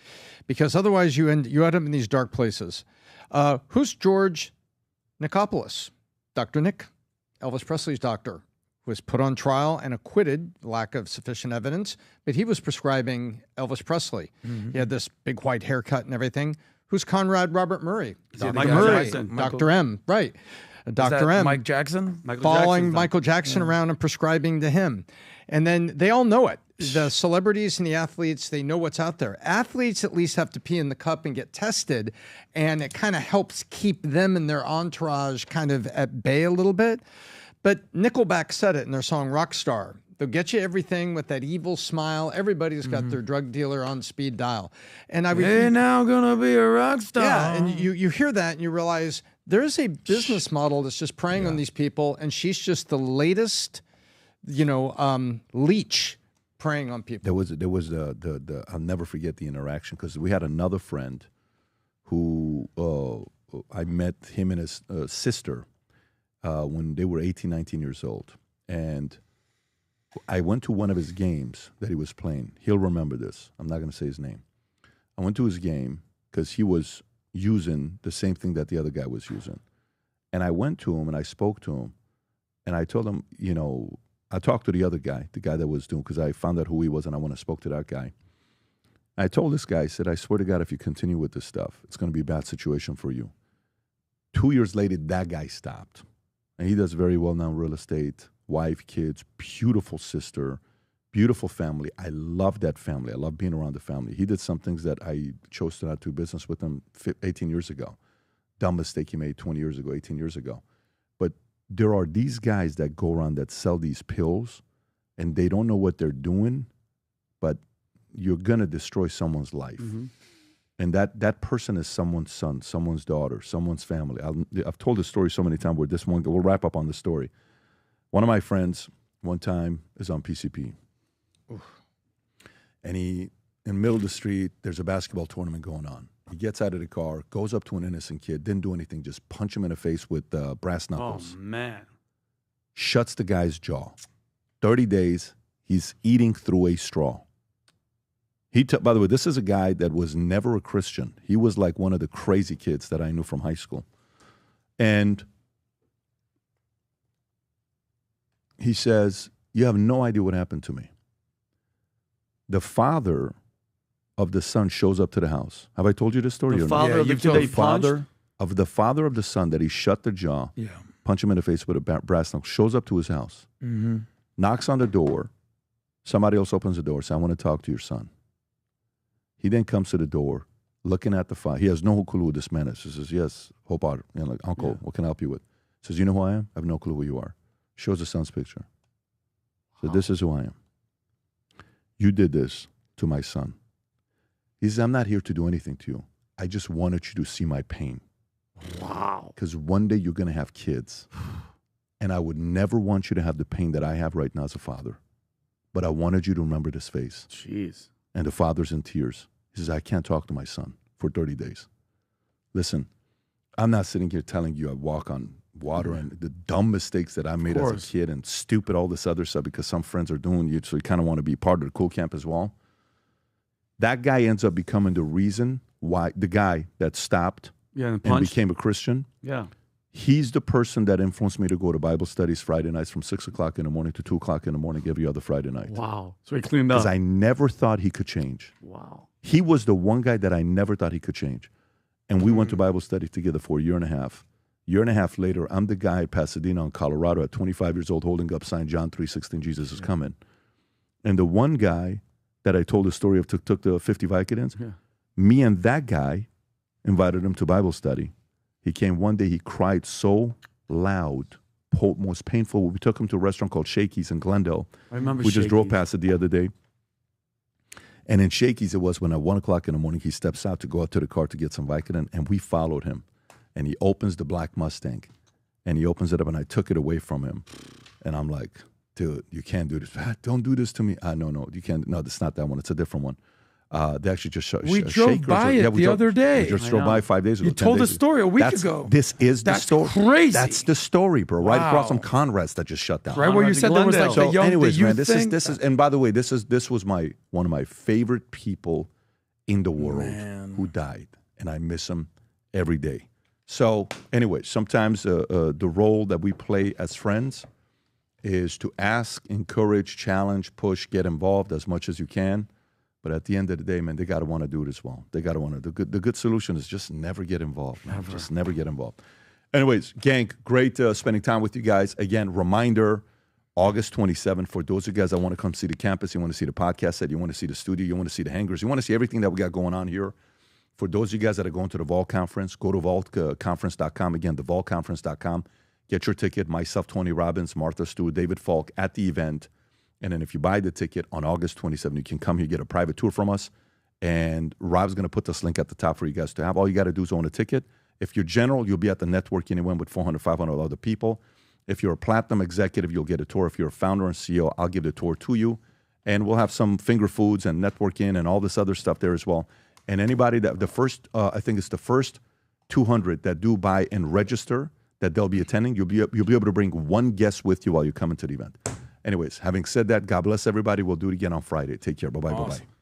Because otherwise you end up in these dark places. Who's George Nicopolis? Dr. Nick, Elvis Presley's doctor, was put on trial and acquitted, lack of sufficient evidence, but he was prescribing Elvis Presley. Mm-hmm. He had this big white haircut and everything. Who's Conrad Robert Murray? Dr. Murray, Dr. M, right. Dr. M. Mike Jackson? Following Michael Jackson around and prescribing to him. And then they all know it. The celebrities and the athletes, they know what's out there. Athletes at least have to pee in the cup and get tested, and it kind of helps keep them and their entourage kind of at bay a little bit. But Nickelback said it in their song Rockstar. They'll get you everything with that evil smile. Everybody's got their drug dealer on speed dial. And hey, now gonna be a rock star. Yeah, and you hear that and you realize there's a business model that's just preying on these people, and she's just the latest, leech preying on people. There was the I'll never forget the interaction, because we had another friend who I met him and his sister when they were 18, 19 years old. And I went to one of his games that he was playing. He'll remember this. I'm not going to say his name. I went to his game because he was using the same thing that the other guy was using. And I went to him and I spoke to him. And I told him, I talked to the other guy, the guy that was doing, because I found out who he was and I went and spoke to that guy. I told this guy, I said, I swear to God, if you continue with this stuff, it's going to be a bad situation for you. 2 years later, that guy stopped. And he does very well now in real estate, wife, kids, beautiful sister, beautiful family. I love that family. I love being around the family. He did some things that I chose to not do business with him 18 years ago. Dumb mistake he made 20 years ago, 18 years ago. But there are these guys that go around that sell these pills, and they don't know what they're doing, but you're going to destroy someone's life. Mm-hmm. And that person is someone's son, someone's daughter, someone's family. I've told this story so many times where this one, we'll wrap up on the story. One of my friends one time is on PCP. Oof. And in the middle of the street, there's a basketball tournament going on. He gets out of the car, goes up to an innocent kid, didn't do anything, just punch him in the face with brass knuckles. Oh, man. Shuts the guy's jaw. 30 days, he's eating through a straw. By the way, this is a guy that was never a Christian. He was like one of the crazy kids that I knew from high school. And he says, you have no idea what happened to me. The father of the son shows up to the house. Have I told you this story? The father of the kid that he punched? The father of the son that he shut the jaw, punch him in the face with a brass knuckle, shows up to his house, knocks on the door. Somebody else opens the door, says, I want to talk to your son. He then comes to the door, looking at the father. He has no clue who this man is. He says, yes, Hopar, like, uncle, what can I help you with? He says, you know who I am? I have no clue who you are. Shows the son's picture. So this is who I am. You did this to my son. He says, I'm not here to do anything to you. I just wanted you to see my pain. Wow. Because one day you're going to have kids. And I would never want you to have the pain that I have right now as a father. But I wanted you to remember this face. Jeez. And the father's in tears. He says, I can't talk to my son for 30 days. Listen, I'm not sitting here telling you I walk on water and the dumb mistakes that I made as a kid and stupid all this other stuff because some friends are doing it, so you kind of want to be part of the cool camp as well. That guy ends up becoming the reason why the guy that stopped and became a Christian. Yeah. He's the person that influenced me to go to Bible studies Friday nights from 6 o'clock in the morning to 2 o'clock in the morning every other Friday night. Wow. So he cleaned up. Because I never thought he could change. Wow. He was the one guy that I never thought he could change. And we went to Bible study together for a year and a half. Year and a half later, I'm the guy at Pasadena in Colorado at 25 years old holding up sign John 3:16, Jesus is coming. And the one guy that I told the story of took the 50 Vicodins, me and that guy invited him to Bible study. He came one day, he cried so loud, most painful. We took him to a restaurant called Shakey's in Glendale. I remember We just drove past it the other day. And in Shakey's, it was when at 1 o'clock in the morning, he steps out to go out to the car to get some Vicodin, and we followed him. And he opens the black Mustang, and he opens it up, and I took it away from him. And I'm like, dude, you can't do this. Don't do this to me. No, you can't. No, it's not that one. It's a different one. They actually just we drove by it the other day. We just drove by 5 days ago. You told the story a week ago. This is the story. That's crazy. That's the story, bro. Right across from Conrad's that just shut down. Right where you said there was like the young, anyways, the youth man, this is. And by the way, this was one of my favorite people in the world who died, and I miss him every day. So, anyway, sometimes the role that we play as friends is to ask, encourage, challenge, push, get involved as much as you can. But at the end of the day, man, they got to want to do it as well. They got to want to. The good solution is just never get involved. Man. Just never get involved. Anyways, gang, great spending time with you guys. Again, reminder, August 27th, for those of you guys that want to come see the campus, you want to see the podcast set, you want to see the studio, you want to see the hangars, you want to see everything that we got going on here. For those of you guys that are going to the Vault Conference, go to vaultconference.com. Again, thevaultconference.com. Get your ticket. Myself, Tony Robbins, Martha Stewart, David Falk at the event. And then if you buy the ticket on August 27th, you can come here, get a private tour from us. And Rob's going to put this link at the top for you guys to have. All you got to do is own a ticket. If you're general, you'll be at the networking event with 400, 500 other people. If you're a platinum executive, you'll get a tour. If you're a founder and CEO, I'll give the tour to you. And we'll have some finger foods and networking and all this other stuff there as well. And anybody that I think it's the first 200 that do buy and register that they'll be attending, you'll be able to bring one guest with you while you come into the event. Anyways, having said that, God bless everybody. We'll do it again on Friday. Take care. Bye-bye. Awesome. Bye-bye.